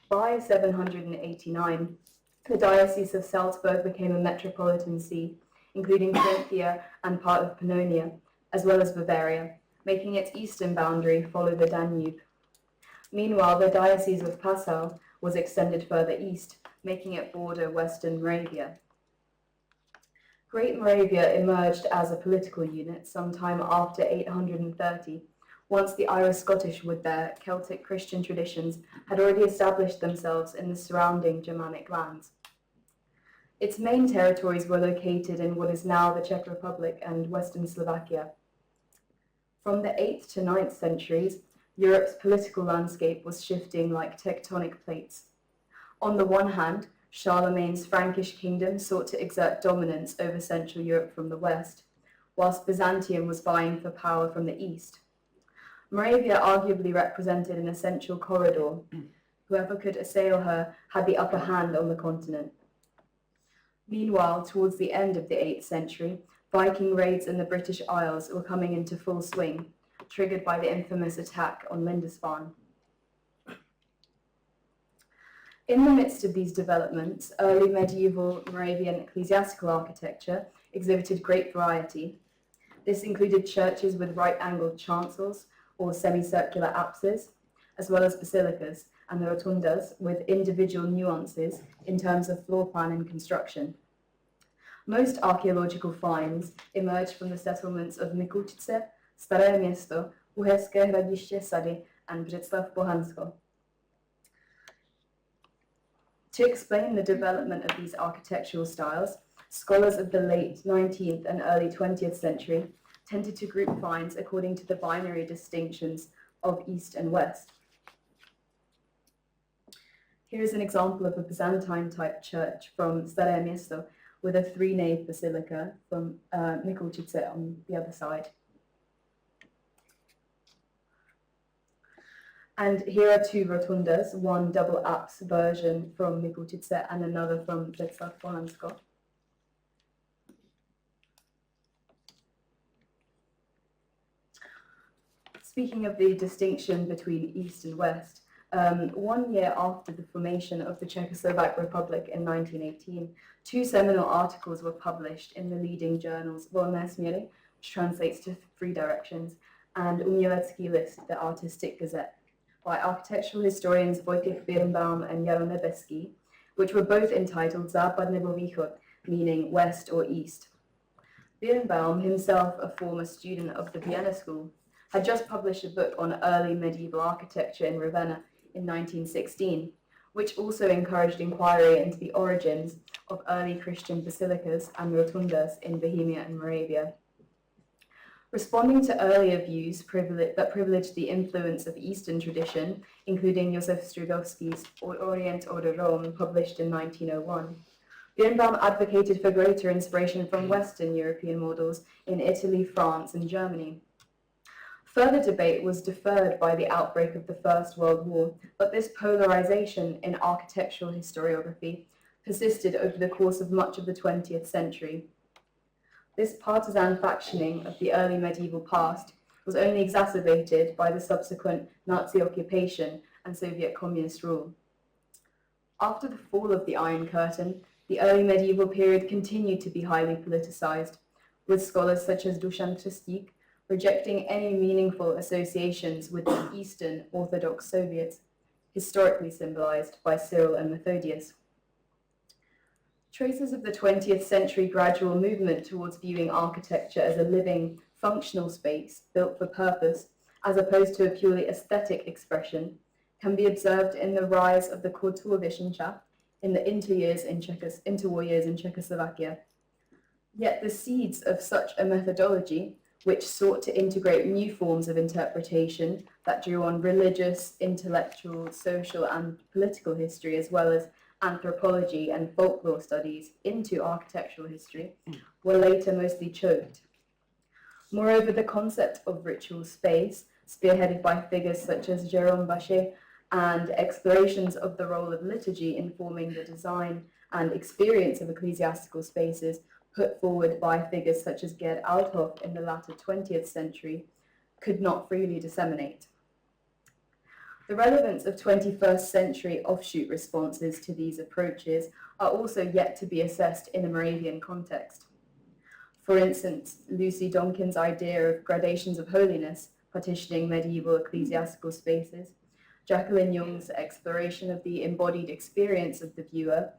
By 789, the Diocese of Salzburg became a metropolitan see, including Carinthia and part of Pannonia, as well as Bavaria, making its eastern boundary follow the Danube. Meanwhile, the Diocese of Passau was extended further east, making it border western Moravia. Great Moravia emerged as a political unit sometime after 830, once the Irish-Scottish with their Celtic Christian traditions had already established themselves in the surrounding Germanic lands. Its main territories were located in what is now the Czech Republic and Western Slovakia. From the 8th to 9th centuries, Europe's political landscape was shifting like tectonic plates. On the one hand, Charlemagne's Frankish kingdom sought to exert dominance over Central Europe from the west, whilst Byzantium was vying for power from the east. Moravia arguably represented an essential corridor. Whoever could assail her had the upper hand on the continent. Meanwhile, towards the end of the 8th century, Viking raids in the British Isles were coming into full swing, triggered by the infamous attack on Lindisfarne. In the midst of these developments, early medieval Moravian ecclesiastical architecture exhibited great variety. This included churches with right-angled chancels or semicircular apses, as well as basilicas and rotundas with individual nuances in terms of floor plan and construction. Most archaeological finds emerged from the settlements of Mikučice, Staré Město, Uherské Hradiště Sady, and Břeclav Bohansko. To explain the development of these architectural styles, scholars of the late 19th and early 20th century tended to group finds according to the binary distinctions of East and West. Here is an example of a Byzantine-type church from Staré Město with a three-nave basilica from Mikučice on the other side. And here are two rotundas, one double apse version from Mikučice and another from Břeclav Bohansko. Speaking of the distinction between East and West, 1 year after the formation of the Czechoslovak Republic in 1918, two seminal articles were published in the leading journals Volné směry, which translates to Three Directions, and Umělecký list, the Artistic Gazette, by architectural historians Wojciech Birnbaum and Jaro Nebeský, which were both entitled Západ nebo Východ, meaning West or East. Birnbaum, himself a former student of the Vienna School, had just published a book on early medieval architecture in Ravenna in 1916, which also encouraged inquiry into the origins of early Christian basilicas and rotundas in Bohemia and Moravia. Responding to earlier views that privileged the influence of Eastern tradition, including Josef Strugovsky's Orient oder Rome, published in 1901, Birnbaum advocated for greater inspiration from Western European models in Italy, France, and Germany. Further debate was deferred by the outbreak of the First World War, but this polarization in architectural historiography persisted over the course of much of the 20th century. This partisan factioning of the early medieval past was only exacerbated by the subsequent Nazi occupation and Soviet communist rule. After the fall of the Iron Curtain, the early medieval period continued to be highly politicized, with scholars such as Dusan Trstik rejecting any meaningful associations with the Eastern Orthodox Soviets, historically symbolized by Cyril and Methodius. Traces of the 20th century gradual movement towards viewing architecture as a living, functional space built for purpose, as opposed to a purely aesthetic expression, can be observed in the rise of the Kulturwissenschaft in the interwar years in Czechoslovakia. Yet the seeds of such a methodology, which sought to integrate new forms of interpretation that drew on religious, intellectual, social, and political history, as well as anthropology and folklore studies into architectural history, were later mostly choked. Moreover, the concept of ritual space, spearheaded by figures such as Jérôme Bachet, and explorations of the role of liturgy in forming the design and experience of ecclesiastical spaces, put forward by figures such as Gerd Althoff in the latter 20th century, could not freely disseminate. The relevance of 21st century offshoot responses to these approaches are also yet to be assessed in a Moravian context. For instance, Lucy Donkin's idea of gradations of holiness, partitioning medieval ecclesiastical spaces, Jacqueline Young's exploration of the embodied experience of the viewer,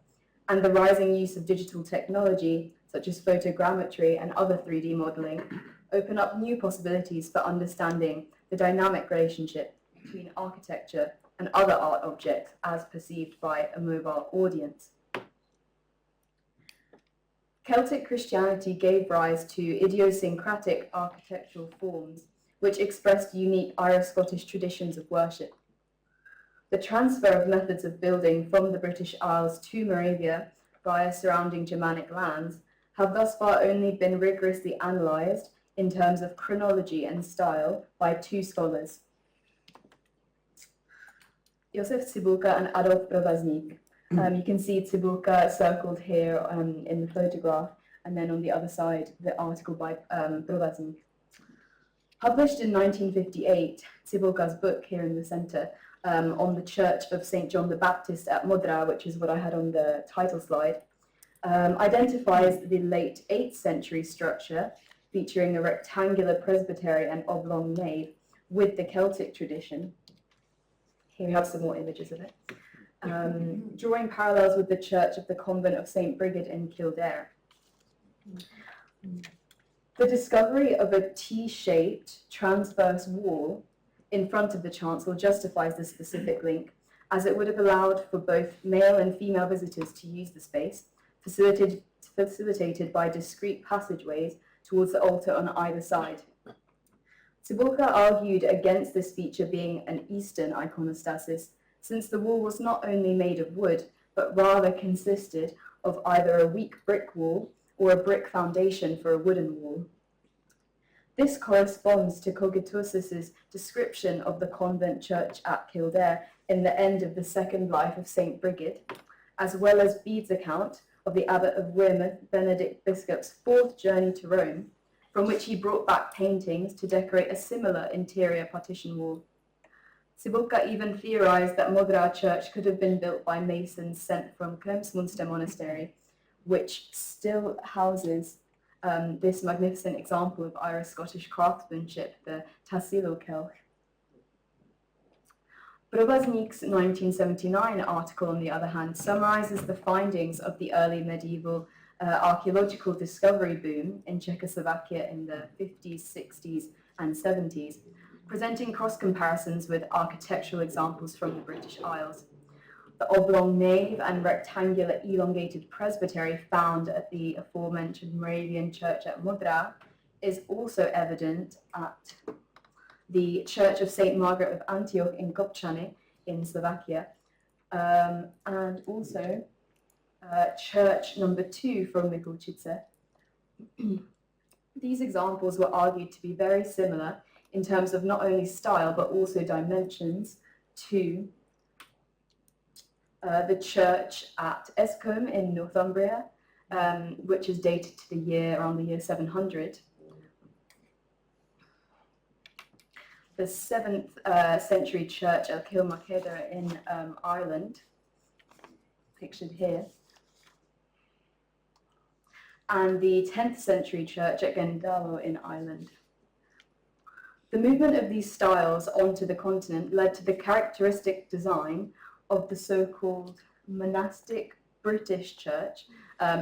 and the rising use of digital technology, such as photogrammetry and other 3D modeling, open up new possibilities for understanding the dynamic relationship between architecture and other art objects as perceived by a mobile audience. Celtic Christianity gave rise to idiosyncratic architectural forms which expressed unique Irish-Scottish traditions of worship. The transfer of methods of building from the British Isles to Moravia via surrounding Germanic lands have thus far only been rigorously analysed in terms of chronology and style by two scholars, Josef Cibulka and Adolf Provaznik. You can see Cibulka circled here in the photograph, and then on the other side, the article by Provaznik. Published in 1958, Cibulka's book here in the centre, on the Church of St. John the Baptist at Modra, which is what I had on the title slide, identifies the late 8th century structure featuring a rectangular presbytery and oblong nave with the Celtic tradition. Here we have some more images of it. Drawing parallels with the Church of the Convent of St. Brigid in Kildare. The discovery of a T-shaped transverse wall in front of the chancel justifies this specific link, as it would have allowed for both male and female visitors to use the space, facilitated by discrete passageways towards the altar on either side. Cibulka argued against this feature being an Eastern iconostasis, since the wall was not only made of wood, but rather consisted of either a weak brick wall or a brick foundation for a wooden wall. This corresponds to Cogitosus's description of the convent church at Kildare in the end of the second life of St. Brigid, as well as Bede's account of the abbot of Wearmouth, Benedict Bishop's fourth journey to Rome, from which he brought back paintings to decorate a similar interior partition wall. Cibulka even theorized that Modra church could have been built by masons sent from Kremsmünster monastery, which still houses this magnificent example of Irish-Scottish craftsmanship, the Tassilo Kelch. Provaznik's 1979 article, on the other hand, summarizes the findings of the early medieval archaeological discovery boom in Czechoslovakia in the 50s, 60s, and 70s, presenting cross-comparisons with architectural examples from the British Isles. The oblong nave and rectangular elongated presbytery found at the aforementioned Moravian church at Modra is also evident at the Church of St. Margaret of Antioch in Kopčany in Slovakia, and also church number 2 from Mikulčice. These examples were argued to be very similar in terms of not only style but also dimensions to the church at Escombe in Northumbria which is dated to around the year 700. The 7th century church at Kilmaceda in Ireland, pictured here, and the 10th century church at Gendalo in Ireland. The movement of these styles onto the continent led to the characteristic design of the so-called monastic British church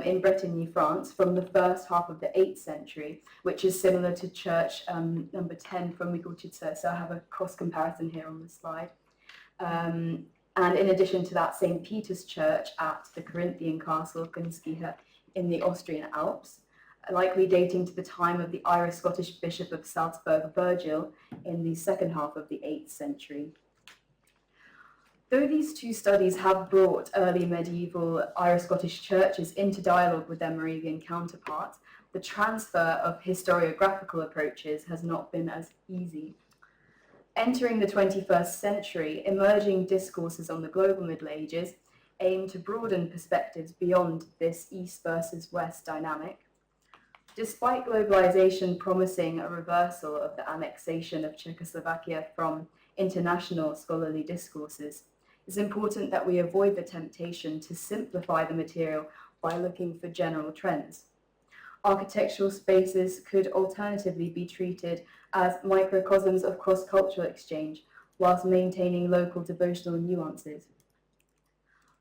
in Bretigny, France, from the first half of the 8th century, which is similar to church number 10 from Mikuchice. So I have a cross comparison here on the slide. And in addition to that, St. Peter's Church at the Corinthian castle, Gunskihe, in the Austrian Alps, likely dating to the time of the Irish-Scottish Bishop of Salzburg, Virgil, in the second half of the 8th century. Though these two studies have brought early medieval Irish-Scottish churches into dialogue with their Moravian counterparts, the transfer of historiographical approaches has not been as easy. Entering the 21st century, emerging discourses on the global Middle Ages aim to broaden perspectives beyond this East versus West dynamic. Despite globalization promising a reversal of the annexation of Czechoslovakia from international scholarly discourses, it's important that we avoid the temptation to simplify the material by looking for general trends. Architectural spaces could alternatively be treated as microcosms of cross-cultural exchange, whilst maintaining local devotional nuances.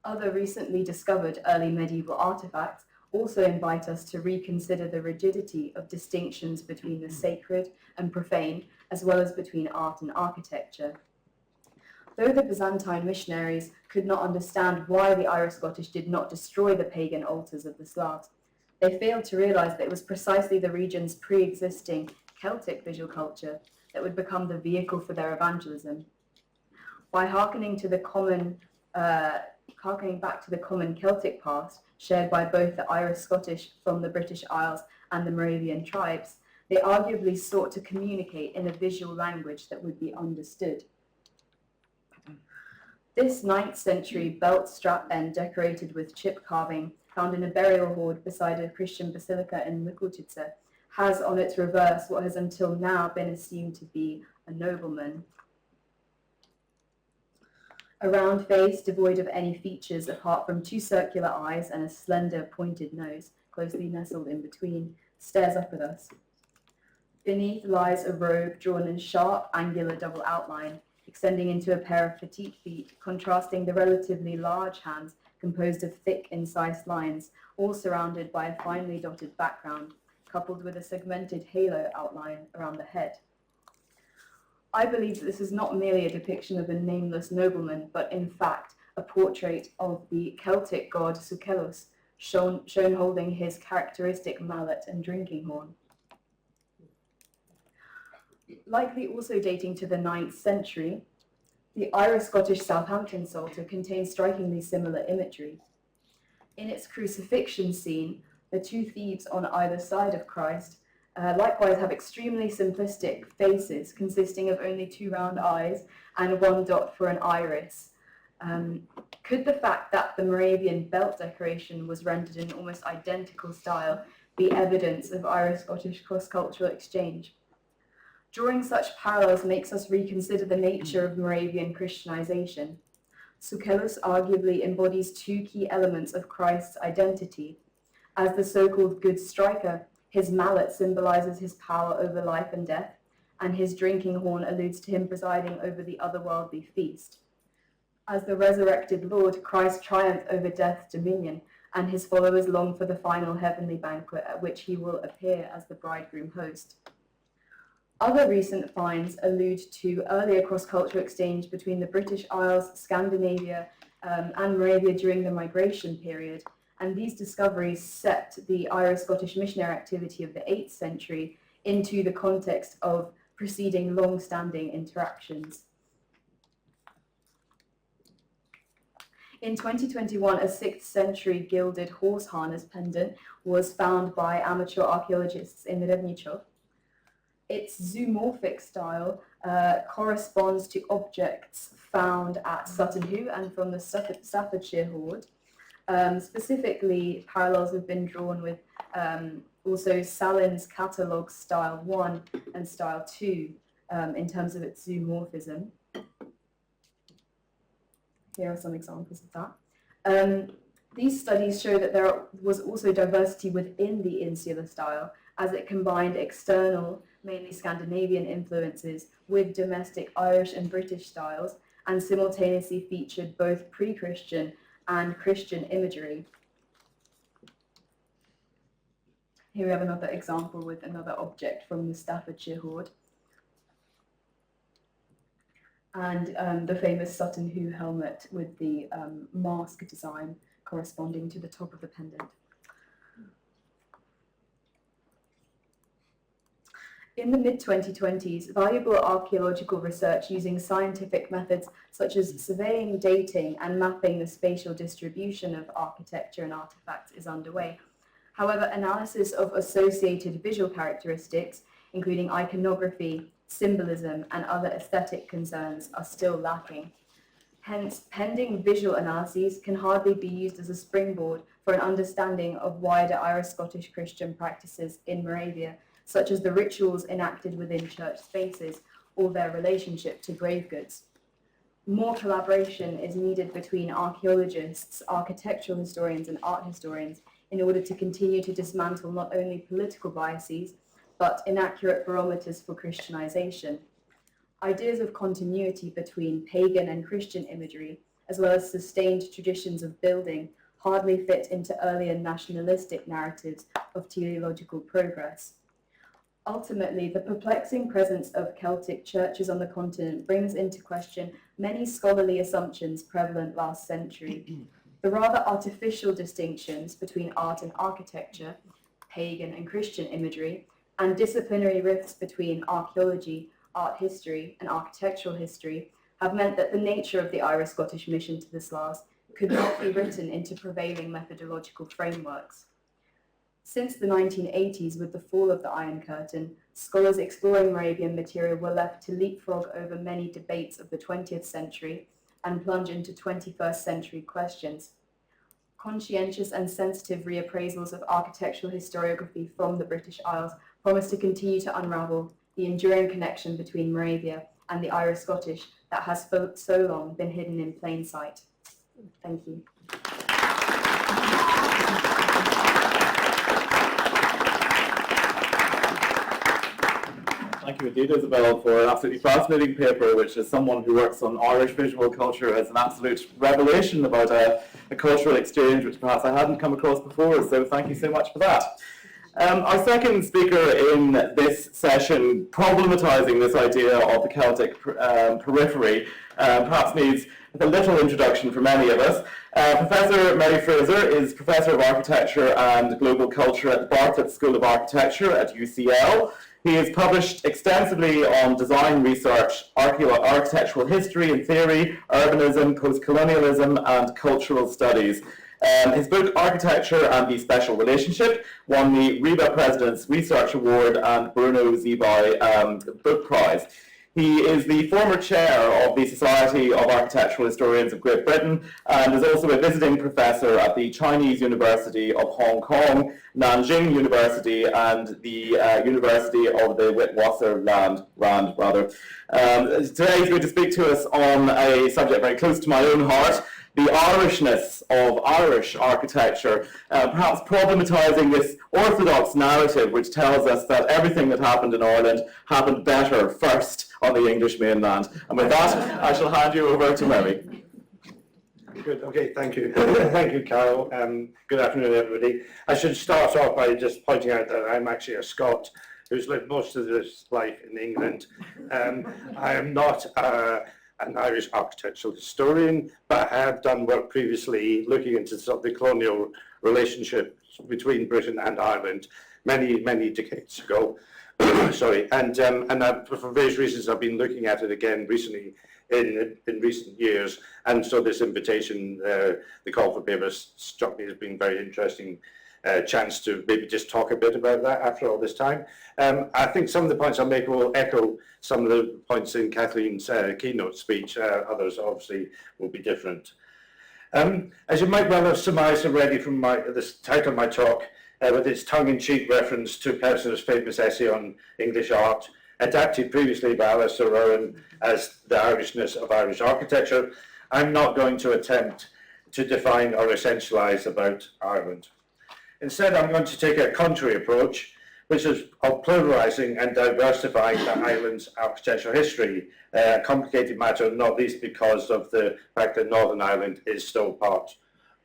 Other recently discovered early medieval artifacts also invite us to reconsider the rigidity of distinctions between the sacred and profane, as well as between art and architecture. Though the Byzantine missionaries could not understand why the Irish-Scottish did not destroy the pagan altars of the Slavs, they failed to realize that it was precisely the region's pre-existing Celtic visual culture that would become the vehicle for their evangelism. By harkening back to the common Celtic past shared by both the Irish-Scottish from the British Isles and the Moravian tribes, they arguably sought to communicate in a visual language that would be understood. This 9th century belt strap end decorated with chip carving, found in a burial hoard beside a Christian basilica in Mikuchice, has on its reverse what has until now been assumed to be a nobleman. A round face devoid of any features apart from two circular eyes and a slender pointed nose, closely nestled in between, stares up at us. Beneath lies a robe drawn in sharp, angular double outline, extending into a pair of petite feet, contrasting the relatively large hands composed of thick, incised lines, all surrounded by a finely dotted background, coupled with a segmented halo outline around the head. I believe that this is not merely a depiction of a nameless nobleman, but in fact a portrait of the Celtic god Sukelos, shown holding his characteristic mallet and drinking horn. Likely also dating to the 9th century, the Irish-Scottish Southampton Psalter contains strikingly similar imagery. In its crucifixion scene, the two thieves on either side of Christ likewise have extremely simplistic faces consisting of only two round eyes and one dot for an iris. Could the fact that the Moravian belt decoration was rendered in almost identical style be evidence of Irish-Scottish cross-cultural exchange? Drawing such parallels makes us reconsider the nature of Moravian Christianization. Sukelos arguably embodies two key elements of Christ's identity. As the so-called good striker, his mallet symbolizes his power over life and death, and his drinking horn alludes to him presiding over the otherworldly feast. As the resurrected Lord, Christ triumphed over death's dominion, and his followers long for the final heavenly banquet at which he will appear as the bridegroom host. Other recent finds allude to earlier cross-cultural exchange between the British Isles, Scandinavia, and Moravia during the migration period, and these discoveries set the Irish-Scottish missionary activity of the 8th century into the context of preceding long-standing interactions. In 2021, a 6th century gilded horse harness pendant was found by amateur archaeologists in Revničov. Its zoomorphic style corresponds to objects found at Sutton Hoo and from the Staffordshire hoard, Specifically, parallels have been drawn with also Salin's catalogue style 1 and style 2 in terms of its zoomorphism. Here are some examples of that. These studies show that there was also diversity within the insular style, as it combined external, mainly Scandinavian influences with domestic Irish and British styles, and simultaneously featured both pre-Christian and Christian imagery. Here we have another example with another object from the Staffordshire hoard. And the famous Sutton Hoo helmet with the mask design corresponding to the top of the pendant. In the mid-2020s, valuable archaeological research using scientific methods such as surveying, dating, and mapping the spatial distribution of architecture and artifacts is underway. However, analysis of associated visual characteristics, including iconography, symbolism, and other aesthetic concerns, are still lacking. Hence, pending visual analyses can hardly be used as a springboard for an understanding of wider Irish-Scottish Christian practices in Moravia, such as the rituals enacted within church spaces or their relationship to grave goods. More collaboration is needed between archaeologists, architectural historians, and art historians in order to continue to dismantle not only political biases, but inaccurate barometers for Christianization. Ideas of continuity between pagan and Christian imagery, as well as sustained traditions of building, hardly fit into earlier nationalistic narratives of teleological progress. Ultimately, the perplexing presence of Celtic churches on the continent brings into question many scholarly assumptions prevalent last century. The rather artificial distinctions between art and architecture, pagan and Christian imagery, and disciplinary rifts between archaeology, art history, and architectural history have meant that the nature of the Irish-Scottish mission to the Slavs could not be written into prevailing methodological frameworks. Since the 1980s, with the fall of the Iron Curtain, scholars exploring Moravian material were left to leapfrog over many debates of the 20th century and plunge into 21st century questions. Conscientious and sensitive reappraisals of architectural historiography from the British Isles promise to continue to unravel the enduring connection between Moravia and the Irish-Scottish that has for so long been hidden in plain sight. Thank you. Thank you indeed, Isabel, for an absolutely fascinating paper, which as someone who works on Irish visual culture has an absolute revelation about a cultural exchange which perhaps I hadn't come across before, so thank you so much for that. Our second speaker in this session, problematizing this idea of the Celtic periphery, perhaps needs a little introduction for many of us. Professor Mary Fraser is Professor of Architecture and Global Culture at the Bartlett School of Architecture at UCL. He has published extensively on design research, architectural history and theory, urbanism, post-colonialism, and cultural studies. His book, Architecture and the Special Relationship, won the RIBA President's Research Award and Bruno Zeebuy Book Prize. He is the former chair of the Society of Architectural Historians of Great Britain and is also a visiting professor at the Chinese University of Hong Kong, Nanjing University, and the University of the Witwatersrand. Today he's going to speak to us on a subject very close to my own heart, the Irishness of Irish architecture, perhaps problematizing this orthodox narrative which tells us that everything that happened in Ireland happened better first on the English mainland. And with that, I shall hand you over to Mary. Good, okay, thank you. Thank you, Carol. Good afternoon, everybody. I should start off by just pointing out that I'm actually a Scot who's lived most of his life in England. I am not an Irish architectural historian, but I have done work previously looking into sort of the colonial relationship between Britain and Ireland many, many decades ago. Sorry, and for various reasons I've been looking at it again recently in recent years, and so this invitation, the call for papers, struck me as being very interesting. Chance to maybe just talk a bit about that after all this time. I think some of the points I'll make will echo some of the points in Kathleen's keynote speech. Others obviously will be different. As you might well have surmised already from the title of my talk, with its tongue-in-cheek reference to Personer's famous essay on English art, adapted previously by Alistair Rowan as The Irishness of Irish Architecture, I'm not going to attempt to define or essentialise about Ireland. Instead, I'm going to take a contrary approach, which is of pluralising and diversifying the island's architectural history, a complicated matter, not least because of the fact that Northern Ireland is still part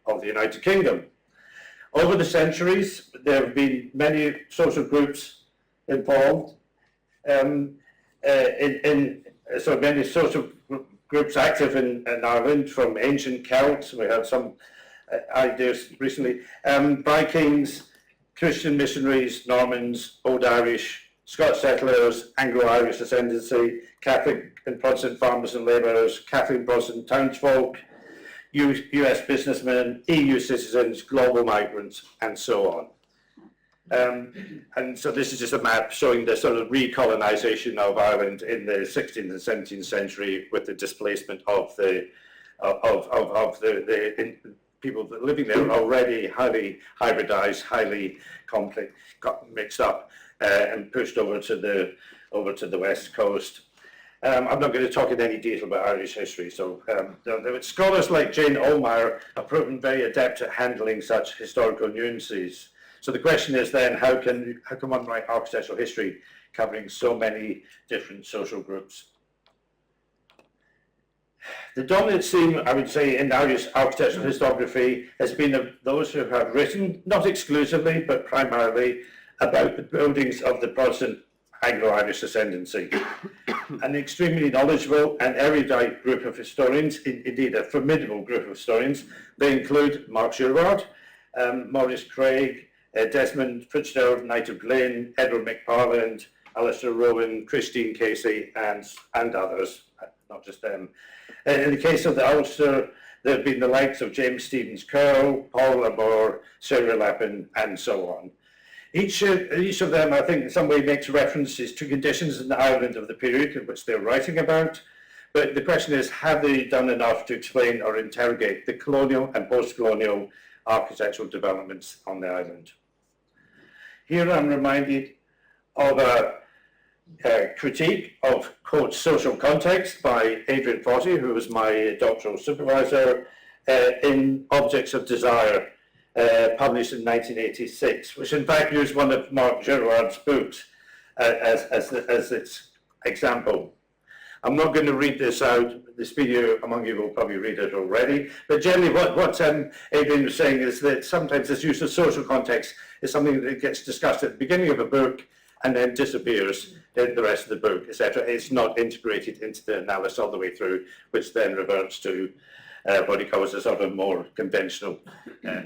of the United Kingdom. Over the centuries, there have been many social groups involved, so many social groups active in Ireland, from ancient Celts, we had some ideas recently, Vikings, Christian missionaries, Normans, Old Irish, Scots settlers, Anglo-Irish ascendancy, Catholic and Protestant farmers and labourers, Catholic and Protestant townsfolk, US businessmen, EU citizens, global migrants, and so on. And so this is just a map showing the sort of recolonisation of Ireland in the 16th and 17th century, with the displacement of the people that living there already highly hybridised, highly complex, got mixed up and pushed over to the west coast. I'm not going to talk in any detail about Irish history. So scholars like Jane Olmeyer have proven very adept at handling such historical nuances. So the question is then, how can one write architectural history covering so many different social groups? The dominant theme, I would say, in Irish architectural historiography has been of those who have written, not exclusively, but primarily, about the buildings of the Protestant Anglo-Irish ascendancy. An extremely knowledgeable and erudite group of historians, indeed a formidable group of historians. They include Mark Girouard, Maurice Craig, Desmond Fitzgerald, Knight of Glyn, Edward McParland, Alistair Rowan, Christine Casey, and others, not just them. In the case of the Ulster, there have been the likes of James Stevens Curl, Paul Labor, Sarah Lappin, and so on. Each of them, I think, in some way makes references to conditions in Ireland of the period in which they're writing about. But the question is, have they done enough to explain or interrogate the colonial and post-colonial architectural developments on the island? Here I'm reminded of a critique of, quote, social context by Adrian Forty, who was my doctoral supervisor, in Objects of Desire, published in 1986, which in fact used one of Mark Girouard's books as its example. I'm not going to read this out. The speedier among you will probably read it already. But generally what Adrian was saying is that sometimes this use of social context is something that gets discussed at the beginning of a book and then disappears in the rest of the book, etc. It's not integrated into the analysis all the way through, which then reverts to what he calls a sort of more conventional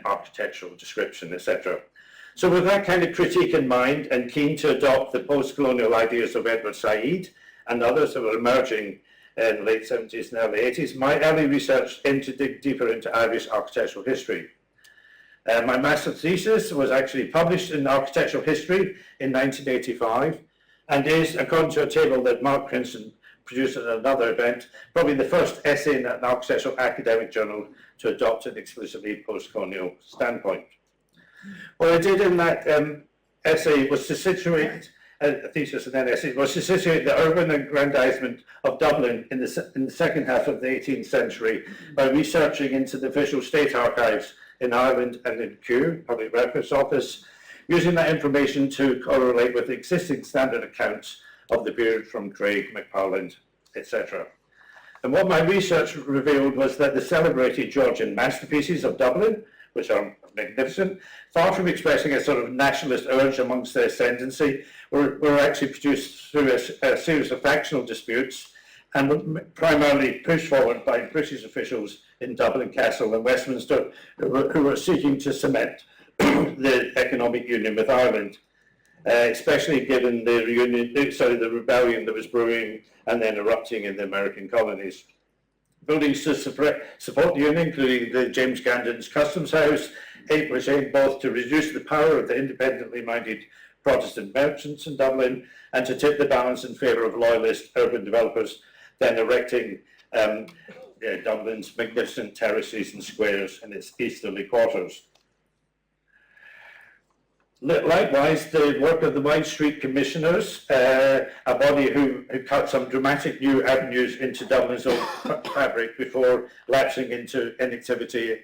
architectural description, etc. So with that kind of critique in mind, and keen to adopt the post-colonial ideas of Edward Said and others who were emerging in the late 70s and early 80s, my early research aimed to dig deeper into Irish architectural history. My master's thesis was actually published in Architectural History in 1985, and is, according to a table that Mark Princeton produced at another event, probably the first essay in an architectural academic journal to adopt an exclusively post-colonial standpoint. What I did in that essay was to situate, a thesis and then essay, was to situate the urban aggrandizement of Dublin in the second half of the 18th century by researching into the visual state archives in Ireland and in Kew, Public Records Office, using that information to correlate with existing standard accounts of the period from Craig, McParland, etc. And what my research revealed was that the celebrated Georgian masterpieces of Dublin, which are magnificent, far from expressing a sort of nationalist urge amongst their ascendancy, were actually produced through a series of factional disputes and were primarily pushed forward by British officials in Dublin Castle and Westminster, who were seeking to cement the economic union with Ireland, especially given the rebellion that was brewing and then erupting in the American colonies. Buildings to support the union, including the James Gandon's Customs House, which aimed both to reduce the power of the independently minded Protestant merchants in Dublin and to tip the balance in favour of loyalist urban developers, then erecting Dublin's magnificent terraces and squares in its easterly quarters. Likewise, the work of the Wide Street Commissioners, a body who cut some dramatic new avenues into Dublin's old fabric before lapsing into inactivity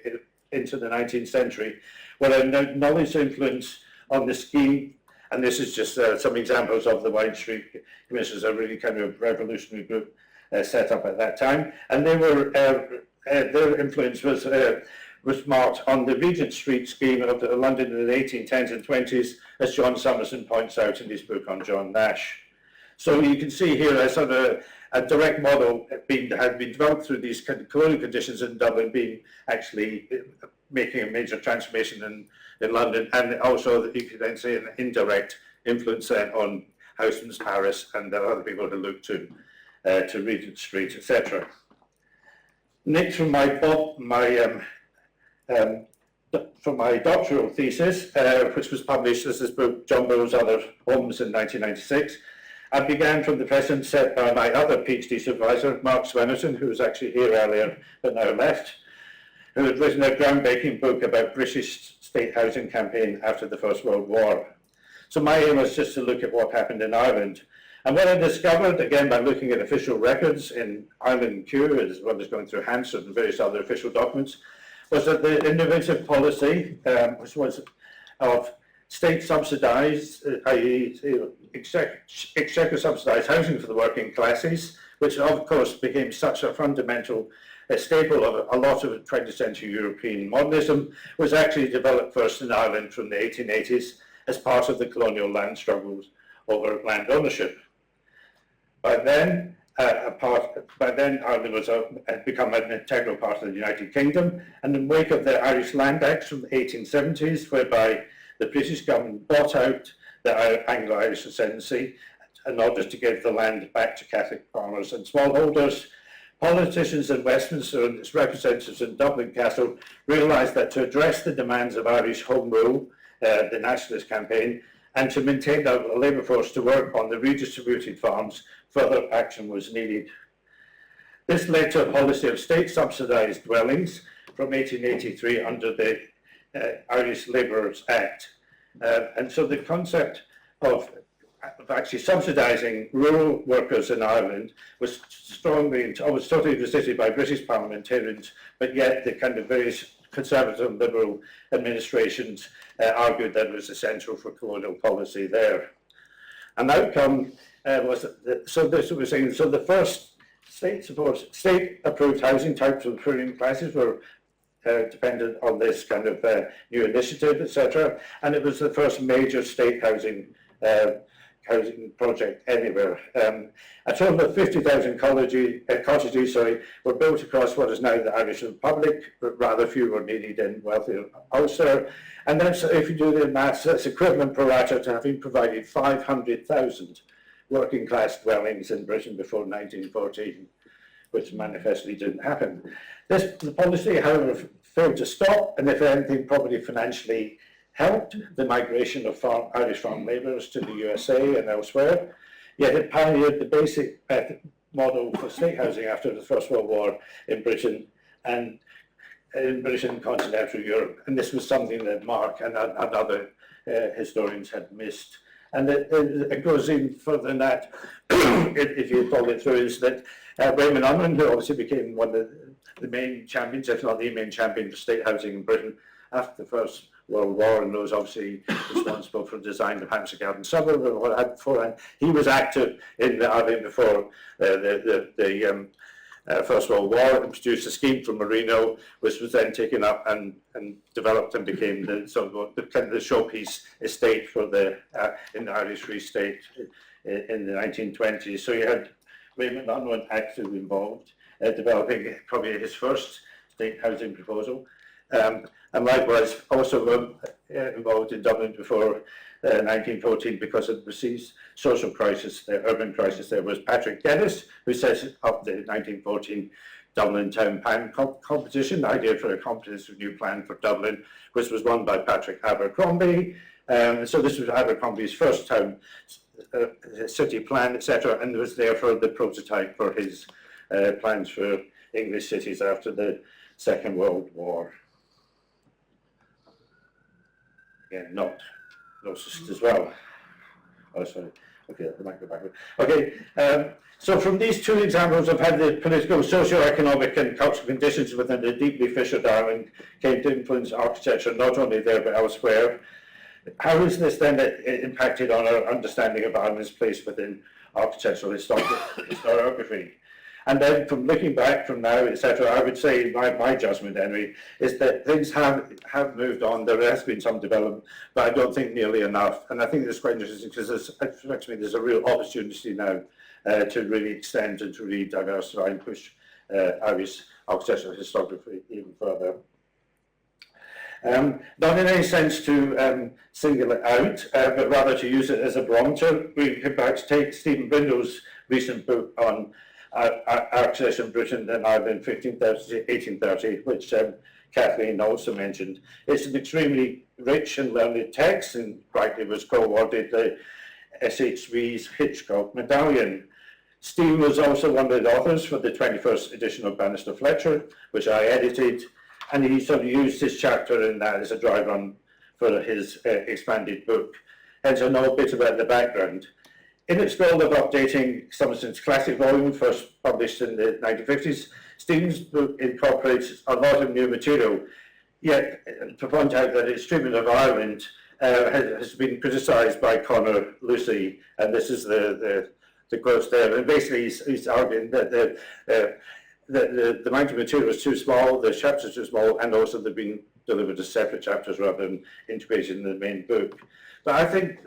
into the 19th century, were acknowledged influence on the scheme. And this is just some examples of the Wide Street Commissioners, a really kind of revolutionary group set up at that time. And they were, their influence was marked on the Regent Street scheme of London in the 1810s and 20s, as John Summerson points out in his book on John Nash. So you can see here a sort of a direct model had been developed through these kind of colonial conditions in Dublin, being actually making a major transformation in London, and also you could then say an indirect influence then on Houseman's Paris and the other people who looked to Regent Street, etc. Nicked from my doctoral thesis, which was published as this book, John Burroughs' Other Homes, in 1996. I began from the precedent set by my other PhD supervisor, Mark Girouard, who was actually here earlier but now left, who had written a groundbreaking book about British state housing campaign after the First World War. So my aim was just to look at what happened in Ireland. And what I discovered, again, by looking at official records in Ireland Q, as well as going through Hansard and various other official documents, was that the innovative policy, which was of state subsidised, i.e. exchequer subsidised housing for the working classes, which of course became such a fundamental staple of a lot of 20th century European modernism, was actually developed first in Ireland from the 1880s as part of the colonial land struggles over land ownership. By then, Ireland had become an integral part of the United Kingdom, and in the wake of the Irish Land Acts from the 1870s, whereby the British government bought out the Anglo-Irish ascendancy in order to give the land back to Catholic farmers and smallholders, politicians in Westminster and its representatives in Dublin Castle realised that to address the demands of Irish Home Rule, the nationalist campaign, and to maintain a labour force to work on the redistributed farms, further action was needed. This led to a policy of state-subsidised dwellings from 1883 under the Irish Labourers Act. And so the concept of actually subsidising rural workers in Ireland was totally resisted by British parliamentarians, but yet the kind of various conservative and liberal administrations argued that it was essential for colonial policy there. An outcome was that, so the first state-approved housing types of the ruling classes were dependent on this kind of new initiative, etc. And it was the first major state housing project anywhere. A total of 50,000 cottages were built across what is now the Irish Republic, but rather few were needed in wealthier Ulster. And then, so if you do the maths, that's equivalent pro rata to having provided 500,000 working class dwellings in Britain before 1914, which manifestly didn't happen. The policy, however, failed to stop, and if anything, probably financially helped the migration of Irish farm labourers to the USA and elsewhere, yet it pioneered the basic model for state housing after the First World War in Britain and continental Europe. And this was something that Mark and other historians had missed. And it goes even further than that, if you follow it through, is that Raymond Unwin, who obviously became one of the main champions, if not the main champion for state housing in Britain after the First World War, and was obviously responsible for the design of Hampshire Garden Suburb and what had beforehand. He was active in Ireland before the First World War and produced a scheme from Marino, which was then taken up and developed and became the showpiece estate for in the Irish Free State in the 1920s. So you had Raymond Unwin actively involved, developing probably his first state housing proposal. And likewise, also involved in Dublin before 1914 because of the social crisis, the urban crisis. There was Patrick Dennis, who set up the 1914 Dublin Town Plan competition, the idea for a comprehensive new plan for Dublin, which was won by Patrick Abercrombie. So this was Abercrombie's first town city plan, etc., and was therefore the prototype for his plans for English cities after the Second World War. Again, not closest as well. Oh, sorry. Okay, I might go backward. Okay, so from these two examples of how the political, socio-economic and cultural conditions within the deeply fissured Ireland came to influence architecture not only there but elsewhere, how has this then impacted on our understanding of Ireland's place within architectural historiography? And then from looking back from now, etc., I would say my judgment, Henry, is that things have moved on. There has been some development, but I don't think nearly enough. And I think it's quite interesting because there's a real opportunity now to really extend and to really diversify and push Irish architectural historiography even further. Not in any sense to single it out, but rather to use it as a barometer. We could perhaps take Stephen Brindle's recent book on architecture in Britain and Ireland 1530 to 1830, which Kathleen also mentioned. It's an extremely rich and learned text, and rightly was co-awarded the SAHGB's Hitchcock Medallion. Stephen was also one of the authors for the 21st edition of Bannister Fletcher, which I edited, and he sort of used this chapter in that as a dry run for his expanded book. Hence, I know a bit about the background. In its goal of updating Somerson's classic volume, first published in the 1950s, Stephen's book incorporates a lot of new material, yet to point out that its treatment of Ireland has been criticised by Conor Lucy, and this is the quotes there. And basically, he's arguing that the amount of material is too small, the chapters are too small, and also they've been delivered as separate chapters rather than integrated in the main book. But I think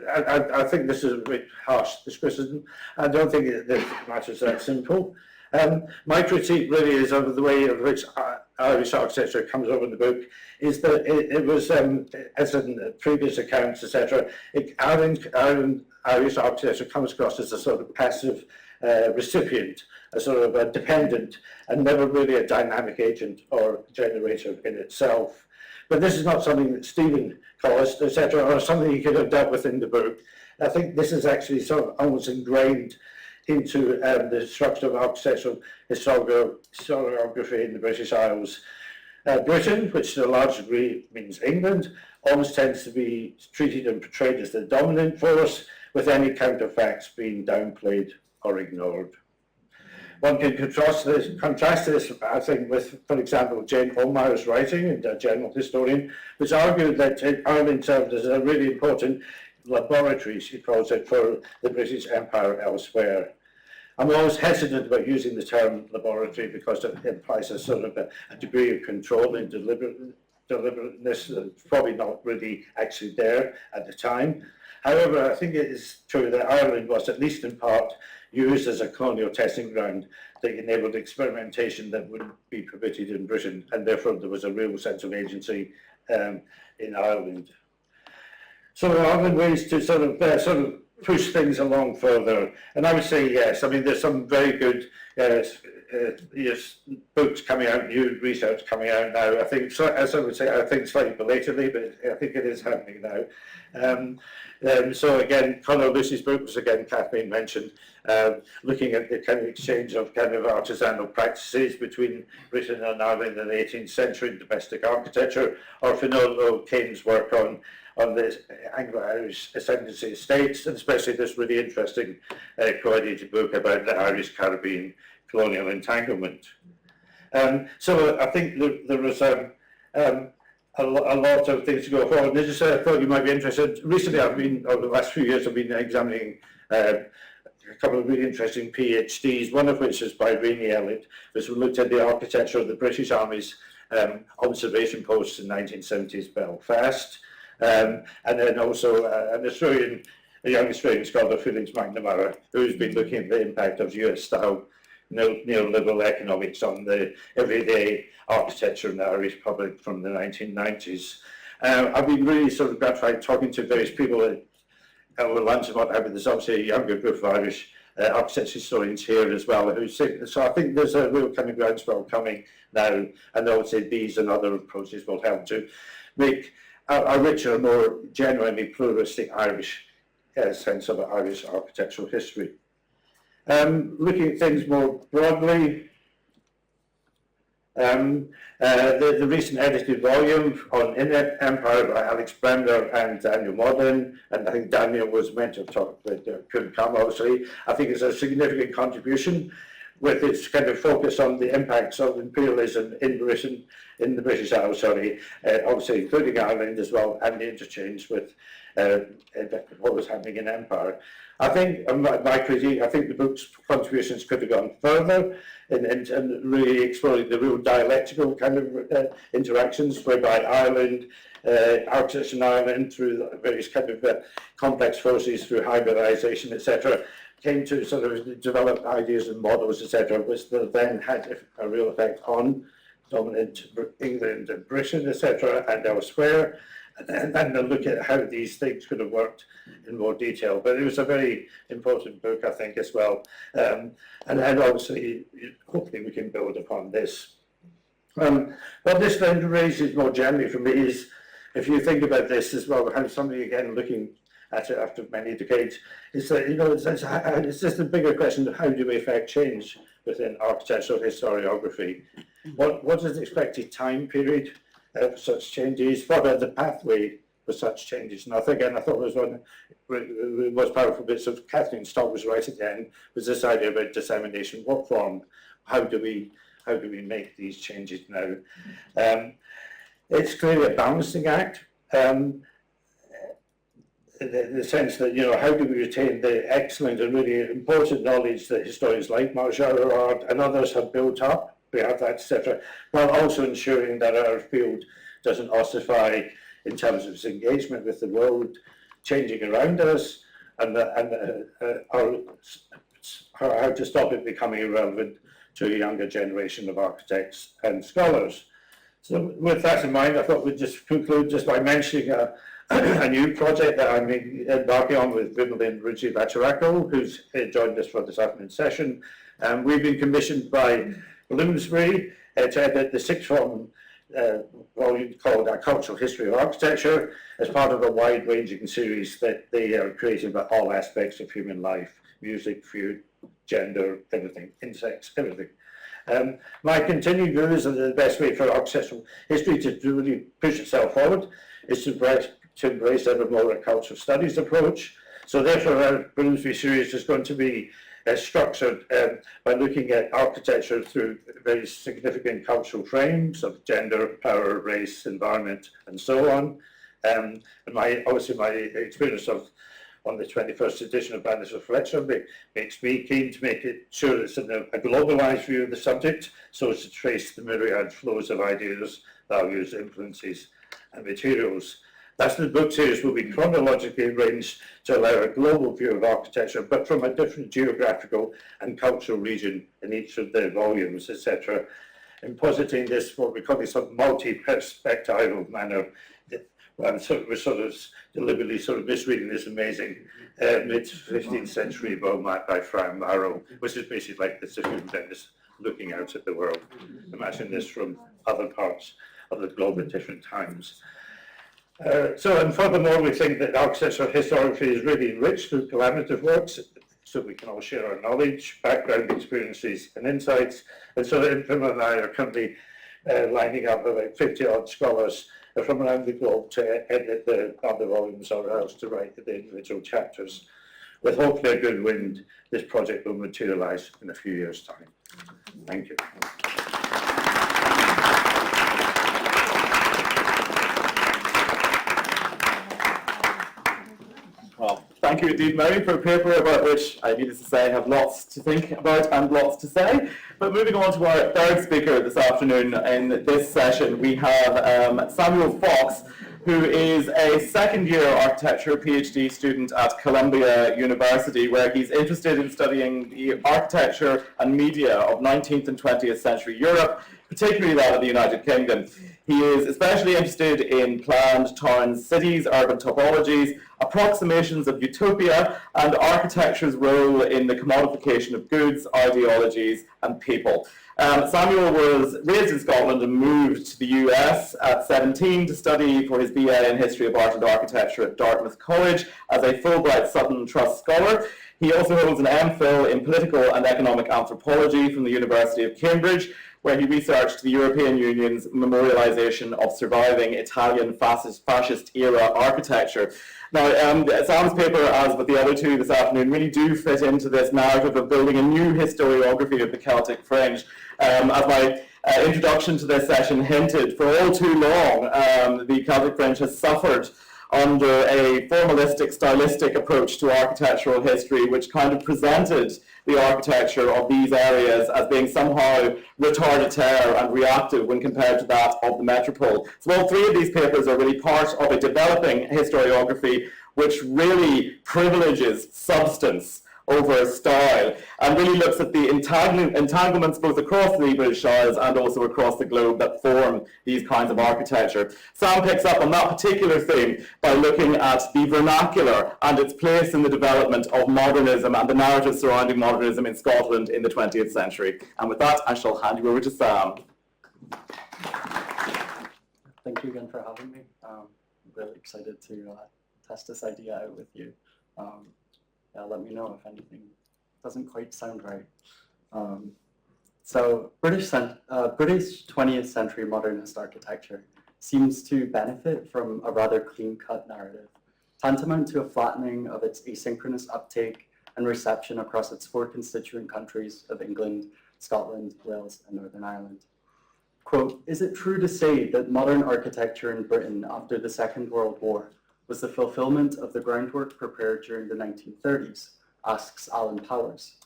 this is a bit harsh, this criticism. I don't think the matter is that simple. My critique really is of the way in which Irish architecture comes over in the book, is that it was, as in previous accounts, etc., Irish architecture comes across as a sort of passive recipient, a sort of a dependent, and never really a dynamic agent or generator in itself. But this is not something that Stephen caused, etc., or something he could have dealt with in the book. I think this is actually sort of almost ingrained into the structure of architectural historiography in the British Isles. Britain, which to a large degree means England, almost tends to be treated and portrayed as the dominant force, with any counterfacts being downplayed or ignored. One can contrast this, I think, with, for example, Jane Omar's writing, a general historian, which argued that Ireland served as a really important laboratory, she calls it, for the British Empire elsewhere. I'm always hesitant about using the term laboratory because it implies a sort of a degree of control and deliberateness that's probably not really actually there at the time. However, I think it is true that Ireland was, at least in part, used as a colonial testing ground that enabled experimentation that wouldn't be permitted in Britain, and therefore there was a real sense of agency in Ireland. So there are ways to sort of push things along further, and I would say yes. I mean, there's some very good books coming out, new research coming out now. I think, so, as I would say, I think slightly belatedly, but I think it is happening now. So again, Conor Lucy's book was, again, Kathleen mentioned, looking at the kind of exchange of kind of artisanal practices between Britain and Ireland in the 18th century in domestic architecture, or Fionnuala Kane's work on the Anglo-Irish ascendancy of states, and especially this really interesting co-edited book about the Irish-Caribbean colonial entanglement. So I think there was a lot of things to go forward. And I just thought you might be interested. Recently, over the last few years, I've been examining a couple of really interesting PhDs, one of which is by Rainey Elliott, which looked at the architecture of the British Army's observation posts in 1970s Belfast. And then also a young Australian scholar, Felix McNamara, who's been looking at the impact of US-style neoliberal economics on the everyday architecture in the Irish public from the 1990s. I've been really sort of gratified talking to various people at lunch about having there's obviously a younger group of Irish architecture historians here as well. So I think there's a real kind of groundswell coming now, and I would say these and other approaches will help to make a richer, more genuinely pluralistic Irish sense of Irish architectural history. Looking at things more broadly, The recent edited volume on Empire by Alex Bremner and Daniel Modlin, and I think Daniel was meant to talk, but couldn't come, obviously. I think it's a significant contribution with its kind of focus on the impacts of imperialism in Britain, in the British Isles, obviously including Ireland as well, and the interchange with what was happening in Empire. I think, my critique, I think the book's contributions could have gone further in really exploring the real dialectical kind of interactions whereby Ireland, architecture in Ireland, through various kind of complex forces, through hybridisation, etc., came to sort of develop ideas and models, etc., which then had a real effect on dominant England and Britain, etc., and elsewhere. And then they'll look at how these things could have worked in more detail. But it was a very important book, I think, as well. And obviously, hopefully we can build upon this. What this then raises more generally for me is, if you think about this as well, how somebody, again, looking at it after many decades, is that, it's just a bigger question of how do we affect change within architectural historiography? What is the expected time period for such changes? What are the pathway for such changes? And I thought it was one of the most powerful bits of Kathleen's talk was right at the end, was this idea about dissemination. What form? How do we make these changes now? It's clearly a balancing act. In the sense that, how do we retain the excellent and really important knowledge that historians like Mark Girouard and others have built up, we have that, etc., while also ensuring that our field doesn't ossify in terms of its engagement with the world changing around us, and how to stop it becoming irrelevant to a younger generation of architects and scholars. So with that in mind, I thought we'd just conclude just by mentioning a new project that I'm embarking on with Wimbledon Ruchi Vacharako, who's joined us for this afternoon session. We've been commissioned by Bloomsbury to edit the sixth form volume called A Cultural History of Architecture as part of a wide-ranging series that they are creating about all aspects of human life: music, food, gender, everything, insects, everything. My continued view is that the best way for architectural history to really push itself forward is to embrace ever more a cultural studies approach. So therefore our Bloomsbury series is going to be structured by looking at architecture through very significant cultural frames of gender, power, race, environment, and so on. And obviously my experience on the 21st edition of Banners of Reflection makes me keen to make it sure it's in a globalised view of the subject, so as to trace the myriad flows of ideas, values, influences, and materials. That's the book series will be chronologically arranged to allow a global view of architecture, but from a different geographical and cultural region in each of the volumes, etc. In positing this, what we call this sort of multi-perspectival manner. We're sort of deliberately sort of misreading this amazing mid-15th century bow map by Fran Marrow, which is basically like the circumference looking out at the world. Imagine this from other parts of the globe at different times. And furthermore, we think that architectural historiography is really enriched through collaborative works, so we can all share our knowledge, background experiences, and insights. And so Infima and I are currently lining up about 50-odd scholars from around the globe to edit the other volumes or else to write the individual chapters. With hopefully a good wind, this project will materialise in a few years' time. Thank you. Well, thank you indeed, Mary, for a paper about which I needless to say have lots to think about and lots to say. But moving on to our third speaker this afternoon in this session, we have Samuel Fox, who is a second-year architecture PhD student at Columbia University, where he's interested in studying the architecture and media of 19th and 20th century Europe, particularly that of the United Kingdom. He is especially interested in planned town cities, urban topologies, approximations of utopia, and architecture's role in the commodification of goods, ideologies, and people. Samuel was raised in Scotland and moved to the US at 17 to study for his BA in History of Art and Architecture at Dartmouth College as a Fulbright Sutton Trust Scholar. He also holds an MPhil in Political and Economic Anthropology from the University of Cambridge, where he researched the European Union's memorialization of surviving Italian fascist era architecture. Now, Sam's paper, as with the other two this afternoon, really do fit into this narrative of building a new historiography of the Celtic fringe. As my introduction to this session hinted, for all too long, the Celtic fringe has suffered under a formalistic, stylistic approach to architectural history, which kind of presented the architecture of these areas as being somehow retardataire and reactive when compared to that of the metropole. So all three of these papers are really part of a developing historiography which really privileges substance over style, and really looks at the entanglements both across the British Isles and also across the globe that form these kinds of architecture. Sam picks up on that particular theme by looking at the vernacular and its place in the development of modernism and the narrative surrounding modernism in Scotland in the 20th century. And with that, I shall hand you over to Sam. Thank you again for having me. I'm really excited to test this idea out with you. Let me know if anything doesn't quite sound right. So British 20th century modernist architecture seems to benefit from a rather clean-cut narrative, tantamount to a flattening of its asynchronous uptake and reception across its four constituent countries of England, Scotland, Wales, and Northern Ireland. Quote, "Is it true to say that modern architecture in Britain after the Second World War was the fulfillment of the groundwork prepared during the 1930s, asks Alan Powers,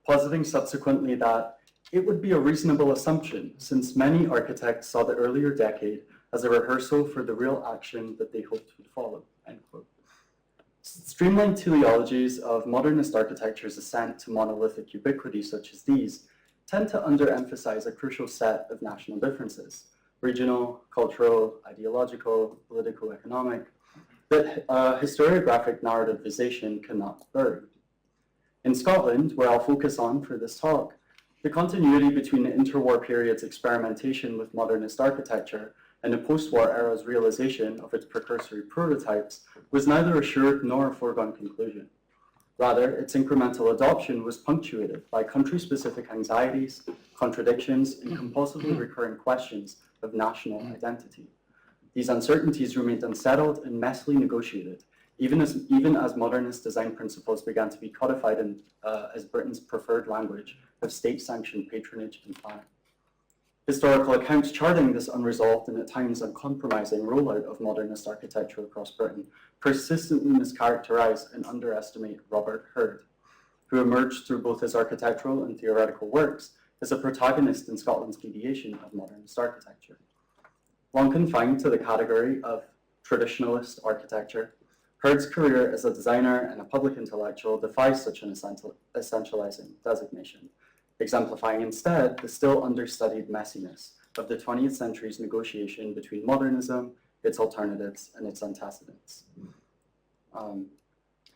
positing subsequently that it would be a reasonable assumption since many architects saw the earlier decade as a rehearsal for the real action that they hoped would follow, end quote. Streamlined teleologies of modernist architecture's ascent to monolithic ubiquity such as these tend to underemphasize a crucial set of national differences, regional, cultural, ideological, political, economic, that historiographic narrativization cannot bury. In Scotland, where I'll focus on for this talk, the continuity between the interwar period's experimentation with modernist architecture and the post-war era's realization of its precursory prototypes was neither assured nor a foregone conclusion. Rather, its incremental adoption was punctuated by country-specific anxieties, contradictions, and compulsively recurring questions of national identity. These uncertainties remained unsettled and messily negotiated, even as modernist design principles began to be codified as Britain's preferred language of state-sanctioned patronage and planning. Historical accounts charting this unresolved and at times uncompromising rollout of modernist architecture across Britain persistently mischaracterize and underestimate Robert Hurd, who emerged through both his architectural and theoretical works as a protagonist in Scotland's mediation of modernist architecture. Long confined to the category of traditionalist architecture, Hurd's career as a designer and a public intellectual defies such an essentializing designation, exemplifying instead the still understudied messiness of the 20th century's negotiation between modernism, its alternatives, and its antecedents.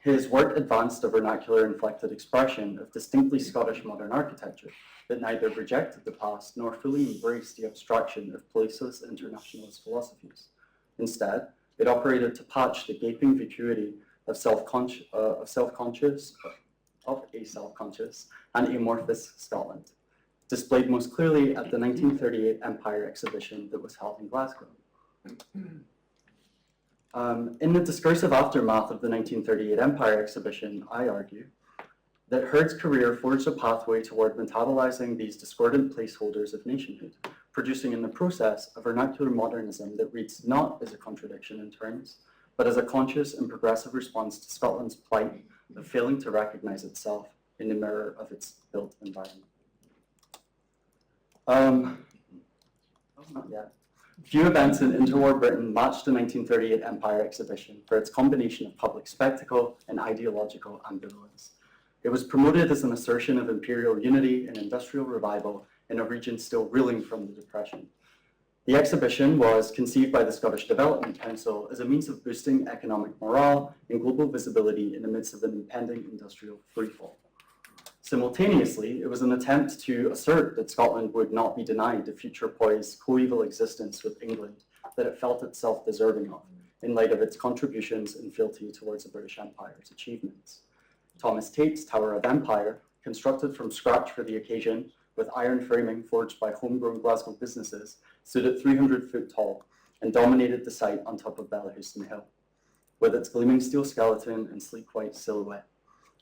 His work advanced a vernacular-inflected expression of distinctly Scottish modern architecture that neither rejected the past nor fully embraced the abstraction of placeless internationalist philosophies. Instead, it operated to patch the gaping vacuity of a self-conscious and amorphous Scotland, displayed most clearly at the 1938 Empire exhibition that was held in Glasgow. In the discursive aftermath of the 1938 Empire exhibition, I argue that Hurd's career forged a pathway toward metabolizing these discordant placeholders of nationhood, producing in the process a vernacular modernism that reads not as a contradiction in terms, but as a conscious and progressive response to Scotland's plight of failing to recognize itself in the mirror of its built environment. Not yet. Few events in interwar Britain matched the 1938 Empire exhibition for its combination of public spectacle and ideological ambivalence. It was promoted as an assertion of imperial unity and industrial revival in a region still reeling from the Depression. The exhibition was conceived by the Scottish Development Council as a means of boosting economic morale and global visibility in the midst of an impending industrial freefall. Simultaneously, it was an attempt to assert that Scotland would not be denied the future-poised coeval existence with England that it felt itself deserving of, in light of its contributions and fealty towards the British Empire's achievements. Thomas Tate's Tower of Empire, constructed from scratch for the occasion, with iron framing forged by homegrown Glasgow businesses, stood at 300 foot tall and dominated the site on top of Bellahouston Hill, with its gleaming steel skeleton and sleek white silhouette.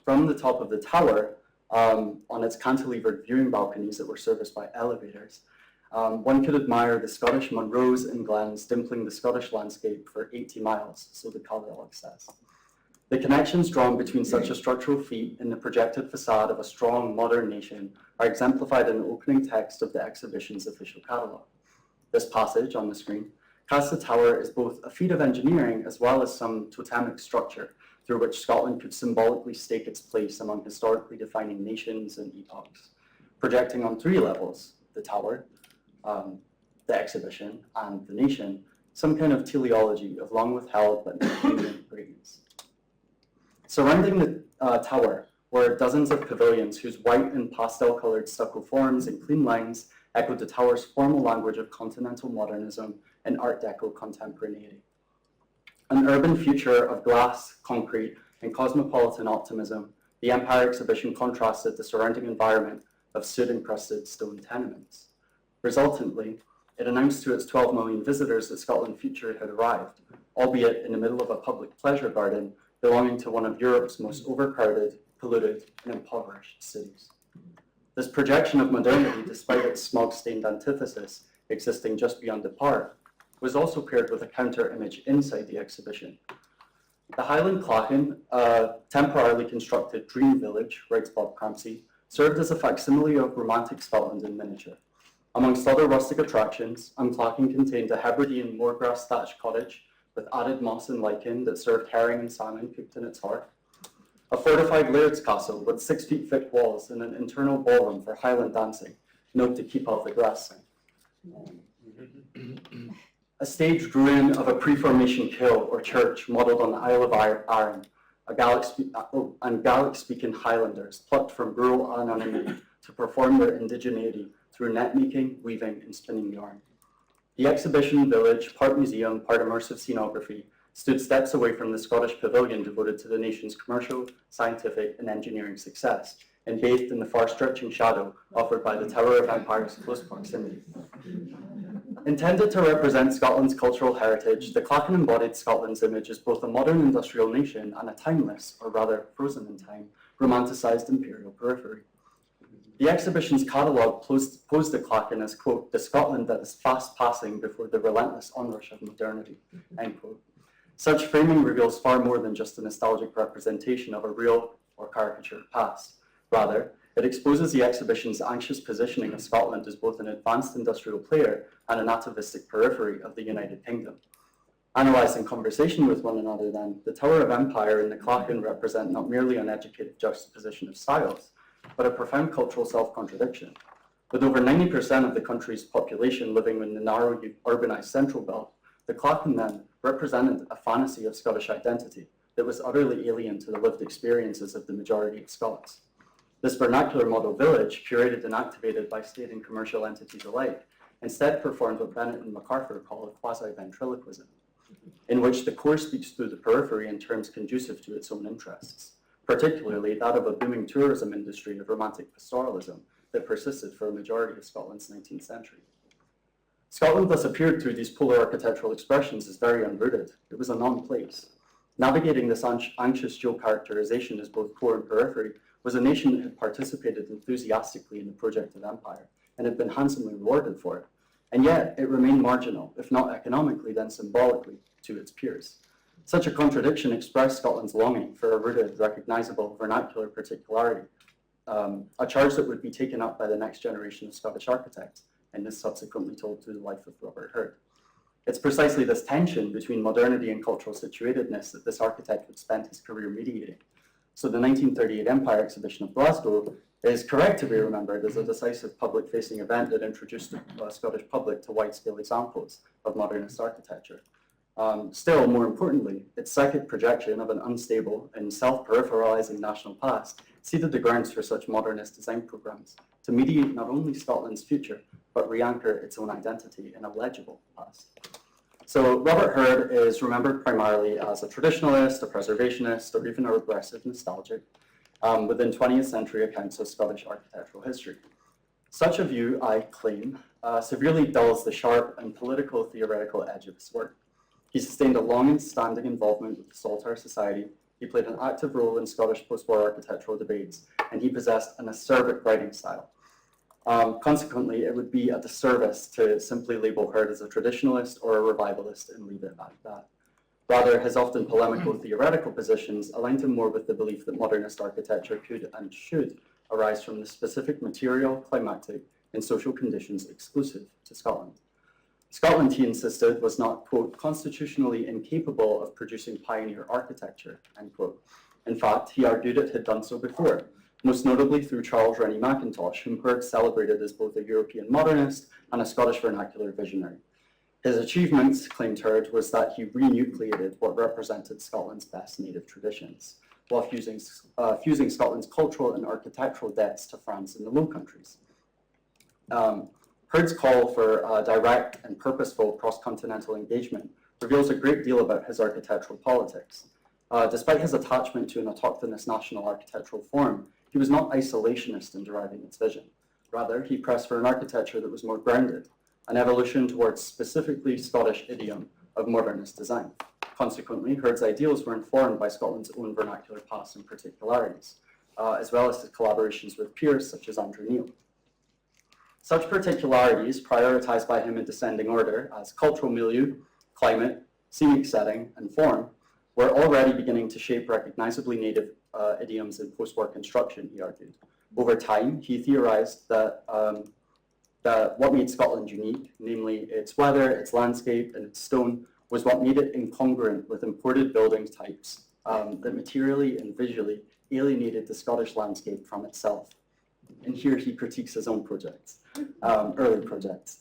From the top of the tower, on its cantilevered viewing balconies that were serviced by elevators, one could admire the Scottish Munros and glens dimpling the Scottish landscape for 80 miles, so the catalogue says. The connections drawn between such a structural feat and the projected facade of a strong modern nation are exemplified in the opening text of the exhibition's official catalogue. This passage on the screen casts the tower as both a feat of engineering as well as some totemic structure through which Scotland could symbolically stake its place among historically defining nations and epochs, projecting on 3 levels: the tower, the exhibition, and the nation, some kind of teleology of long withheld but not greatness. Surrounding the tower were dozens of pavilions whose white and pastel-coloured stucco forms and clean lines echoed the tower's formal language of continental modernism and Art Deco contemporaneity. An urban future of glass, concrete, and cosmopolitan optimism, the Empire exhibition contrasted the surrounding environment of soot-encrusted stone tenements. Resultantly, it announced to its 12 million visitors that Scotland Future had arrived, albeit in the middle of a public pleasure garden belonging to one of Europe's most overcrowded, polluted, and impoverished cities. This projection of modernity, despite its smog-stained antithesis existing just beyond the park, was also paired with a counter-image inside the exhibition. The Highland Clachan, a temporarily constructed dream village, writes Bob Crampsey, served as a facsimile of romantic Scotland in miniature. Amongst other rustic attractions, Clachan contained a Hebridean moorgrass thatched cottage with added moss and lichen that served herring and salmon cooked in its hearth, a fortified laird's castle with 6 feet thick walls and an internal ballroom for Highland dancing, note to keep off the grass sign. A staged ruin of a pre-formation kill or church modelled on the Isle of Arran, and Gaelic-speaking Highlanders plucked from rural anonymity to perform their indigeneity through net-making, weaving, and spinning yarn. The exhibition village, part museum, part immersive scenography, stood steps away from the Scottish pavilion devoted to the nation's commercial, scientific, and engineering success, and bathed in the far-stretching shadow offered by the Tower of Empire's close proximity. Intended to represent Scotland's cultural heritage, the Clachan embodied Scotland's image as both a modern industrial nation and a timeless, or rather frozen in time, romanticised imperial periphery. The exhibition's catalogue posed the Clachan as, quote, the Scotland that is fast passing before the relentless onrush of modernity, end quote. Such framing reveals far more than just a nostalgic representation of a real or caricatured past. Rather, it exposes the exhibition's anxious positioning of Scotland as both an advanced industrial player and an atavistic periphery of the United Kingdom. Analysed in conversation with one another then, the Tower of Empire and the Clachan represent not merely an educated juxtaposition of styles, but a profound cultural self-contradiction. With over 90% of the country's population living in the narrow urbanised central belt, the Clachan then represented a fantasy of Scottish identity that was utterly alien to the lived experiences of the majority of Scots. This vernacular model village, curated and activated by state and commercial entities alike, instead performed what Bennett and MacArthur call a quasi-ventriloquism, in which the core speaks through the periphery in terms conducive to its own interests, particularly that of a booming tourism industry of romantic pastoralism that persisted for a majority of Scotland's 19th century. Scotland thus appeared through these polar architectural expressions as very unrooted. It was a non-place. Navigating this anxious geo-characterization as both core and periphery was a nation that had participated enthusiastically in the project of empire and had been handsomely rewarded for it. And yet, it remained marginal, if not economically, then symbolically, to its peers. Such a contradiction expressed Scotland's longing for a rooted, recognisable, vernacular particularity, a charge that would be taken up by the next generation of Scottish architects, and is subsequently told through the life of Robert Hurd. It's precisely this tension between modernity and cultural situatedness that this architect would spend his career mediating. So the 1938 Empire Exhibition of Glasgow is correct to be remembered as a decisive public-facing event that introduced the Scottish public to wide-scale examples of modernist architecture. Still, more importantly, its psychic projection of an unstable and self-peripheralizing national past seeded the grounds for such modernist design programs to mediate not only Scotland's future, but re-anchor its own identity in a legible past. So Robert Hurd is remembered primarily as a traditionalist, a preservationist, or even a regressive nostalgic within 20th century accounts of Scottish architectural history. Such a view, I claim, severely dulls the sharp and political theoretical edge of his work. He sustained a long and standing involvement with the Saltire Society. He played an active role in Scottish post-war architectural debates, and he possessed an acerbic writing style. Consequently, it would be a disservice to simply label Hurd as a traditionalist or a revivalist and leave it at that. Rather, his often polemical theoretical positions aligned him more with the belief that modernist architecture could and should arise from the specific material, climatic, and social conditions exclusive to Scotland. Scotland, he insisted, was not, quote, constitutionally incapable of producing pioneer architecture, end quote. In fact, he argued it had done so before, most notably through Charles Rennie Mackintosh, whom Hurd celebrated as both a European modernist and a Scottish vernacular visionary. His achievements, claimed Hurd, was that he renucleated what represented Scotland's best native traditions, while fusing Scotland's cultural and architectural debts to France and the Low Countries. Hurd's call for direct and purposeful cross-continental engagement reveals a great deal about his architectural politics. Despite his attachment to an autochthonous national architectural form, he was not isolationist in deriving its vision. Rather, he pressed for an architecture that was more grounded, an evolution towards specifically Scottish idiom of modernist design. Consequently, Hurd's ideals were informed by Scotland's own vernacular past and particularities, as well as his collaborations with peers such as Andrew Neil. Such particularities, prioritized by him in descending order as cultural milieu, climate, scenic setting, and form, were already beginning to shape recognizably native idioms in post-war construction, he argued. Over time, he theorized that what made Scotland unique, namely its weather, its landscape, and its stone, was what made it incongruent with imported building types that materially and visually alienated the Scottish landscape from itself. And here he critiques his own projects, early projects.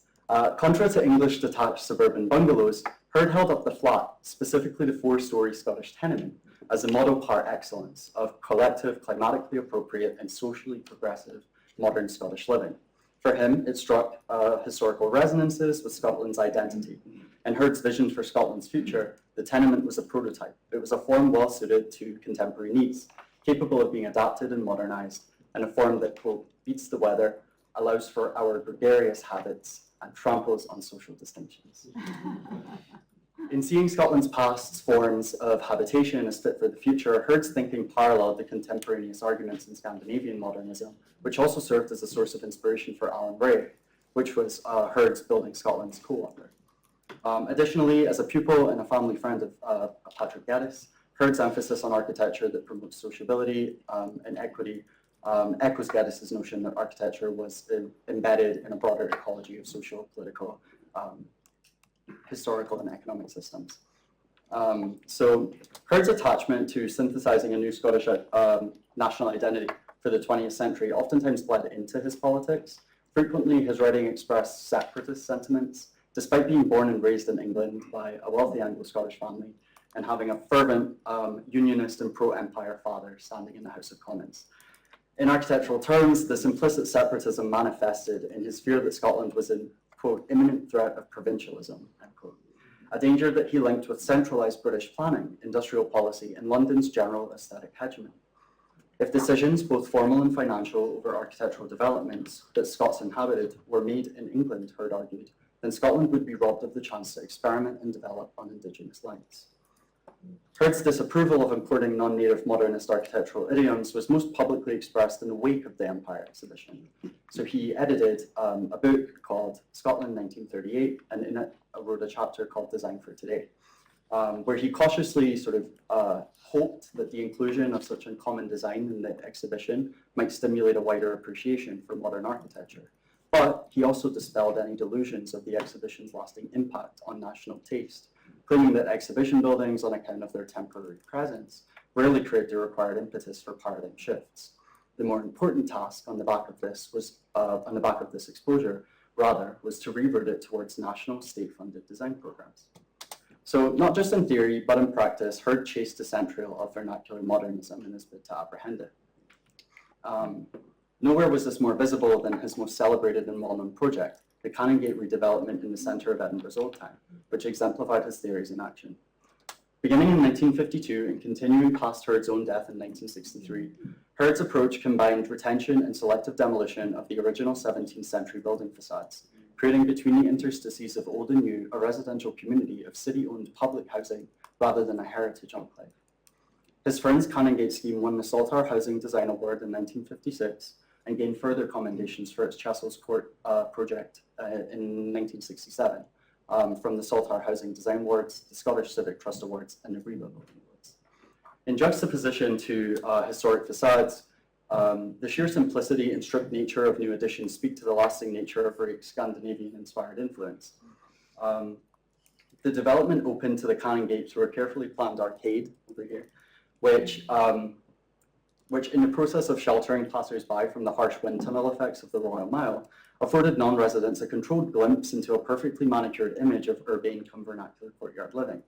Contra to English detached suburban bungalows, Hurd held up the flat, specifically the four-storey Scottish tenement, as a model par excellence of collective, climatically appropriate, and socially progressive modern Scottish living. For him, it struck historical resonances with Scotland's identity. In Hurd's vision for Scotland's future, the tenement was a prototype. It was a form well suited to contemporary needs, capable of being adapted and modernized, and a form that, quote, beats the weather, allows for our gregarious habits, and tramples on social distinctions. In seeing Scotland's past forms of habitation as fit for the future, Hurd's thinking paralleled the contemporaneous arguments in Scandinavian modernism, which also served as a source of inspiration for Alan Ray, which was Hurd's Building Scotland's co-author. Additionally, as a pupil and a family friend of Patrick Geddes, Hurd's emphasis on architecture that promotes sociability and equity echoes Geddes' notion that architecture was embedded in a broader ecology of social, political, historical, and economic systems. So Hurd's attachment to synthesizing a new Scottish national identity for the 20th century oftentimes bled into his politics. Frequently, his writing expressed separatist sentiments, despite being born and raised in England by a wealthy Anglo-Scottish family and having a fervent unionist and pro-empire father standing in the House of Commons. In architectural terms, this implicit separatism manifested in his fear that Scotland was in, quote, imminent threat of provincialism, end quote, a danger that he linked with centralized British planning, industrial policy, and London's general aesthetic hegemony. If decisions, both formal and financial, over architectural developments that Scots inhabited were made in England, Hurd argued, then Scotland would be robbed of the chance to experiment and develop on Indigenous lines. Hurd's disapproval of importing non-native modernist architectural idioms was most publicly expressed in the wake of the Empire exhibition. So he edited a book called Scotland 1938, and in it wrote a chapter called Design for Today, where he cautiously sort of hoped that the inclusion of such uncommon design in the exhibition might stimulate a wider appreciation for modern architecture. But he also dispelled any delusions of the exhibition's lasting impact on national taste, claiming that exhibition buildings, on account of their temporary presence, rarely create the required impetus for paradigm shifts. The more important task on the back of this exposure, rather, was to revert it towards national state-funded design programs. So, not just in theory, but in practice, Hurd chased the centriole of vernacular modernism in his bid to apprehend it. Nowhere was this more visible than his most celebrated and well-known project, the Canongate redevelopment in the centre of Edinburgh's Old Town, which exemplified his theories in action. Beginning in 1952 and continuing past Hurd's own death in 1963, Hurd's approach combined retention and selective demolition of the original 17th century building facades, creating between the interstices of old and new a residential community of city-owned public housing rather than a heritage enclave. His Ferns Canongate scheme won the Saltire Housing Design Award in 1956 and gained further commendations for its Chessels Court project in 1967 from the Saltire Housing Design Awards, the Scottish Civic Trust Awards, and the Reba Building Awards. In juxtaposition to historic facades, the sheer simplicity and strict nature of new additions speak to the lasting nature of very Scandinavian-inspired influence. The development opened to the Canongate through a carefully planned arcade over here, which in the process of sheltering passers-by from the harsh wind tunnel effects of the Royal Mile, afforded non-residents a controlled glimpse into a perfectly manicured image of urbane cum vernacular courtyard living.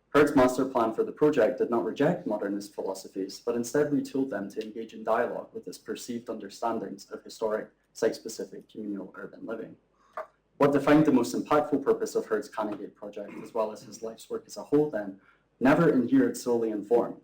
Hurd's master plan for the project did not reject modernist philosophies, but instead retooled them to engage in dialogue with its perceived understandings of historic, site-specific communal urban living. What defined the most impactful purpose of Hurd's Canongate project, as well as his life's work as a whole then, never adhered solely in form.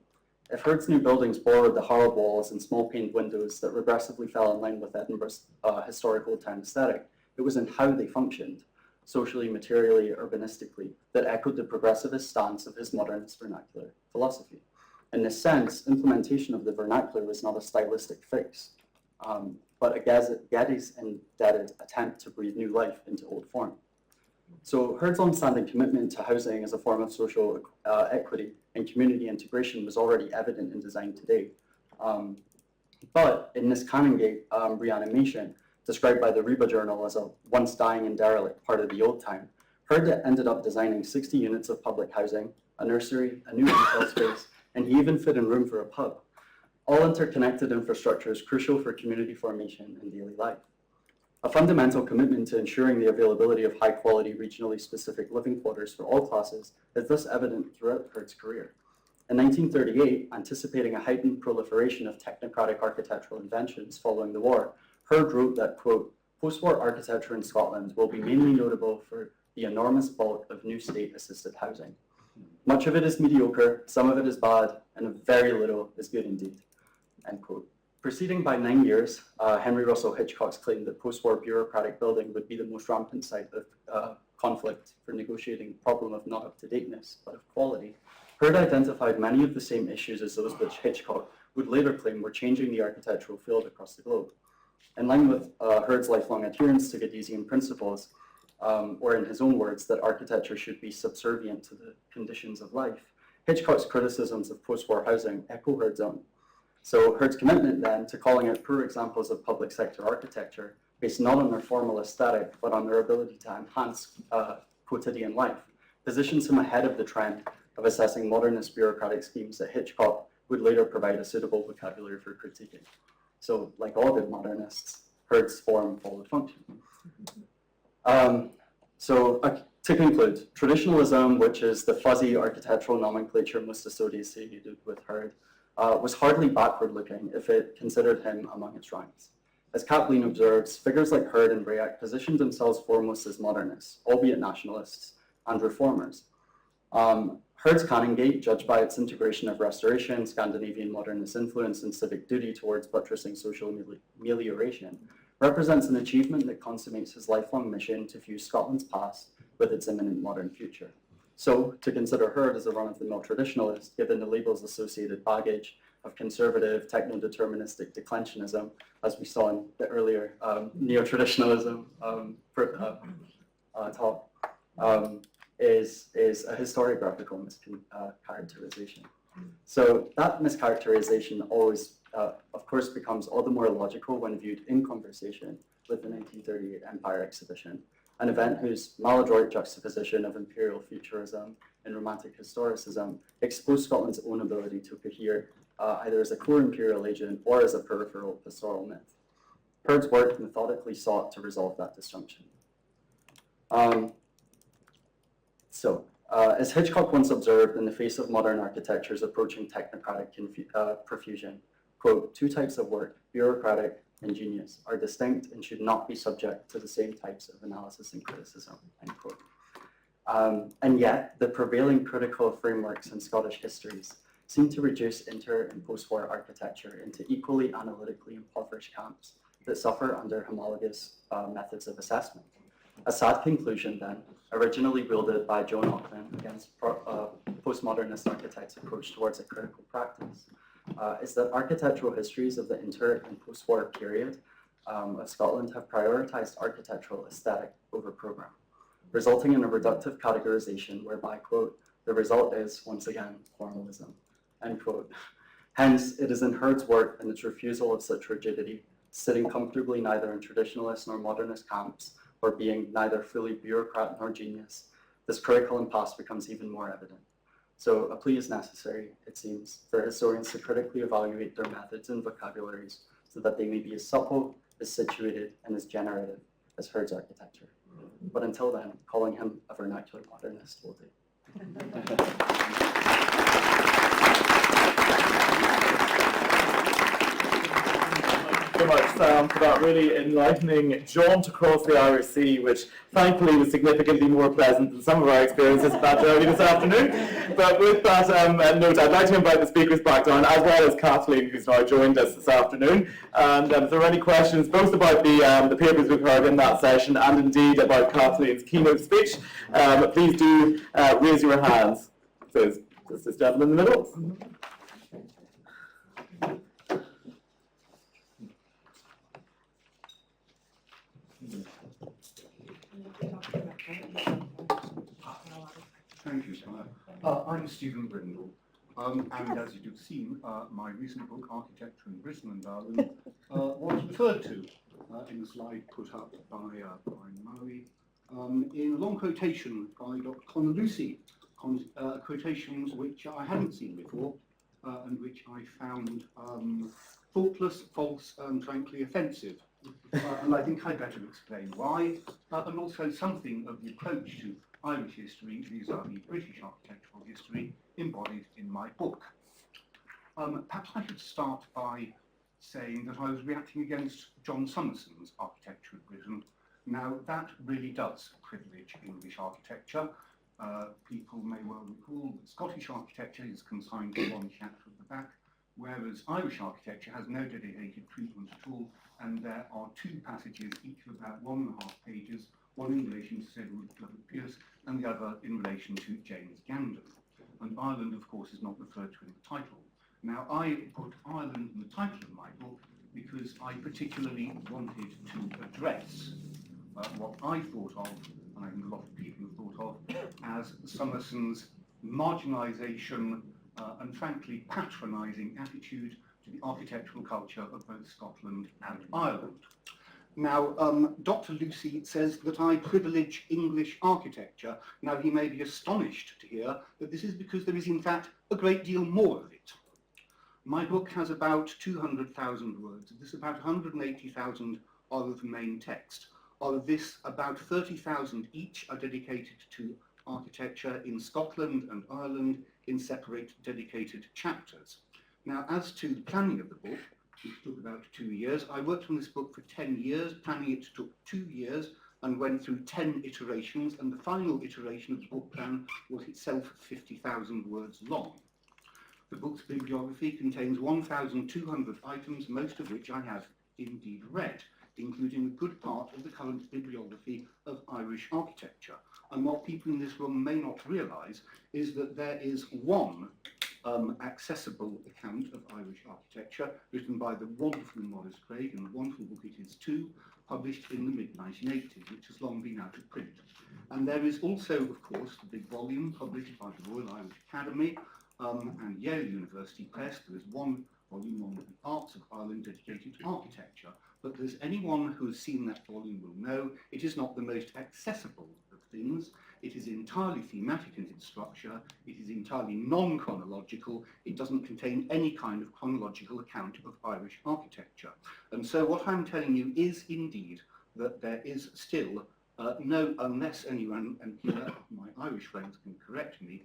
If Hurd's new buildings borrowed the harrowed walls and small paned windows that regressively fell in line with Edinburgh's historical town aesthetic, it was in how they functioned, socially, materially, urbanistically, that echoed the progressivist stance of his modernist vernacular philosophy. In this sense, implementation of the vernacular was not a stylistic fix, but a Geddes indebted attempt to breathe new life into old form. So Hurd's long-standing commitment to housing as a form of social equity and community integration was already evident in design today. But in this Canongate reanimation, described by the Reba Journal as a once dying and derelict part of the old town, Hurd ended up designing 60 units of public housing, a nursery, a new retail space, and he even fit in room for a pub. All interconnected infrastructure is crucial for community formation and daily life. A fundamental commitment to ensuring the availability of high-quality, regionally specific living quarters for all classes is thus evident throughout Hurd's career. In 1938, anticipating a heightened proliferation of technocratic architectural inventions following the war, Hurd wrote that, quote, "Post-war architecture in Scotland will be mainly notable for the enormous bulk of new state-assisted housing. Much of it is mediocre, some of it is bad, and very little is good indeed," end quote. Preceding by 9 years, Henry Russell Hitchcock's claim that post-war bureaucratic building would be the most rampant site of conflict for negotiating the problem of not up-to-dateness, but of quality. Hurd identified many of the same issues as those which Hitchcock would later claim were changing the architectural field across the globe. In line with Hurd's lifelong adherence to Gaddesian principles, or in his own words, that architecture should be subservient to the conditions of life, Hitchcock's criticisms of post-war housing echo Hurd's own. So Hurd's commitment then to calling out poor examples of public sector architecture based not on their formal aesthetic, but on their ability to enhance quotidian life, positions him ahead of the trend of assessing modernist bureaucratic schemes that Hitchcock would later provide a suitable vocabulary for critiquing. So, like all good modernists, Hurd's form followed function. To conclude, traditionalism, which is the fuzzy architectural nomenclature most associated with Hurd, was hardly backward-looking if it considered him among its ranks. As Kathleen observes, figures like Hurd and Brayak positioned themselves foremost as modernists, albeit nationalists, and reformers. Hurd's Canongate, judged by its integration of restoration, Scandinavian modernist influence, and civic duty towards buttressing social amelioration, represents an achievement that consummates his lifelong mission to fuse Scotland's past with its imminent modern future. So, to consider Hurd as a run-of-the-mill traditionalist, given the label's associated baggage of conservative, techno-deterministic declensionism, as we saw in the earlier neo-traditionalism talk, is a historiographical mischaracterization. So that mischaracterization always, of course, becomes all the more logical when viewed in conversation with the 1938 Empire Exhibition, an event whose maladroit juxtaposition of imperial futurism and romantic historicism exposed Scotland's own ability to cohere either as a core imperial agent or as a peripheral pastoral myth. Hurd's work methodically sought to resolve that disjunction. As Hitchcock once observed in the face of modern architecture's approaching technocratic profusion, quote, "Two types of work, bureaucratic and genius, are distinct and should not be subject to the same types of analysis and criticism," end quote. And yet, the prevailing critical frameworks in Scottish histories seem to reduce inter and post-war architecture into equally analytically impoverished camps that suffer under homologous methods of assessment. A sad conclusion, then, originally wielded by Joan Auckland against postmodernist architects' approach towards a critical practice, is that architectural histories of the inter and post-war period of Scotland have prioritized architectural aesthetic over program, resulting in a reductive categorization whereby, quote, the result is, once again, formalism, end quote. Hence, it is in Hurd's work and its refusal of such rigidity, sitting comfortably neither in traditionalist nor modernist camps, or being neither fully bureaucrat nor genius, this critical impasse becomes even more evident. So a plea is necessary, it seems, for historians to critically evaluate their methods and vocabularies so that they may be as supple, as situated, and as generative as Hurd's architecture. But until then, calling him a vernacular modernist will do. So much, Sam, for that really enlightening jaunt across the Irish Sea, which thankfully was significantly more pleasant than some of our experiences at that journey this afternoon. But with that note, I'd like to invite the speakers back down, as well as Kathleen, who's now joined us this afternoon. And if there are any questions, both about the papers we've heard in that session, and indeed about Kathleen's keynote speech, please do raise your hands. So it's this gentleman in the middle. Thank you, Sire. I'm Stephen Brindle, and as you've seen, my recent book, Architecture in Britain and Ireland, was referred to in the slide put up by Murray, in a long quotation by Dr. Conor Lucy, quotations which I hadn't seen before, and which I found thoughtless, false, and frankly offensive. And I think I'd better explain why, and also something of the approach to Irish history vis-à-vis British architectural history embodied in my book. Perhaps I should start by saying that I was reacting against John Summerson's Architecture of Britain. Now, that really does privilege English architecture. People may well recall that Scottish architecture is consigned to one chapter at the back, whereas Irish architecture has no dedicated treatment at all, and there are two passages, each of about 1.5 pages, one in relation to Sir Edward Glover Pierce and the other in relation to James Gandon. And Ireland, of course, is not referred to in the title. Now, I put Ireland in the title of my book because I particularly wanted to address what I thought of, and I think a lot of people have thought of, as Summerson's marginalisation and frankly patronising attitude to the architectural culture of both Scotland and Ireland. Now, Dr. Lucy says that I privilege English architecture. Now, he may be astonished to hear that this is because there is, in fact, a great deal more of it. My book has about 200,000 words. Of this, about 180,000 are of the main text. Of this, about 30,000 each are dedicated to architecture in Scotland and Ireland in separate dedicated chapters. Now, as to the planning of the book, which took about 2 years, I worked on this book for 10 years. Planning it took 2 years and went through 10 iterations, and the final iteration of the book plan was itself 50,000 words long. The book's bibliography contains 1,200 items, most of which I have indeed read, including a good part of the current bibliography of Irish architecture. And what people in this room may not realise is that there is one accessible account of Irish architecture written by the wonderful Maurice Craig, and a wonderful book it is too, published in the mid-1980s, which has long been out of print. And there is also, of course, the big volume published by the Royal Irish Academy and Yale University Press. There is one volume on the arts of Ireland dedicated to architecture, but as anyone who has seen that volume will know, it is not the most accessible of things. It is entirely thematic in its structure, it is entirely non-chronological, it doesn't contain any kind of chronological account of Irish architecture. And so what I'm telling you is indeed that there is still no, unless anyone, and here my Irish friends can correct me,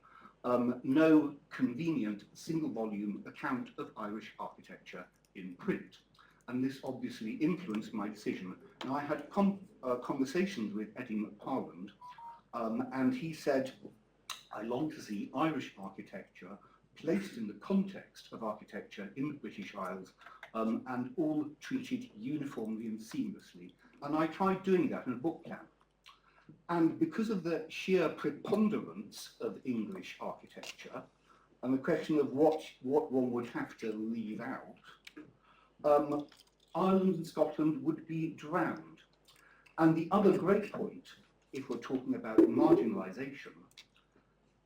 no convenient single volume account of Irish architecture in print. And this obviously influenced my decision. Now, I had conversations with Eddie McParland, And he said, I long to see Irish architecture placed in the context of architecture in the British Isles and all treated uniformly and seamlessly. And I tried doing that in a book camp. And because of the sheer preponderance of English architecture and the question of what one would have to leave out, Ireland and Scotland would be drowned. And the other great point, if we're talking about marginalisation,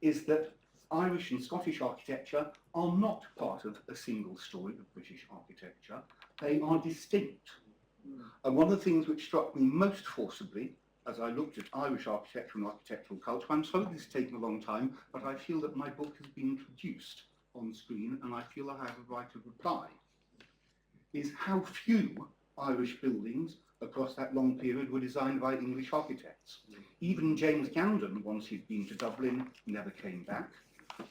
is that Irish and Scottish architecture are not part of a single story of British architecture. They are distinct. And one of the things which struck me most forcibly as I looked at Irish architecture and architectural culture, I'm sorry this has taken a long time, but I feel that my book has been produced on screen and I feel I have a right of reply, is how few Irish buildings across that long period were designed by English architects. Even James Gandon, once he'd been to Dublin, never came back,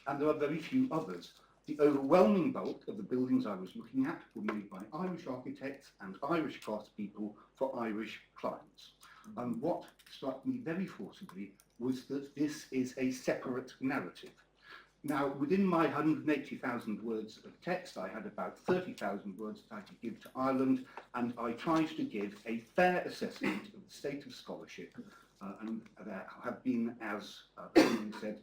and there are very few others. The overwhelming bulk of the buildings I was looking at were made by Irish architects and Irish craftspeople for Irish clients. And what struck me very forcibly was that this is a separate narrative. Now, within my 180,000 words of text, I had about 30,000 words that I could give to Ireland, and I tried to give a fair assessment of the state of scholarship. And there have been, as someone said,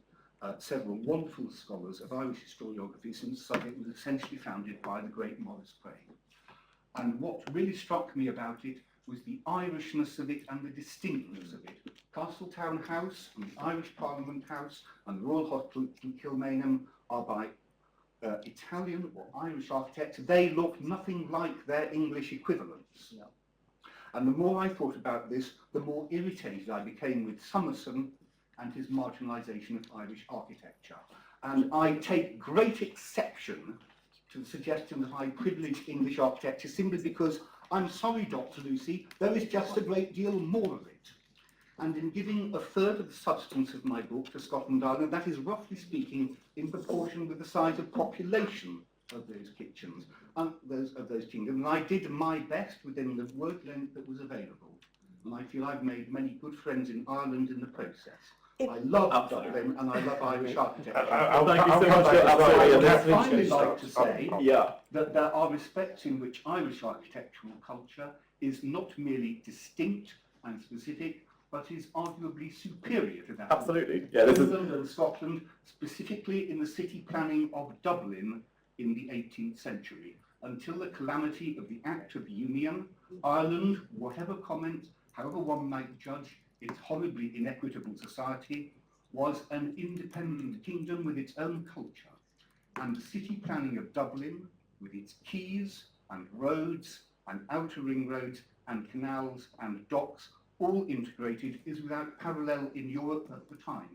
several wonderful scholars of Irish historiography since the subject was essentially founded by the great Maurice Craig. And what really struck me about it was the Irishness of it and the distinctness of it. Castletown House and the Irish Parliament House and the Royal Hospital in Kilmainham are by Italian or Irish architects. They look nothing like their English equivalents. Yeah. And the more I thought about this, the more irritated I became with Summerson and his marginalisation of Irish architecture. And I take great exception to the suggestion that I privilege English architecture simply because, I'm sorry, Dr. Lucy, there is just a great deal more of it. And in giving a third of the substance of my book to Scotland and Ireland, that is roughly speaking in proportion with the size of population of those kitchens, of those kingdoms. And I did my best within the word length that was available. And I feel I've made many good friends in Ireland in the process. I love Dublin and I love Irish architecture. Thank you so much. I would finally like to say Yeah. that there are respects in which Irish architectural culture is not merely distinct and specific, but is arguably superior to that. Absolutely. Yeah, this is England and Scotland, specifically in the city planning of Dublin in the 18th century. Until the calamity of the Act of Union, Ireland, whatever comment, however one might judge its horribly inequitable society, was an independent kingdom with its own culture. And the city planning of Dublin, with its quays and roads and outer ring roads and canals and docks, all integrated, is without parallel in Europe at the time.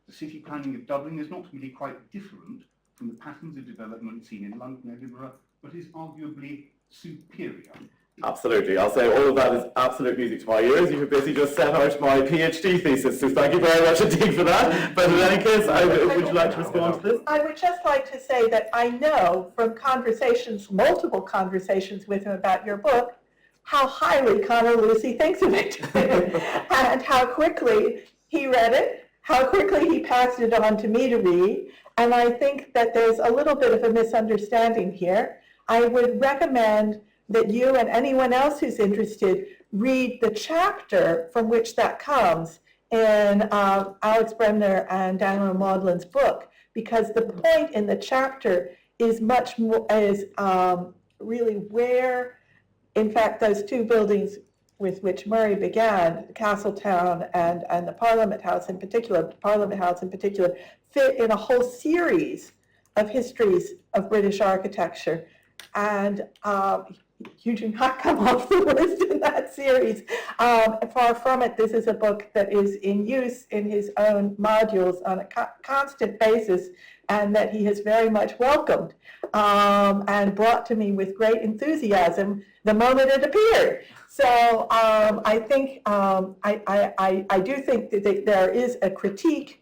The city planning of Dublin is not really quite different from the patterns of development seen in London and Edinburgh, but is arguably superior. absolutely. I'll say all of that is absolute music to my ears. You have basically just set out my PhD thesis, so thank you very much indeed for that. But in any case, would you like to respond to this? I would just like to say that I know from conversations, multiple conversations with him about your book, how highly Connor Lucy thinks of it and how quickly he read it, how quickly he passed it on to me to read. And I think that there's a little bit of a misunderstanding here. I would recommend that you and anyone else who's interested read the chapter from which that comes in Alex Bremner and Daniel Maudlin's book, because the point in the chapter is much more, really where, in fact, those two buildings with which Murray began, Castletown and the Parliament House in particular, fit in a whole series of histories of British architecture. And you do not come off the list in that series. Far from it, this is a book that is in use in his own modules on a constant basis, and that he has very much welcomed and brought to me with great enthusiasm the moment it appeared. So I think, I do think that there is a critique.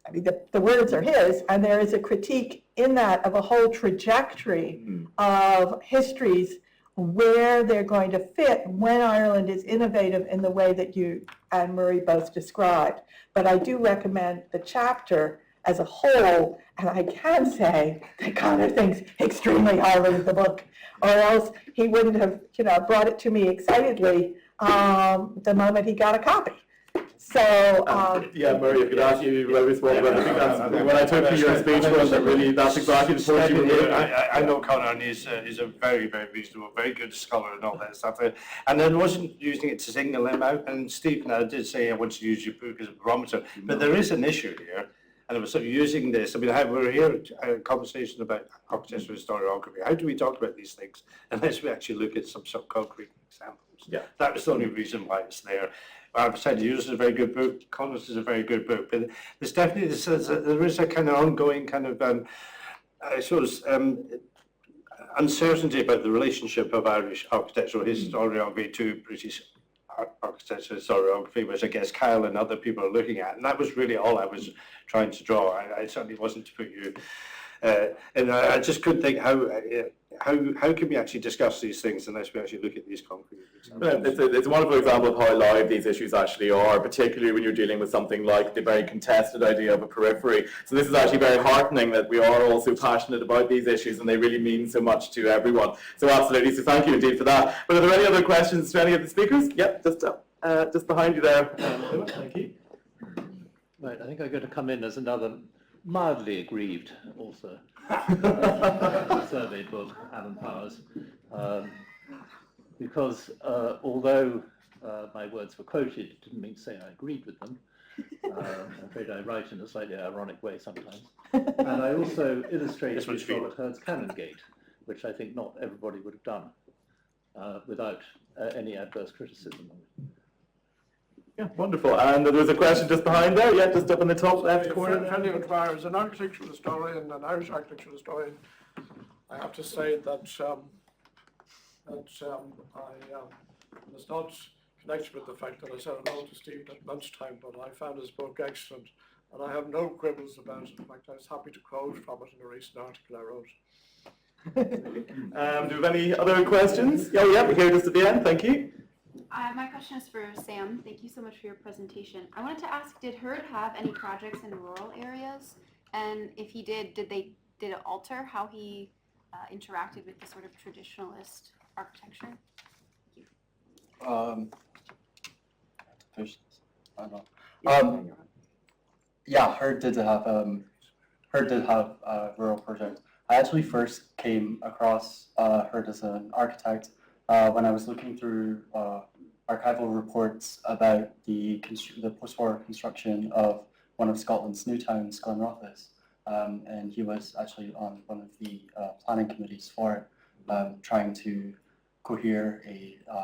I mean, the words are his, and there is a critique in that of a whole trajectory of histories where they're going to fit when Ireland is innovative in the way that you and Murray both described. But I do recommend the chapter as a whole, and I can say that Conor thinks extremely highly of the book, or else he wouldn't have, brought it to me excitedly the moment he got a copy. So, yeah, Murray, if I could ask you what was what, I think that's when I took your speech was that really that's exactly the point you were doing. I know Conor, and he's a very, very reasonable, very good scholar and all that stuff. And I wasn't using it to single him out. And Stephen, I did say I want to use your book as a barometer, but there is an issue here. And I was sort of using this. I mean, we're here a conversation about architectural historiography. How do we talk about these things unless we actually look at some concrete examples? Yeah. That was the only reason why it's there. I've said yours is a very good book, Connor's is a very good book, but there's definitely there is a kind of ongoing kind of I suppose uncertainty about the relationship of Irish architectural historiography to British architectural historiography, which I guess Kyle and other people are looking at, and that was really all I was trying to draw. I certainly wasn't to put you, and I just couldn't think how can we actually discuss these things unless we actually look at these concrete examples? It's a wonderful example of how live these issues actually are, particularly when you're dealing with something like the very contested idea of a periphery. So this is actually very heartening that we are all so passionate about these issues and they really mean so much to everyone. So absolutely, so thank you indeed for that. But are there any other questions to any of the speakers? Yep, just behind you there. Thank you. Right, I think I'm going to come in as another mildly aggrieved author. Survey book, Alan Powers, because although my words were quoted, it didn't mean to say I agreed with them. I'm afraid I write in a slightly ironic way sometimes. And I also illustrated Robert Hurd's Canongate, which I think not everybody would have done without any adverse criticism of it. Yeah, wonderful. And there was a question just behind there, yeah, just up in the top left corner. Fanny O'Dwyer, as an architectural historian, an Irish architectural historian, I have to say that I was not connected with the fact that I said hello to Stephen at lunchtime, but I found his book excellent, and I have no quibbles about it. In fact, I was happy to quote from it in a recent article I wrote. Do you have any other questions? Oh, yeah, we're here just at the end. Thank you. My question is for Sam. Thank you so much for your presentation. I wanted to ask, did Hurd have any projects in rural areas? And if he did it alter how he interacted with the sort of traditionalist architecture? I don't know. Yeah, Hurd did have rural projects. I actually first came across Hurd as an architect when I was looking through archival reports about the post-war construction of one of Scotland's new towns, Glenrothes, and he was actually on one of the planning committees for it, trying to cohere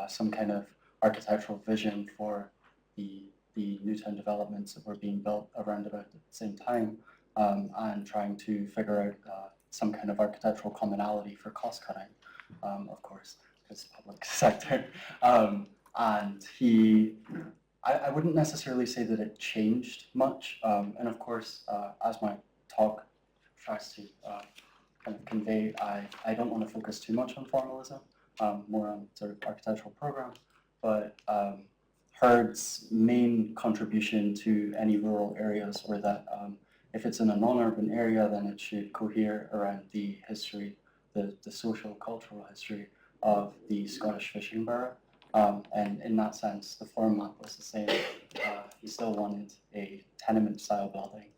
some kind of architectural vision for the new town developments that were being built around about the same time, and trying to figure out some kind of architectural commonality for cost cutting, of course, because public sector. And I wouldn't necessarily say that it changed much. And of course, as my talk tries to kind of convey, I don't want to focus too much on formalism, more on sort of architectural program. But Hurd's main contribution to any rural areas were that if it's in a non-urban area, then it should cohere around the history, the social, cultural history of the Scottish fishing borough. And in that sense, the format was the same. He still wanted a tenement-style building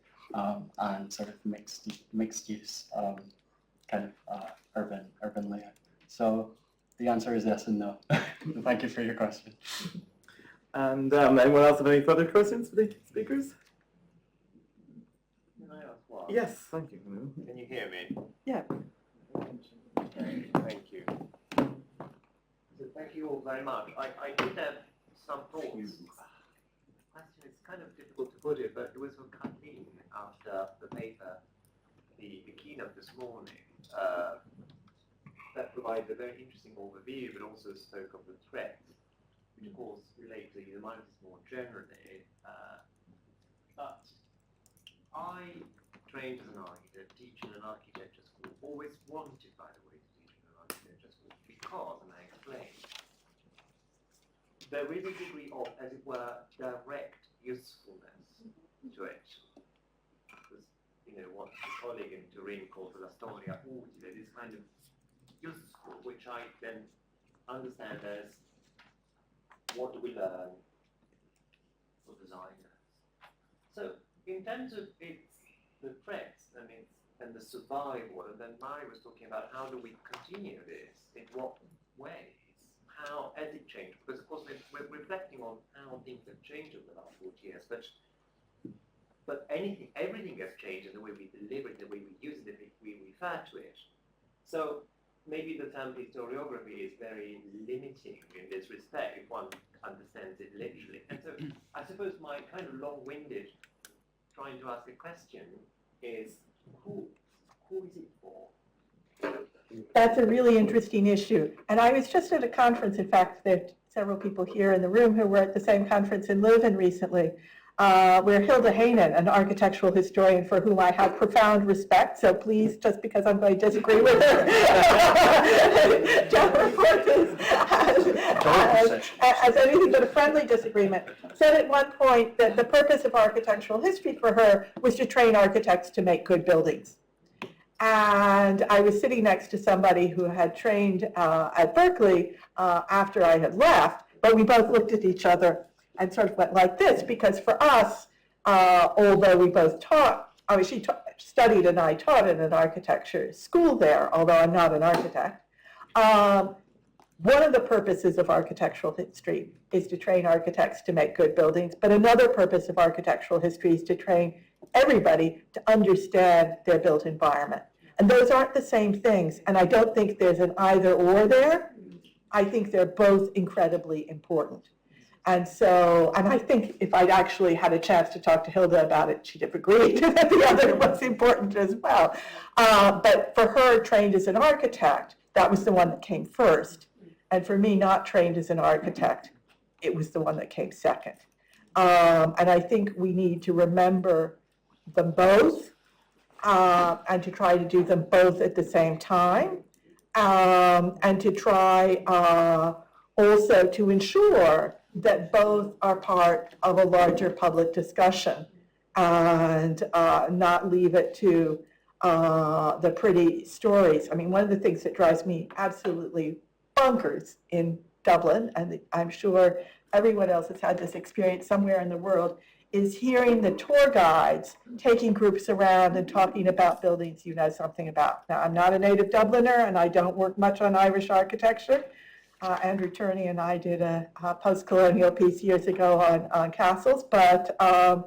and sort of mixed use kind of urban layout. So the answer is yes and no. Thank you for your question. And anyone else have any further questions for the speakers? Can I ask one? Yes, thank you. Can you hear me? Yeah. Okay, thank you. So thank you all very much. I did have some thoughts. Question is kind of difficult to put it, but it was from Kathleen after the paper, the keynote this morning, that provided a very interesting overview, but also spoke of the threat, which of course relate to the humanities more generally. But I trained as an architect, teaching an architecture school, always wanted, by the way, to teach in an architecture just because, and I explained, there is a degree of, as it were, direct usefulness to it. Because, you know, what the colleague in Turin calls la storia utile, this kind of useful, which I then understand as what do we learn for designers. So, in terms of the threats and the survival, and then Mari was talking about how do we continue this, in what ways, how has it changed? Because of course we're reflecting on how things have changed over the last 40 years, but everything has changed in the way we deliver it, the way we use it, the way we refer to it. So maybe the term historiography is very limiting in this respect if one understands it literally. And so I suppose my kind of long-winded trying to ask a question is who is it for? That's a really interesting issue. And I was just at a conference, in fact, there are several people here in the room who were at the same conference in Leuven recently, where Hilda Heinen, an architectural historian for whom I have profound respect, so please, just because I'm going to disagree with her, don't report this as anything but a friendly disagreement, said at one point that the purpose of architectural history for her was to train architects to make good buildings. And I was sitting next to somebody who had trained at Berkeley after I had left, but we both looked at each other and sort of went like this, because for us, although we both taught, I mean, she studied and I taught in an architecture school there, although I'm not an architect. One of the purposes of architectural history is to train architects to make good buildings, but another purpose of architectural history is to train everybody to understand their built environment. And those aren't the same things, and I don't think there's an either or there. I think they're both incredibly important. And so, and I think if I'd actually had a chance to talk to Hilda about it, she'd have agreed that the other was important as well. But for her, trained as an architect, that was the one that came first. And for me, not trained as an architect, it was the one that came second. And I think we need to remember them both and to try to do them both at the same time, and to try also to ensure that both are part of a larger public discussion and not leave it to the pretty stories. I mean, one of the things that drives me absolutely bonkers in Dublin, and I'm sure everyone else has had this experience somewhere in the world, is hearing the tour guides taking groups around and talking about buildings you know something about. Now, I'm not a native Dubliner, and I don't work much on Irish architecture. Andrew Turney and I did a post-colonial piece years ago on castles, but I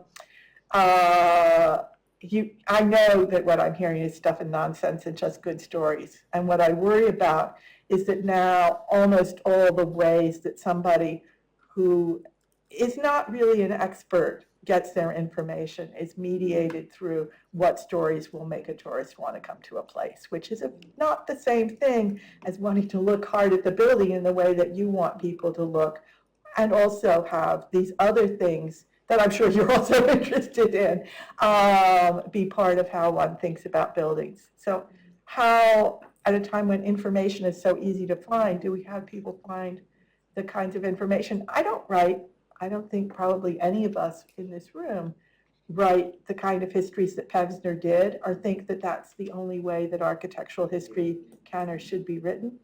know that what I'm hearing is stuff and nonsense and just good stories. And what I worry about is that now almost all the ways that somebody who is not really an expert gets their information is mediated through what stories will make a tourist want to come to a place, which is not the same thing as wanting to look hard at the building in the way that you want people to look, and also have these other things that I'm sure you're also interested in be part of how one thinks about buildings. So how, at a time when information is so easy to find, do we have people find the kinds of information? I don't think probably any of us in this room write the kind of histories that Pevsner did, or think that that's the only way that architectural history can or should be written.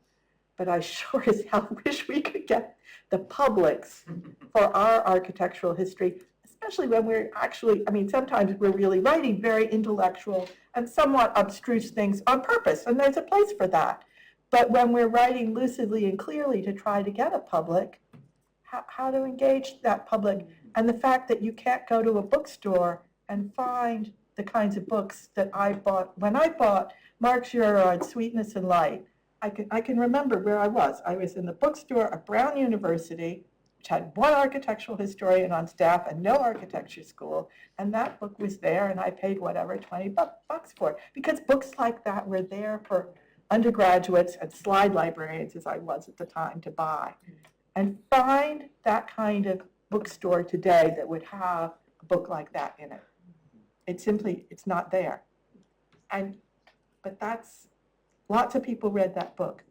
But I sure as hell wish we could get the publics for our architectural history, especially when we're actually, I mean, sometimes we're really writing very intellectual and somewhat abstruse things on purpose, and there's a place for that. But when we're writing lucidly and clearly to try to get a public, how to engage that public, and the fact that you can't go to a bookstore and find the kinds of books that I bought. When I bought Mark Girouard Sweetness and Light, I can remember where I was. I was in the bookstore at Brown University, which had one architectural historian on staff and no architecture school, and that book was there, and I paid whatever, 20 bucks for it, because books like that were there for undergraduates and slide librarians, as I was at the time, to buy. And find that kind of bookstore today that would have a book like that in it. It's not there. But lots of people read that book.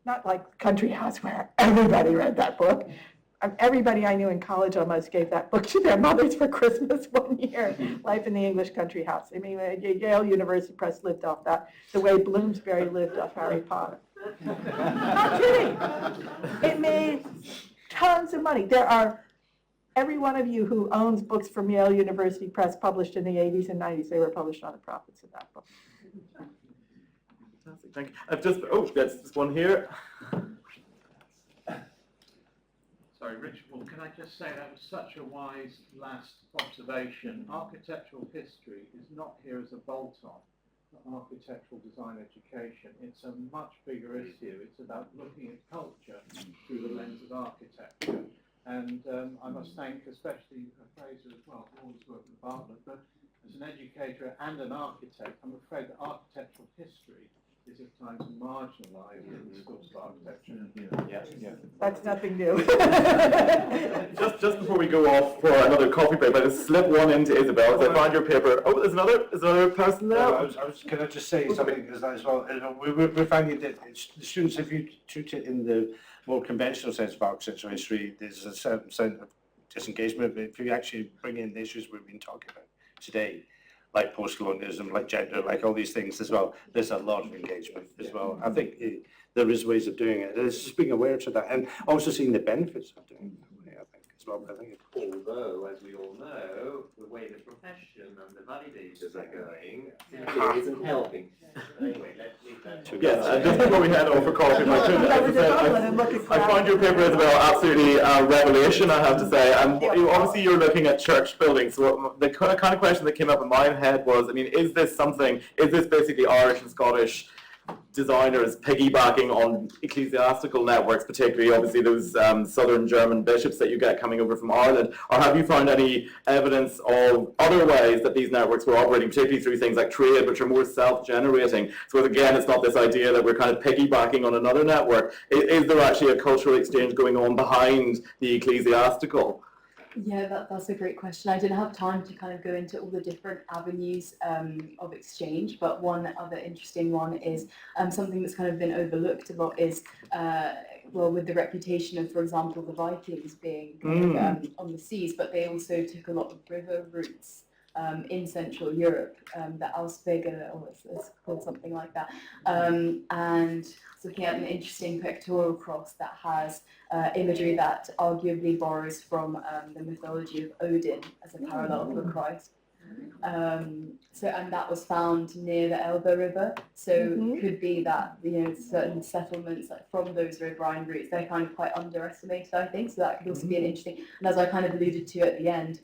not like Country House where everybody read that book. Everybody I knew in college almost gave that book to their mothers for Christmas one year, Life in the English Country House. I mean, Yale University Press lived off that, the way Bloomsbury lived off Harry Potter. Not kidding. It made tons of money. There are, every one of you who owns books from Yale University Press published in the 80s and 90s, they were published on the profits of that book. Fantastic, thank you. I've just, there's this one here. Sorry, Richard, well, can I just say that was such a wise last observation. Architectural history is not here as a bolt-on for architectural design education. It's a much bigger issue. It's about looking at culture through the lens of architecture. And I must thank especially Fraser as well for all his work in Bartlett, but as an educator and an architect, I'm afraid that architectural history is at times marginalised in the schools of architecture. That's nothing new. Just before we go off for another coffee break, I just slip one into Isabel. As I find your paper. Oh, there's another person there. Can I just say something as well? We're finding that the students, if you treat it in the more conventional sense of architectural history, there's a certain sense of disengagement. But if you actually bring in the issues we've been talking about today, like post-colonialism, like gender, like all these things as well, there's a lot of engagement as well. I think there is ways of doing it. It's just being aware to that and also seeing the benefits of doing it that way, I think, as well. But I think although, as we all know, the way the profession and the validators are going simply isn't helping. Anyway, let's leave that to Yes, and just before we head off for coffee, my I find your paper, Isabel, absolutely a revelation, I have to say. Obviously, you're looking at church buildings. So the kind of question that came up in my head was, I mean, is this basically Irish and Scottish designers piggybacking on ecclesiastical networks, particularly obviously those southern German bishops that you get coming over from Ireland, or have you found any evidence of other ways that these networks were operating, particularly through things like trade, which are more self-generating? So again, it's not this idea that we're kind of piggybacking on another network. Is there actually a cultural exchange going on behind the ecclesiastical? Yeah, that's a great question. I didn't have time to kind of go into all the different avenues of exchange, but one other interesting one is something that's kind of been overlooked a lot is, well, with the reputation of, for example, the Vikings being kind of, on the seas, but they also took a lot of river routes in Central Europe, the Auswege, or it's called something like that, and looking at an interesting pictorial cross that has imagery that arguably borrows from the mythology of Odin as a parallel for Christ. And that was found near the Elbe River, so could be that, you know, certain settlements like from those riverine routes, they're kind of quite underestimated, I think, so that could also be an interesting, and as I kind of alluded to at the end,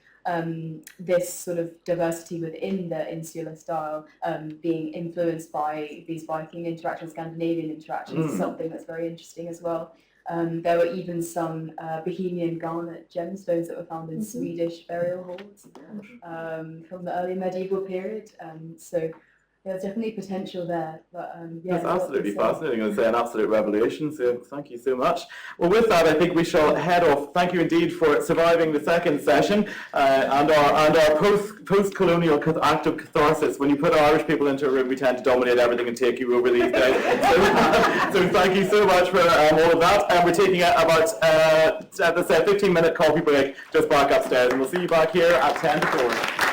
this sort of diversity within the insular style being influenced by these Viking interactions, Scandinavian interactions, is something that's very interesting as well. There were even some Bohemian garnet gemstones that were found in Swedish burial halls from the early medieval period. So there's definitely potential there. But yeah, that's absolutely fascinating. I'd say an absolute revelation. So thank you so much. Well, with that, I think we shall head off. Thank you indeed for surviving the second session and our post-colonial active catharsis. When you put Irish people into a room, we tend to dominate everything and take you over these days. So thank you so much for all of that. And we're taking about let's say a 15-minute coffee break just back upstairs, and we'll see you back here at 10 to 4.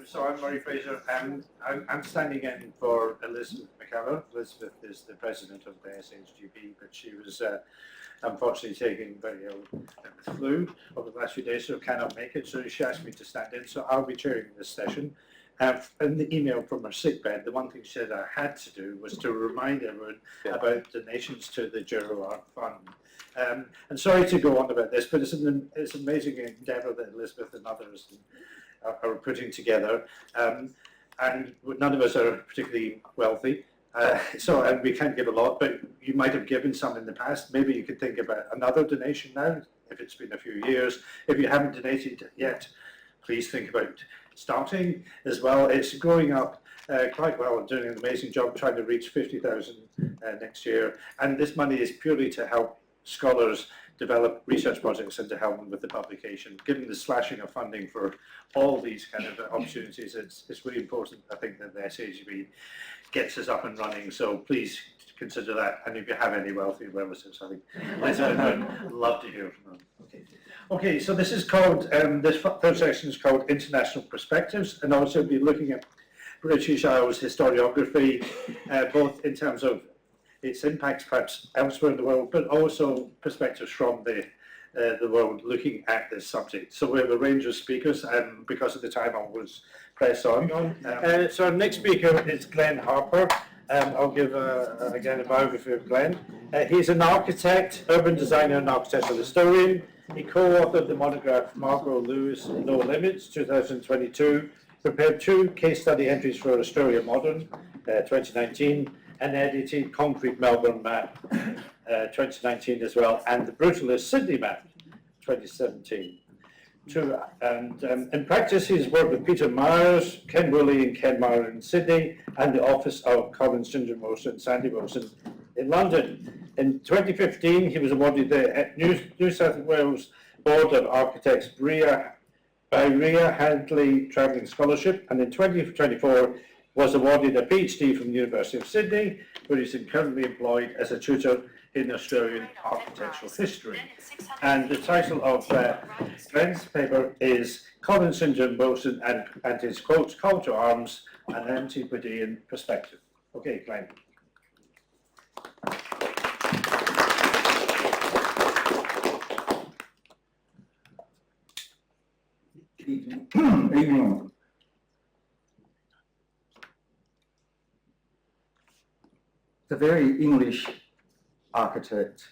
So I'm Murray Fraser, and I'm standing in for Elizabeth McCallum. Elizabeth is the president of the SAHGB, but she was unfortunately taken very ill with flu over the last few days, so cannot make it. So she asked me to stand in, so I'll be chairing this session. In the email from her sickbed, the one thing she said I had to do was to remind everyone about donations to the Girouard Fund. And sorry to go on about this, but it's an amazing endeavour that Elizabeth and others are putting together, and none of us are particularly wealthy, so we can't give a lot, but you might have given some in the past. Maybe you could think about another donation now, if it's been a few years. If you haven't donated yet, please think about starting as well. It's growing up quite well and doing an amazing job trying to reach 50,000 next year, and this money is purely to help scholars develop research projects and to help them with the publication. Given the slashing of funding for all these kind of opportunities, it's really important, I think, that the SAHGB gets us up and running. So please consider that. And if you have any wealthy relatives, I think Elizabeth would love to hear from them. Okay, so this is called, this third section is called International Perspectives, and also we'll be looking at British Isles historiography, both in terms of its impacts perhaps elsewhere in the world, but also perspectives from the world looking at this subject. So we have a range of speakers, and because of the time I was pressed on. So our next speaker is Glenn Harper. I'll give again a biography of Glenn. He's an architect, urban designer and architectural historian. He co-authored the monograph Margot Lewis, No Limits, 2022, prepared 2 case study entries for Australia Modern, 2019, and edited Concrete Melbourne Map, 2019 as well, and the Brutalist Sydney Map, 2017. In practice, he's worked with Peter Myers, Ken Woolley and Ken Meyer in Sydney, and the office of Colin St John and Sandy Wilson in London. In 2015, he was awarded the New South Wales Board of Architects Ria Handley Travelling Scholarship, and in 2024 was awarded a PhD from the University of Sydney, where he's currently employed as a tutor in Australian architectural history. And the title of Glenn's paper is Colin St John Wilson and his quotes, Call to Arms, an Antipodean Perspective. Okay, Glenn. Evening. The very English architect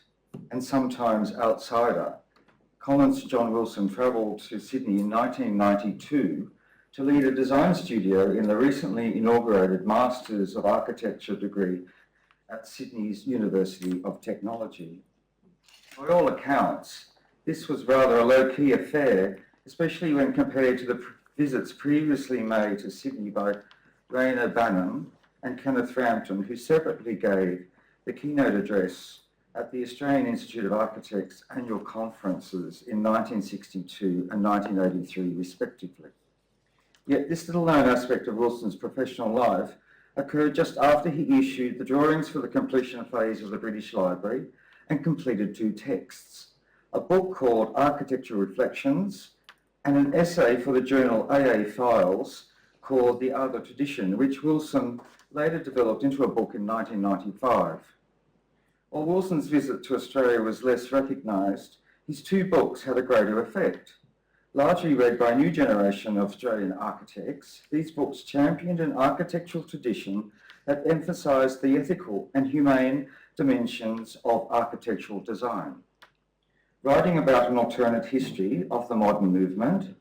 and sometimes outsider, Colin St John Wilson travelled to Sydney in 1992 to lead a design studio in the recently inaugurated Masters of Architecture degree at Sydney's University of Technology. By all accounts, this was rather a low-key affair, especially when compared to the visits previously made to Sydney by Rainer Banham and Kenneth Frampton, who separately gave the keynote address at the Australian Institute of Architects annual conferences in 1962 and 1983 respectively. Yet this little known aspect of Wilson's professional life occurred just after he issued the drawings for the completion phase of the British Library and completed 2 texts, a book called Architecture Reflections and an essay for the journal AA Files called The Other Tradition, which Wilson later developed into a book in 1995. While Wilson's visit to Australia was less recognised, his 2 books had a greater effect. Largely read by a new generation of Australian architects, these books championed an architectural tradition that emphasised the ethical and humane dimensions of architectural design. Writing about an alternate history of the modern movement,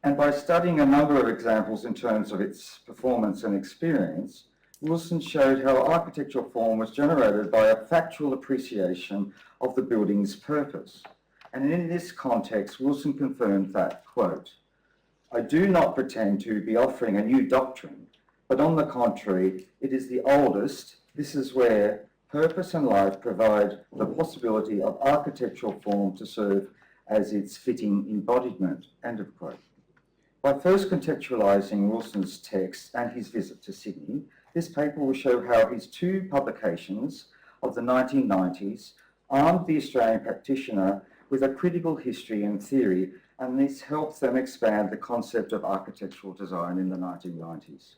and by studying a number of examples in terms of its performance and experience, Wilson showed how architectural form was generated by a factual appreciation of the building's purpose. And in this context, Wilson confirmed that, quote, "I do not pretend to be offering a new doctrine, but on the contrary, it is the oldest. This is where purpose and life provide the possibility of architectural form to serve as its fitting embodiment," end of quote. By first contextualising Wilson's text and his visit to Sydney, this paper will show how his 2 publications of the 1990s armed the Australian practitioner with a critical history and theory, and this helps them expand the concept of architectural design in the 1990s.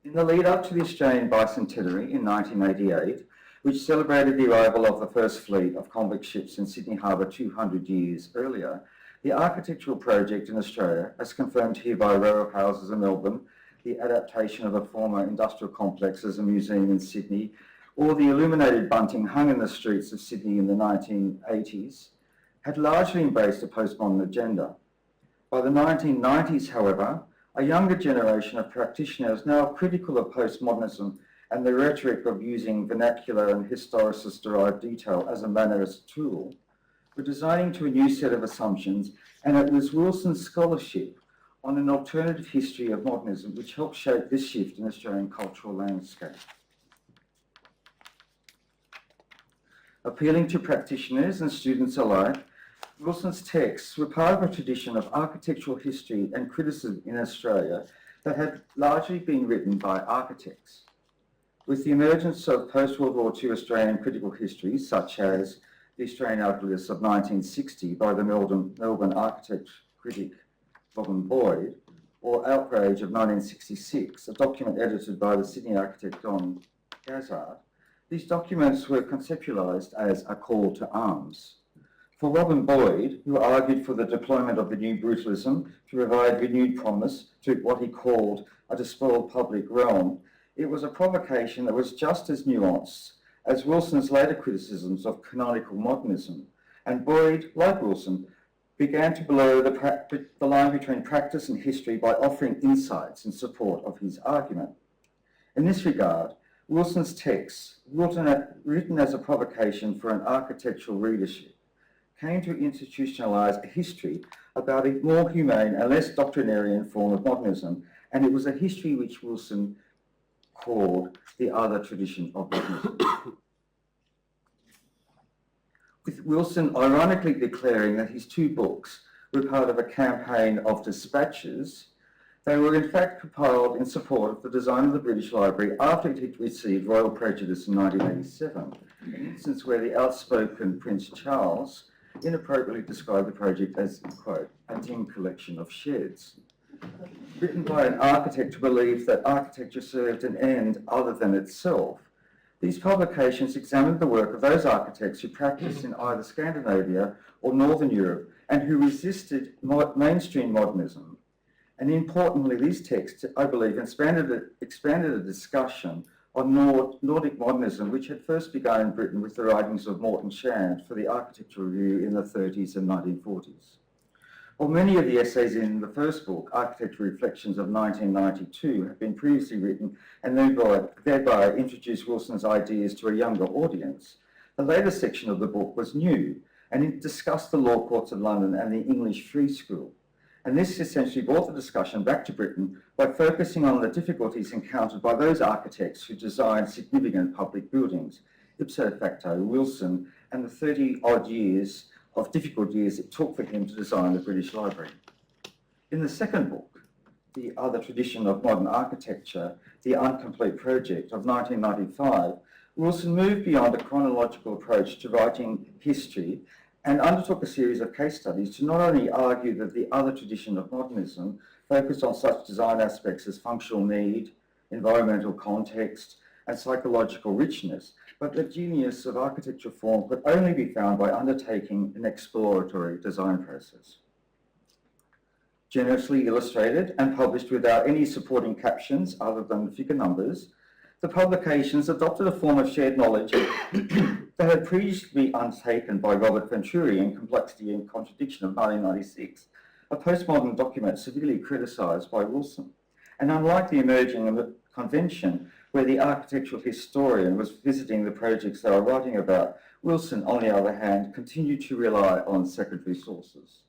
In the lead up to the Australian Bicentenary in 1988, which celebrated the arrival of the first fleet of convict ships in Sydney Harbour 200 years earlier, the architectural project in Australia, as confirmed here by row houses in Melbourne, the adaptation of a former industrial complex as a museum in Sydney, or the illuminated bunting hung in the streets of Sydney in the 1980s, had largely embraced a postmodern agenda. By the 1990s, however, a younger generation of practitioners now critical of postmodernism and the rhetoric of using vernacular and historicist-derived detail as a mannerist tool, were designing to a new set of assumptions, and it was Wilson's scholarship on an alternative history of modernism which helped shape this shift in Australian cultural landscape. Appealing to practitioners and students alike, Wilson's texts were part of a tradition of architectural history and criticism in Australia that had largely been written by architects. With the emergence of post-World War II Australian critical history, such as The Australian Ugliest of 1960 by the Melbourne architect critic Robin Boyd, or Outrage of 1966, a document edited by the Sydney architect Don Gazzard, these documents were conceptualised as a call to arms. For Robin Boyd, who argued for the deployment of the new brutalism to provide renewed promise to what he called a despoiled public realm, it was a provocation that was just as nuanced as Wilson's later criticisms of canonical modernism, and Boyd, like Wilson, began to blur the line between practice and history by offering insights in support of his argument. In this regard, Wilson's texts, written as a provocation for an architectural readership, came to institutionalise a history about a more humane and less doctrinarian form of modernism, and it was a history which Wilson called the other tradition of modernism. With Wilson ironically declaring that his two books were part of a campaign of dispatches, they were in fact compiled in support of the design of the British Library after it had received royal prejudice in 1987, an instance where the outspoken Prince Charles inappropriately described the project as, quote, a dim collection of sheds. Written by an architect who believed that architecture served an end other than itself, these publications examined the work of those architects who practiced in either Scandinavia or Northern Europe and who resisted mainstream modernism. And importantly, these texts, I believe, expanded a discussion on Nordic modernism, which had first begun in Britain with the writings of Morton Shand for the Architectural Review in the 30s and 1940s. While many of the essays in the first book, Architectural Reflections of 1992, have been previously written and thereby introduced Wilson's ideas to a younger audience, the later section of the book was new, and it discussed the law courts of London and the English Free School. And this essentially brought the discussion back to Britain by focusing on the difficulties encountered by those architects who designed significant public buildings, ipso facto Wilson, and the 30-odd years of difficult years it took for him to design the British Library. In the second book, The Other Tradition of Modern Architecture, The Incomplete Project of 1995, Wilson moved beyond a chronological approach to writing history and undertook a series of case studies to not only argue that the other tradition of modernism focused on such design aspects as functional need, environmental context, and psychological richness, but the genius of architecture form could only be found by undertaking an exploratory design process. Generously illustrated and published without any supporting captions other than figure numbers, the publications adopted a form of shared knowledge that had previously been undertaken by Robert Venturi in Complexity and Contradiction of 1996, a postmodern document severely criticised by Wilson. And unlike the emerging convention, where the architectural historian was visiting the projects they were writing about, Wilson, on the other hand, continued to rely on secondary sources.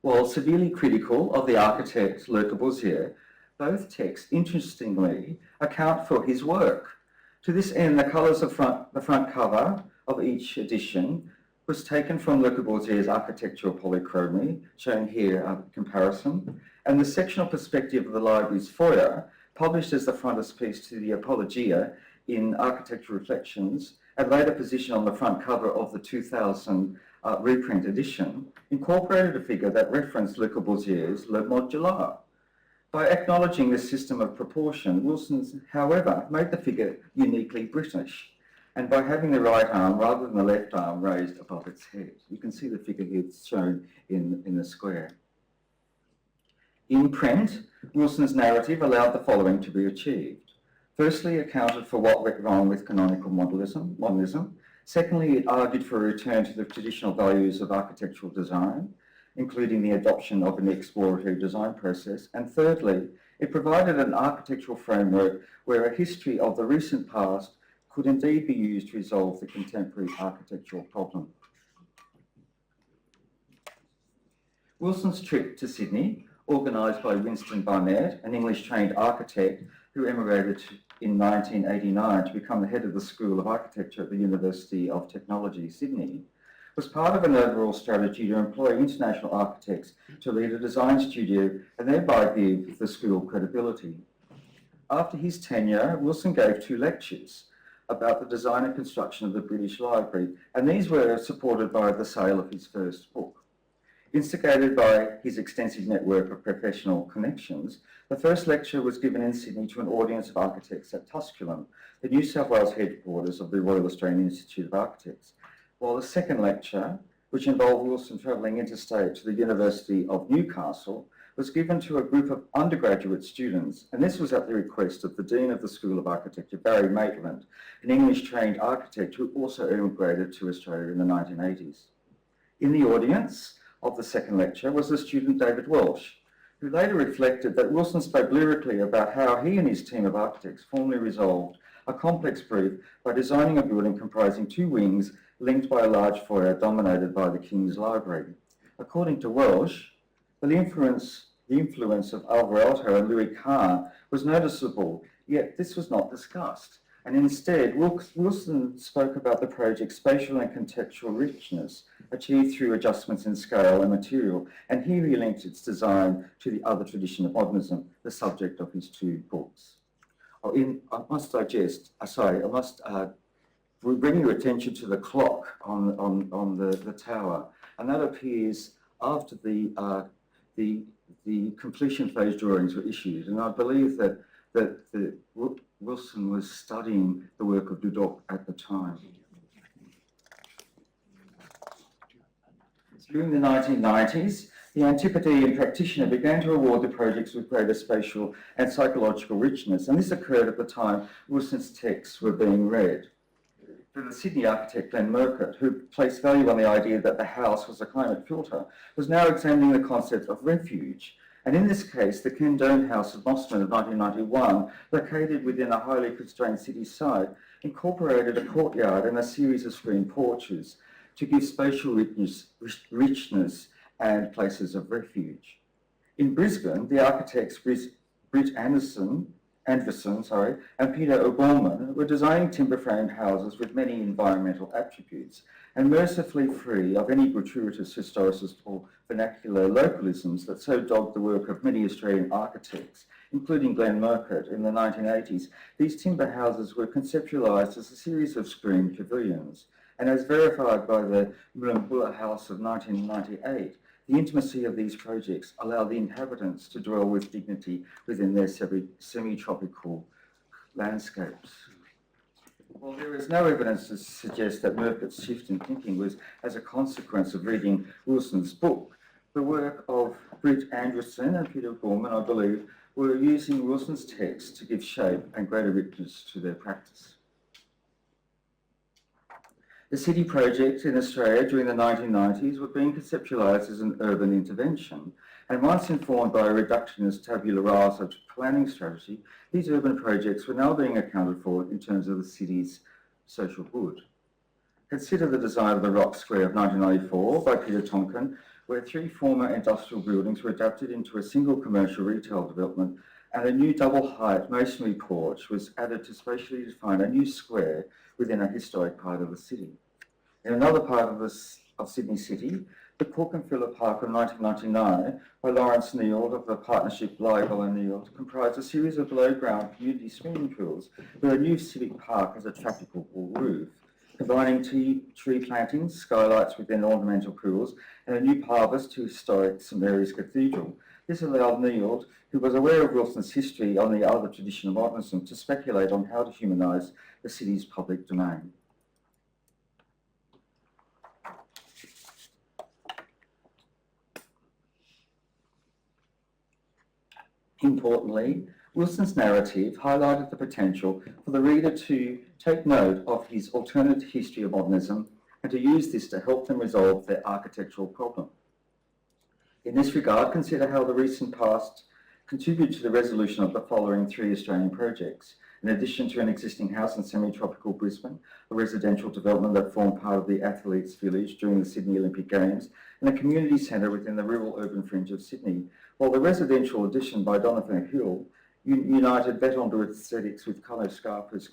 While severely critical of the architect Le Corbusier, both texts, interestingly, account for his work. To this end, the colours of the front cover of each edition was taken from Le Corbusier's architectural polychromy, shown here a comparison, and the sectional perspective of the library's foyer, published as the frontispiece to the Apologia in Architectural Reflections, and later positioned on the front cover of the 2000 reprint edition, incorporated a figure that referenced Le Corbusier's Le Modular. By acknowledging this system of proportion, Wilson, however, made the figure uniquely British, and by having the right arm rather than the left arm raised above its head. You can see the figure here shown in the square. In print, Wilson's narrative allowed the following to be achieved. Firstly, it accounted for what went wrong with canonical modernism. Secondly, it argued for a return to the traditional values of architectural design, including the adoption of an exploratory design process. And thirdly, it provided an architectural framework where a history of the recent past could indeed be used to resolve the contemporary architectural problem. Wilson's trip to Sydney, organised by Winston Barnett, an English-trained architect who emigrated in 1989 to become the head of the School of Architecture at the University of Technology, Sydney, was part of an overall strategy to employ international architects to lead a design studio and thereby give the school credibility. After his tenure, Wilson gave 2 lectures about the design and construction of the British Library, and these were supported by the sale of his first book. Instigated by his extensive network of professional connections, the first lecture was given in Sydney to an audience of architects at Tusculum, the New South Wales headquarters of the Royal Australian Institute of Architects, while the second lecture, which involved Wilson travelling interstate to the University of Newcastle, was given to a group of undergraduate students, and this was at the request of the Dean of the School of Architecture, Barry Maitland, an English-trained architect who also emigrated to Australia in the 1980s. In the audience of the second lecture was the student David Welsh, who later reflected that Wilson spoke lyrically about how he and his team of architects formally resolved a complex brief by designing a building comprising 2 wings linked by a large foyer dominated by the King's Library. According to Welsh, the influence of Alvar Aalto and Louis Kahn was noticeable, yet this was not discussed. And instead, Wilson spoke about the project's spatial and contextual richness achieved through adjustments in scale and material, and here he linked its design to the other tradition of modernism, the subject of his 2 books. I must bring your attention to the clock on the tower, and that appears after the completion phase drawings were issued, and I believe that Wilson was studying the work of Dudok at the time. During the 1990s, the Antipodean practitioner began to award the projects with greater spatial and psychological richness, and this occurred at the time Wilson's texts were being read. For the Sydney architect Glenn Murcutt, who placed value on the idea that the house was a climate filter, was now examining the concept of refuge. And in this case, the Ken Dome House of Mosman of 1991, located within a highly constrained city site, incorporated a courtyard and a series of screened porches to give spatial richness and places of refuge. In Brisbane, the architects Britt Anderson and Peter O'Gorman were designing timber-framed houses with many environmental attributes and mercifully free of any gratuitous historicist or vernacular localisms that so dogged the work of many Australian architects, including Glenn Murcutt in the 1980s. These timber houses were conceptualised as a series of screened pavilions, and as verified by the Mulumbula House of 1998, the intimacy of these projects allowed the inhabitants to dwell with dignity within their semi-tropical landscapes. While there is no evidence to suggest that Murcutt's shift in thinking was as a consequence of reading Wilson's book, the work of Britt Anderson and Peter Gorman, I believe, were using Wilson's text to give shape and greater richness to their practice. The city projects in Australia during the 1990s were being conceptualised as an urban intervention, and once informed by a reductionist tabula rasa planning strategy, these urban projects were now being accounted for in terms of the city's social good. Consider the design of the Rock Square of 1994 by Peter Tonkin, where 3 former industrial buildings were adapted into a single commercial retail development, and a new double-height masonry porch was added to spatially define a new square within a historic part of the city. In another part of Sydney City, the Corkinfilla Park of 1999 by Lawrence Neild of the partnership Blyville and Neild comprised a series of below-ground community swimming pools with a new civic park as a trafficable roof, combining tree plantings, skylights within ornamental pools, and a new parvis to historic St Mary's Cathedral. This allowed Neild, who was aware of Wilson's history on the other tradition of modernism, to speculate on how to humanise the city's public domain. Importantly, Wilson's narrative highlighted the potential for the reader to take note of his alternate history of modernism and to use this to help them resolve their architectural problem. In this regard, consider how the recent past contributed to the resolution of the following 3 Australian projects. In addition to an existing house in semi-tropical Brisbane, a residential development that formed part of the Athletes' Village during the Sydney Olympic Games, and a community centre within the rural urban fringe of Sydney, while the residential addition by Donovan Hill united Bettonder aesthetics with Carlo Scarpa's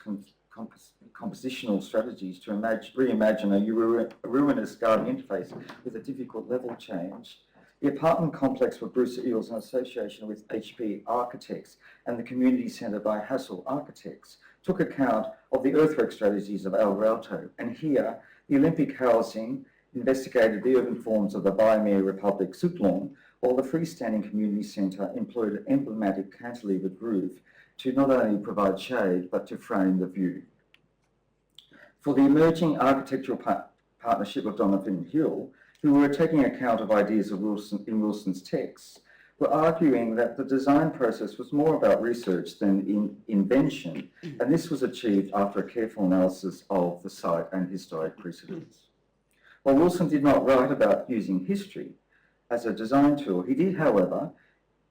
compositional strategies to reimagine a ruinous garden interface with a difficult level change. The apartment complex for Bruce Eels in association with HP Architects and the Community Centre by Hassel Architects took account of the earthwork strategies of El Rialto, and here the Olympic housing investigated the urban forms of the Waimea Republic Sutlong, while the freestanding community centre employed an emblematic cantilevered roof to not only provide shade but to frame the view. For the emerging architectural partnership of Donovan Hill, who were taking account of ideas of in Wilson's texts, were arguing that the design process was more about research than invention, and this was achieved after a careful analysis of the site and historic precedents. While Wilson did not write about using history as a design tool, he did, however,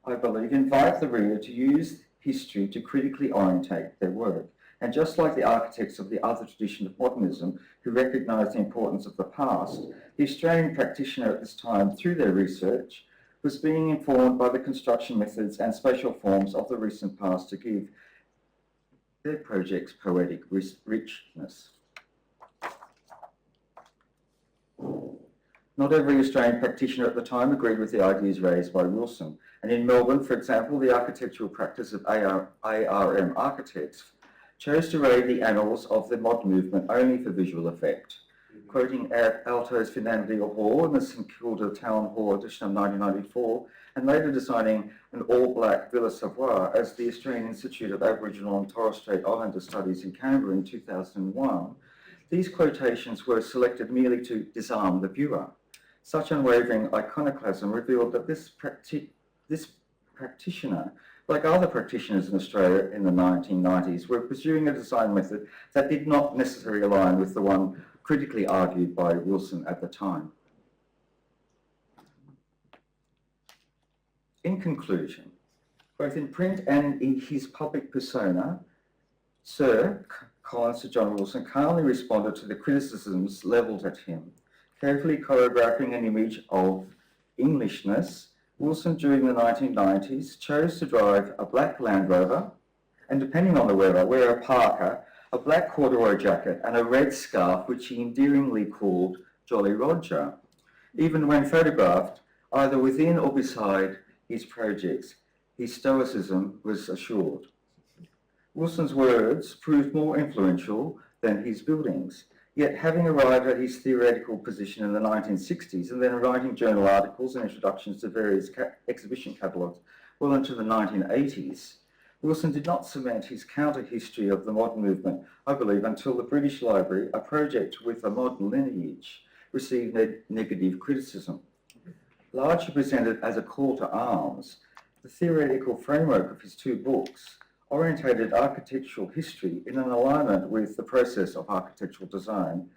I believe, invite the reader to use history to critically orientate their work. And just like the architects of the other tradition of modernism who recognised the importance of the past, the Australian practitioner at this time, through their research, was being informed by the construction methods and spatial forms of the recent past to give their projects poetic richness. Not every Australian practitioner at the time agreed with the ideas raised by Wilson, and in Melbourne, for example, the architectural practice of ARM architects chose to read the annals of the modern movement only for visual effect. Quoting Alto's Fernandina Hall in the St Kilda Town Hall edition of 1994, and later designing an all-black Villa Savoy as the Australian Institute of Aboriginal and Torres Strait Islander Studies in Canberra in 2001, these quotations were selected merely to disarm the viewer. Such unwavering iconoclasm revealed that this practitioner, like other practitioners in Australia in the 1990s, were pursuing a design method that did not necessarily align with the one critically argued by Wilson at the time. In conclusion, both in print and in his public persona, Sir John Wilson calmly responded to the criticisms levelled at him, carefully choreographing an image of Englishness. Wilson, during the 1990s, chose to drive a black Land Rover and, depending on the weather, wear a parka, a black corduroy jacket and a red scarf, which he endearingly called Jolly Roger. Even when photographed, either within or beside his projects, his stoicism was assured. Wilson's words proved more influential than his buildings, yet having arrived at his theoretical position in the 1960s and then writing journal articles and introductions to various exhibition catalogues well into the 1980s, Wilson did not cement his counter-history of the modern movement, I believe, until the British Library, a project with a modern lineage, received negative criticism. Largely presented as a call to arms, the theoretical framework of his two books orientated architectural history in an alignment with the process of architectural design,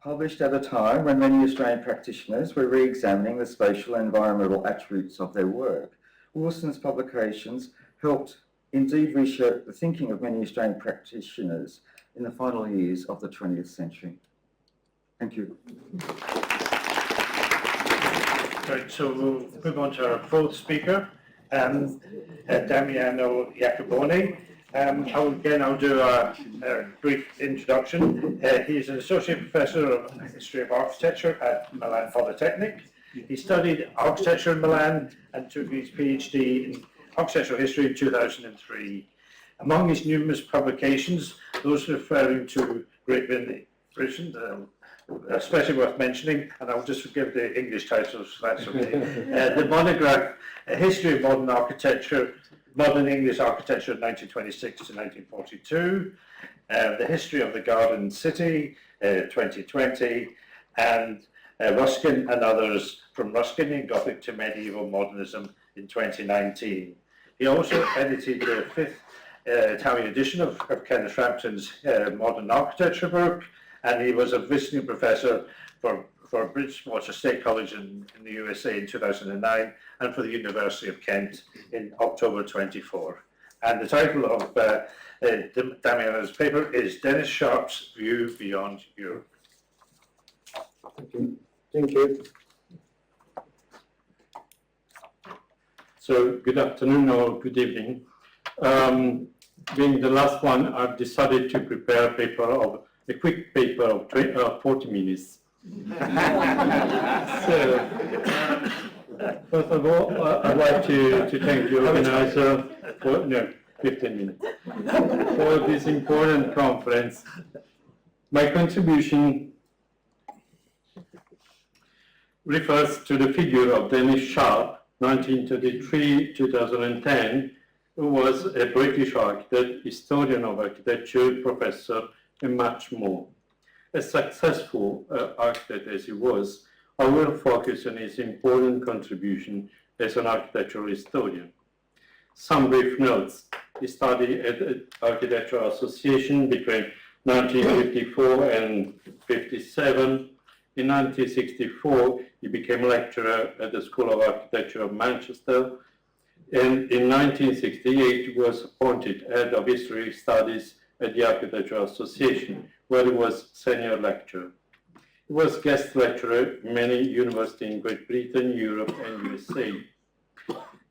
published at a time when many Australian practitioners were re-examining the spatial and environmental attributes of their work. Wilson's publications helped indeed reshape the thinking of many Australian practitioners in the final years of the 20th century. Thank you. Right, so we'll move on to our fourth speaker, Damiano Jacoboni. I'll do a brief introduction. He's an associate professor of history of architecture at Milan Polytechnic. He studied architecture in Milan and took his PhD in architectural history in 2003. Among his numerous publications, those referring to Great Britain, especially worth mentioning, and I'll just give the English titles, so that's okay. The monograph, A History of Modern Architecture, Modern English Architecture 1926 to 1942, The History of the Garden City, 2020, and Ruskin and Others, From Ruskinian Gothic to Medieval Modernism in 2019. He also edited the fifth Italian edition of Kenneth Frampton's Modern Architecture book, and he was a visiting professor for Bridgewater State College in the USA in 2009 and for the University of Kent in October 24. And the title of Damiano's paper is Dennis Sharp's View Beyond Europe. Thank you. Thank you. So good afternoon or good evening. Being the last one, I've decided to prepare a quick paper of 40 minutes. So, first of all, I'd like to thank the organizer for, 15 minutes, for this important conference. My contribution refers to the figure of Dennis Sharp, 1933-2010, who was a British architect, historian of architecture, professor, and much more. A successful architect as he was, I will focus on his important contribution as an architectural historian. Some brief notes. He studied at the Architectural Association between 1954 and 57. In 1964, he became lecturer at the School of Architecture of Manchester. And in 1968, he was appointed head of history studies at the Architectural Association, where he was senior lecturer. He was guest lecturer in many universities in Great Britain, Europe, and USA.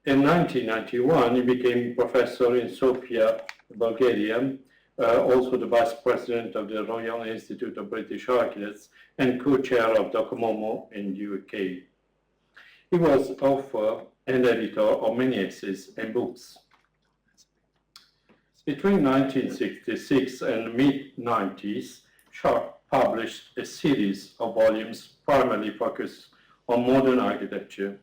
In 1991, he became professor in Sofia, Bulgaria, also the vice president of the Royal Institute of British Architects and co-chair of DOCOMOMO in the UK. He was author and editor of many essays and books. Between 1966 and the mid-90s, Sharp published a series of volumes primarily focused on modern architecture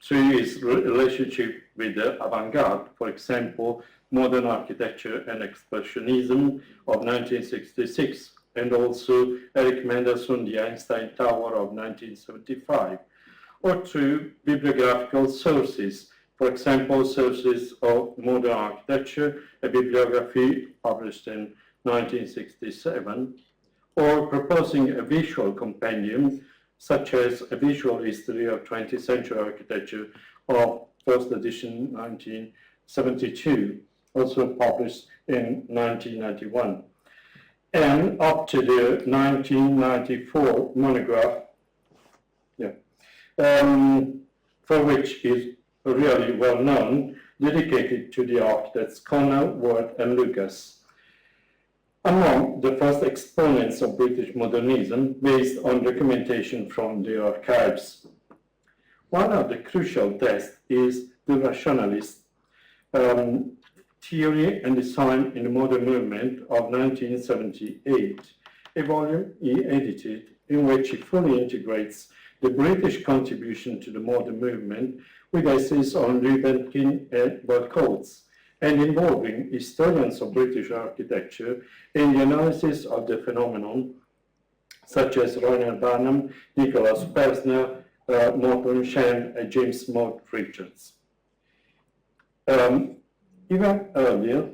through his relationship with the avant-garde, for example, Modern Architecture and Expressionism of 1966, and also Eric Mendelsohn, The Einstein Tower of 1975, or through bibliographical sources, for example, sources of modern architecture, a bibliography published in 1967, or proposing a visual compendium, such as A Visual History of 20th Century Architecture of first edition 1972, also published in 1991. And up to the 1994 monograph, for which is really well known, dedicated to the architects Connell, Ward, and Lucas. Among the first exponents of British modernism based on documentation from the archives. One of the crucial tests is the rationalist Theory and Design in the Modern Movement of 1978, a volume he edited in which he fully integrates the British contribution to the modern movement with essays on Lubetkin and Courtauld, and involving historians of British architecture in the analysis of the phenomenon, such as Ronald Barnum, Nicholas Persner, Morton Shen, and James Maud Richards. Even earlier,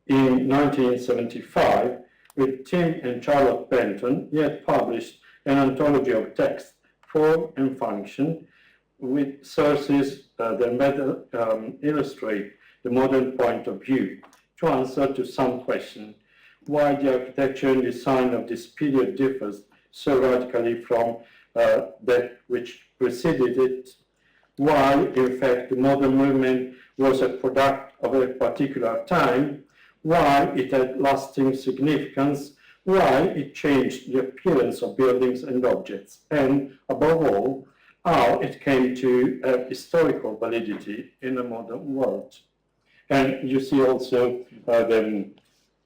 in 1975, with Tim and Charlotte Benton, he had published an anthology of text, form and function, with sources that better illustrate the modern point of view, to answer to some question why the architecture and design of this period differs so radically from that which preceded it, why, in fact, the modern movement was a product of a particular time, why it had lasting significance, why it changed the appearance of buildings and objects, and, above all, how it came to have historical validity in the modern world. And you see also the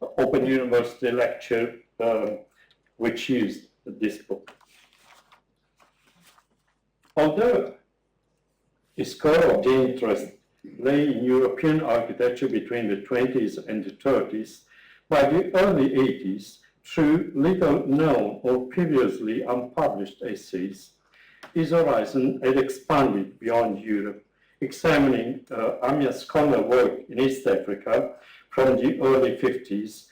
Open University lecture which used this book. Although its core of the interest lay in European architecture between the 20s and the 30s, by the early 80s, through little known or previously unpublished essays, his horizon had expanded beyond Europe, examining Amyas scholar work in East Africa from the early 50s,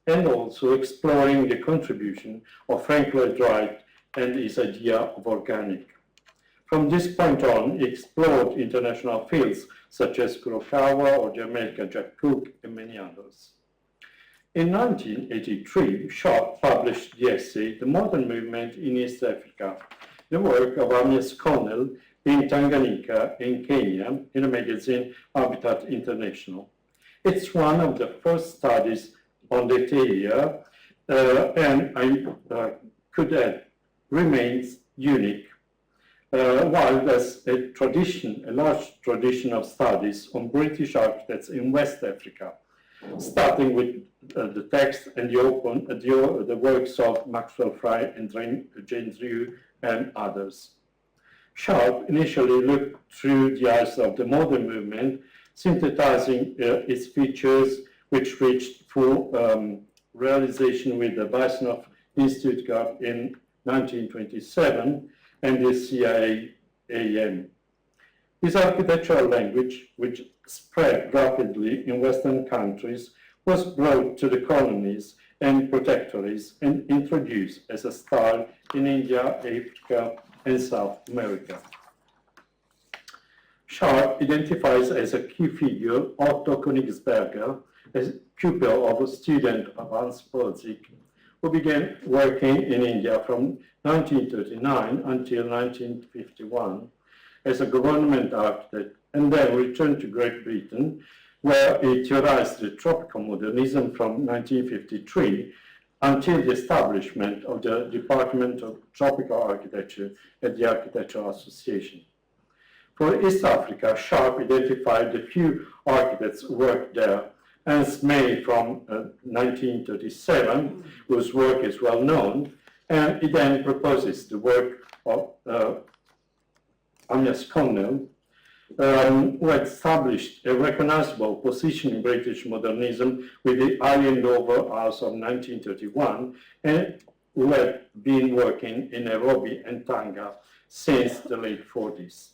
and also exploring the contribution of Frank Lloyd Wright and his idea of organic. From this point on, he explored international fields such as Kurokawa or the American Jack Cook and many others. In 1983, Sharp published the essay The Modern Movement in East Africa, the work of Agnes Courtauld in Tanganyika in Kenya in the magazine Habitat International. It's one of the first studies on that area, and I could add, remains unique. While there's a large tradition of studies on British architects in West Africa, starting with the text and the works of Maxwell Fry and James Drew and others. Sharp initially looked through the eyes of the modern movement, synthesizing its features, which reached full realization with the Weissenhoff in Stuttgart in 1927 and the CIAM. This architectural language, which spread rapidly in Western countries, was brought to the colonies and protectorates and introduced as a style in India, Africa, and South America. Sharp identifies as a key figure Otto Königsberger, a pupil of a student of Hans Poelzig, who began working in India from 1939 until 1951 as a government architect, and then returned to Great Britain, where he theorized the tropical modernism from 1953 until the establishment of the Department of Tropical Architecture at the Architectural Association. For East Africa, Sharp identified a few architects who worked there, Ernst May from 1937, whose work is well known, and he then proposes the work of Agnes Courtauld, who established a recognizable position in British modernism with the Island Dover House of 1931, and who had been working in Nairobi and Tanga since the late 40s.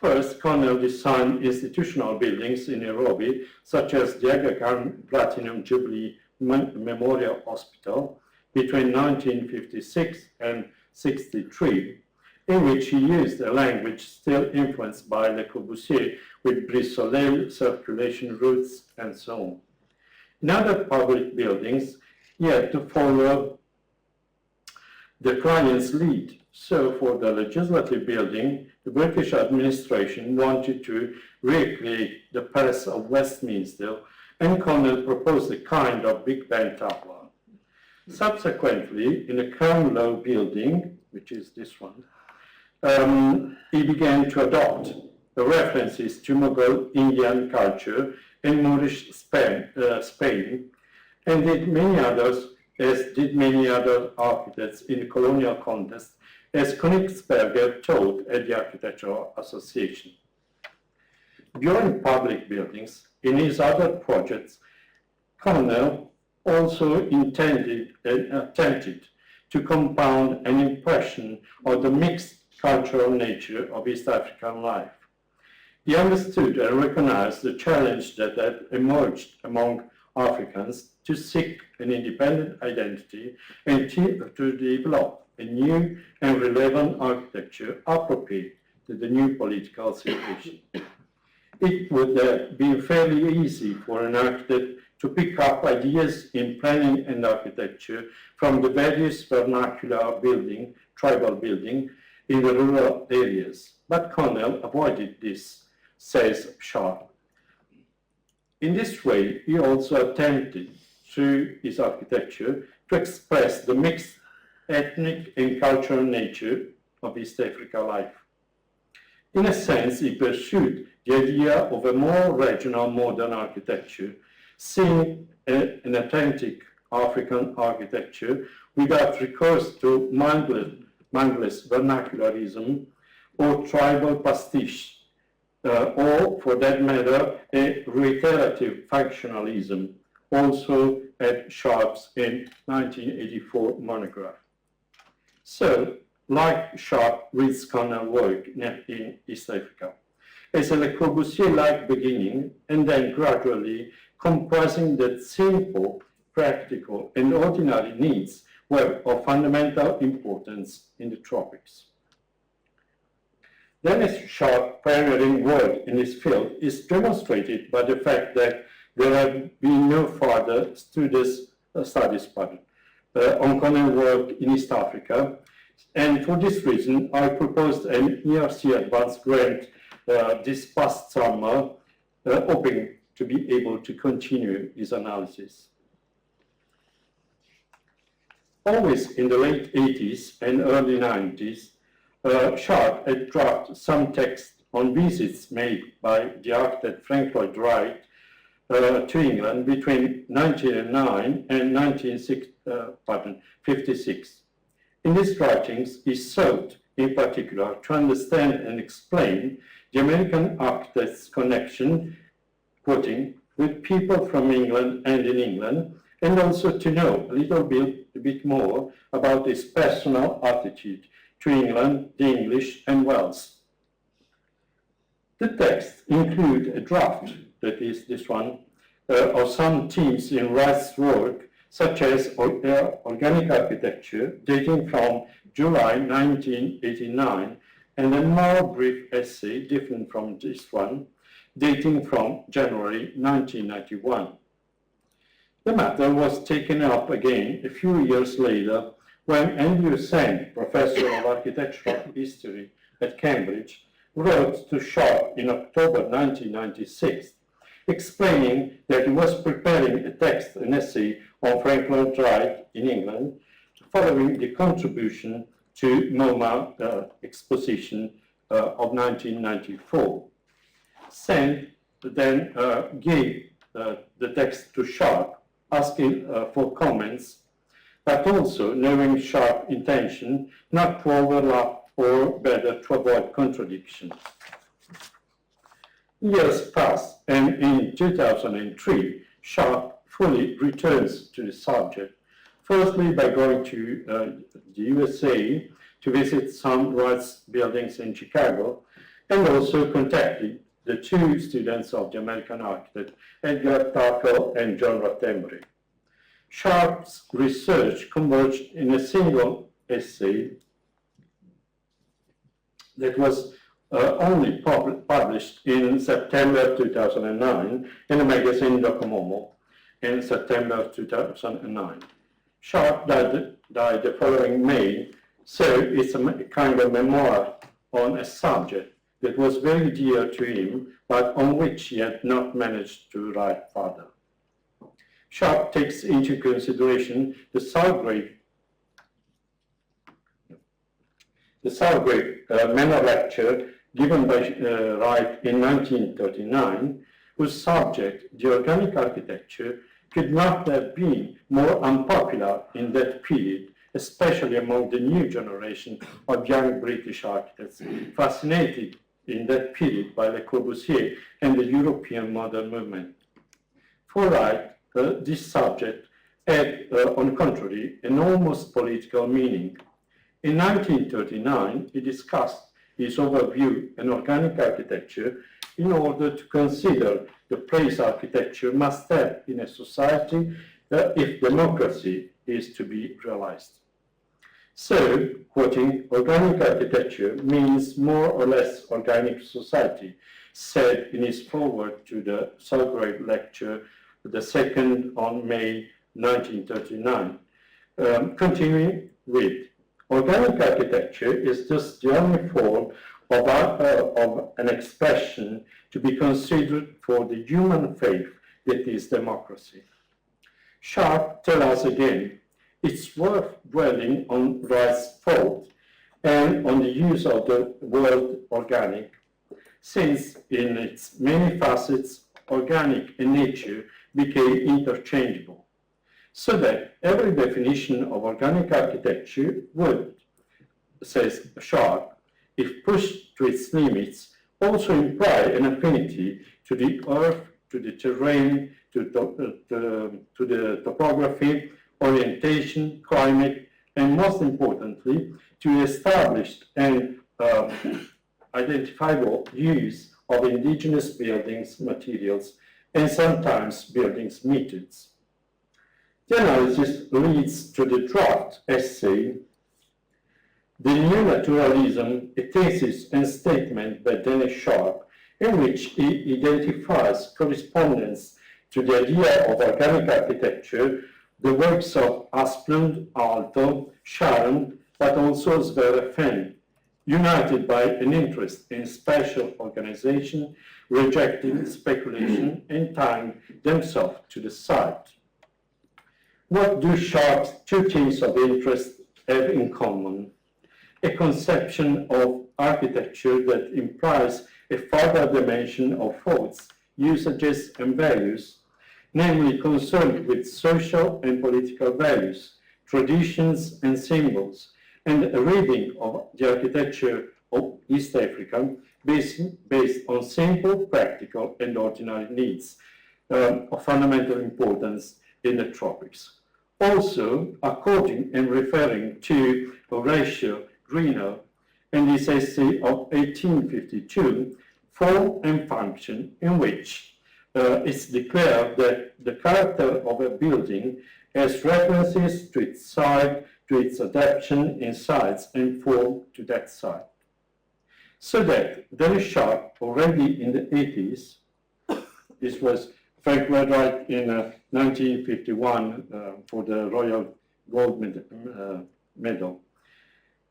First, Courtauld designed institutional buildings in Nairobi, such as the Aga Khan Platinum Jubilee Memorial Hospital between 1956 and 63, in which he used a language still influenced by Le Corbusier with brise-soleil, circulation routes, and so on. In other public buildings, he had to follow the client's lead. So for the legislative building, the British administration wanted to recreate the Palace of Westminster, and Courtauld proposed a kind of Big Ben tower. Subsequently, in the Crown Law building, which is this one, he began to adopt the references to Mughal Indian culture and Moorish Spain, and did many others, as did many other architects in the colonial context, as Königsberger taught at the Architectural Association. Beyond public buildings, in his other projects, Courtauld also intended and attempted to compound an impression of the mixed cultural nature of East African life. He understood and recognized the challenge that had emerged among Africans to seek an independent identity and to develop a new and relevant architecture appropriate to the new political situation. It would have been fairly easy for an architect to pick up ideas in planning and architecture from the various vernacular building, tribal building, in the rural areas. But Courtauld avoided this, says Sharp. In this way, he also attempted, through his architecture, to express the mixed ethnic and cultural nature of East Africa life. In a sense, he pursued the idea of a more regional modern architecture, seeing an authentic African architecture without recourse to mindless vernacularism or tribal pastiche, or, for that matter, a reiterative functionalism, also at Sharp's in 1984 monograph. So, like Sharp reads Courtauld work in East Africa, as a Le Corbusier-like beginning, and then gradually comprising that simple, practical, and ordinary needs were of fundamental importance in the tropics. Dennis Sharp's pioneering work in this field is demonstrated by the fact that there have been no further studies on Cornell work in East Africa. And for this reason, I proposed an ERC advanced grant this past summer, hoping to be able to continue his analysis. Always in the late 80s and early 90s, Sharp had drafted some text on visits made by the architect Frank Lloyd Wright to England between 1909 and 1956. In these writings, he sought, in particular, to understand and explain the American architect's connection, quoting, with people from England and in England, and also to know a little bit more about his personal attitude to England, the English, and Wales. The text includes a draft, that is this one, of some themes in Wright's work, such as organic architecture, dating from July 1989, and a more brief essay, different from this one, dating from January 1991. The matter was taken up again a few years later when Andrew Sand, Professor of Architectural History at Cambridge, wrote to Sharp in October 1996, explaining that he was preparing an essay on Frank Lloyd Wright in England, following the contribution to MoMA exposition of 1994. Sand then gave the text to Sharp, asking for comments, but also knowing Sharp's intention not to overlap or better to avoid contradictions. Years pass, and in 2003, Sharp fully returns to the subject, firstly by going to the USA to visit some Wright's buildings in Chicago, and also contacting the two students of the American architect, Edgar Tarkle and John Rattenbury. Sharp's research converged in a single essay that was only published in September 2009 in the magazine Docomomo in September 2009. Sharp died the following May, so it's a kind of memoir on a subject that was very dear to him, but on which he had not managed to write further. Sharp takes into consideration the SAHGB manor lecture given by Wright in 1939, whose subject, the organic architecture, could not have been more unpopular in that period, especially among the new generation of young British architects, fascinated in that period by Le Corbusier and the European modern movement. For Wright, this subject had, on the contrary, enormous political meaning. In 1939, he discussed his overview in organic architecture in order to consider the place architecture must have in a society if democracy is to be realized. So, quoting, organic architecture means more or less organic society, said in his foreword to the SAHGB lecture, the 2nd on May 1939. Continuing with, organic architecture is just the only form of an expression to be considered for the human faith that is democracy. Sharp tells us again, it's worth dwelling on Wright's thought and on the use of the word organic, since in its many facets, organic and nature became interchangeable, so that every definition of organic architecture would, says Sharp, if pushed to its limits, also imply an affinity to the earth, to the terrain, to the topography, orientation, climate, and most importantly, to established and identifiable use of indigenous buildings materials and sometimes buildings methods. The analysis leads to the draft essay, The New Naturalism, a thesis and statement by Dennis Sharp, in which he identifies correspondence to the idea of organic architecture, the works of Asplund, Aalto, Sharon, but also Sverre Fehn, united by an interest in spatial organization, rejecting speculation and tying themselves to the site. What do Sharp's two themes of interest have in common? A conception of architecture that implies a further dimension of thoughts, usages, and values, namely concerned with social and political values, traditions, and symbols, and a reading of the architecture of East Africa based on simple, practical, and ordinary needs of fundamental importance in the tropics. Also, according and referring to Horatio Greenough in his essay of 1852, Form and Function, in which it's declared that the character of a building has references to its site, to its adaptation in size and form to that site. So that very sharp already in the 80s, this was Frank Wright in 1951 for the Royal Gold Medal.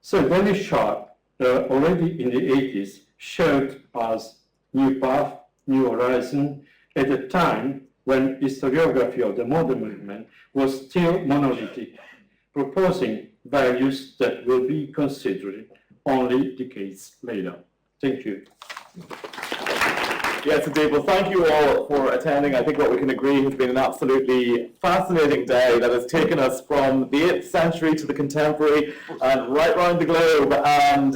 So very sharp already in the 80s showed us new path, new horizon at a time when historiography of the modern movement was still monolithic, proposing values that will be considered only decades later. Thank you. Yes, indeed. Well, thank you all for attending. I think what we can agree has been an absolutely fascinating day that has taken us from the 8th century to the contemporary and right round the globe and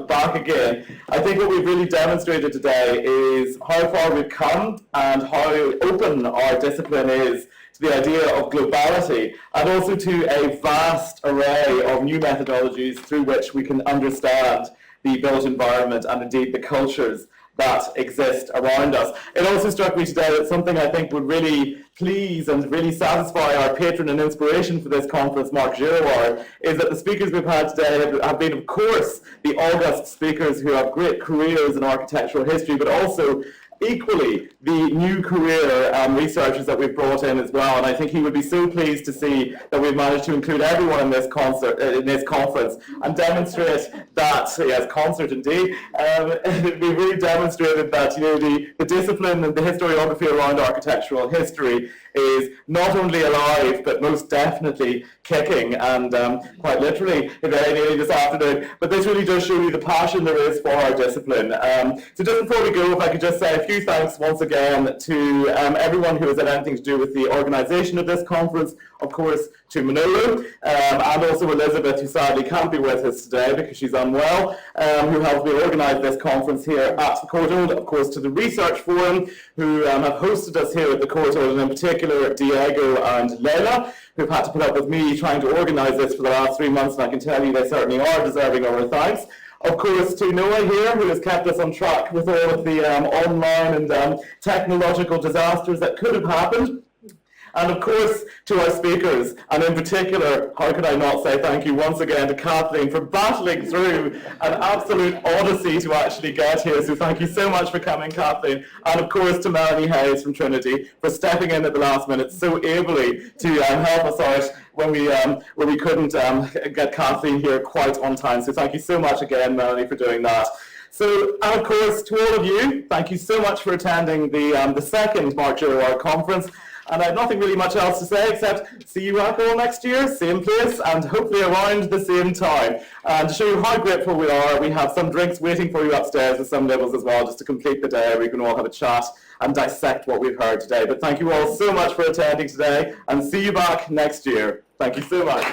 back again. I think what we've really demonstrated today is how far we've come and how open our discipline is to the idea of globality and also to a vast array of new methodologies through which we can understand the built environment and indeed the cultures that exist around us. It also struck me today that something I think would really please and really satisfy our patron and inspiration for this conference, Mark Girouard, is that the speakers we've had today have been, of course, the august speakers who have great careers in architectural history, but also equally the new career researchers that we've brought in as well. And I think he would be so pleased to see that we've managed to include everyone in this conference and demonstrate that, yes, concert indeed, we've really demonstrated that, you know, the discipline and the historiography around architectural history is not only alive, but most definitely kicking, and quite literally very nearly this afternoon. But this really does show you the passion there is for our discipline. So just before we go, if I could just say a few thanks once again to everyone who has had anything to do with the organisation of this conference, of course to Manolo, and also Elizabeth, who sadly can't be with us today because she's unwell, who helped me organise this conference here at the Courtauld, of course to the Research Forum, who have hosted us here at the Courtauld, and in particular Diego and Leila, who've had to put up with me trying to organise this for the last 3 months, and I can tell you they certainly are deserving of our thanks. Of course, to Noah here, who has kept us on track with all of the online and technological disasters that could have happened. And of course, to our speakers, and in particular, how could I not say thank you once again to Kathleen for battling through an absolute odyssey to actually get here. So thank you so much for coming, Kathleen. And of course, to Melanie Hayes from Trinity for stepping in at the last minute so ably to help us out when we couldn't get Kathleen here quite on time. So thank you so much again, Melanie, for doing that. So, and of course, to all of you, thank you so much for attending the second Mark Girouard conference. And I have nothing really much else to say except see you back all next year, same place, and hopefully around the same time. And to show you how grateful we are, we have some drinks waiting for you upstairs with some nibbles as well, just to complete the day. We can all have a chat and dissect what we've heard today. But thank you all so much for attending today, and see you back next year. Thank you so much.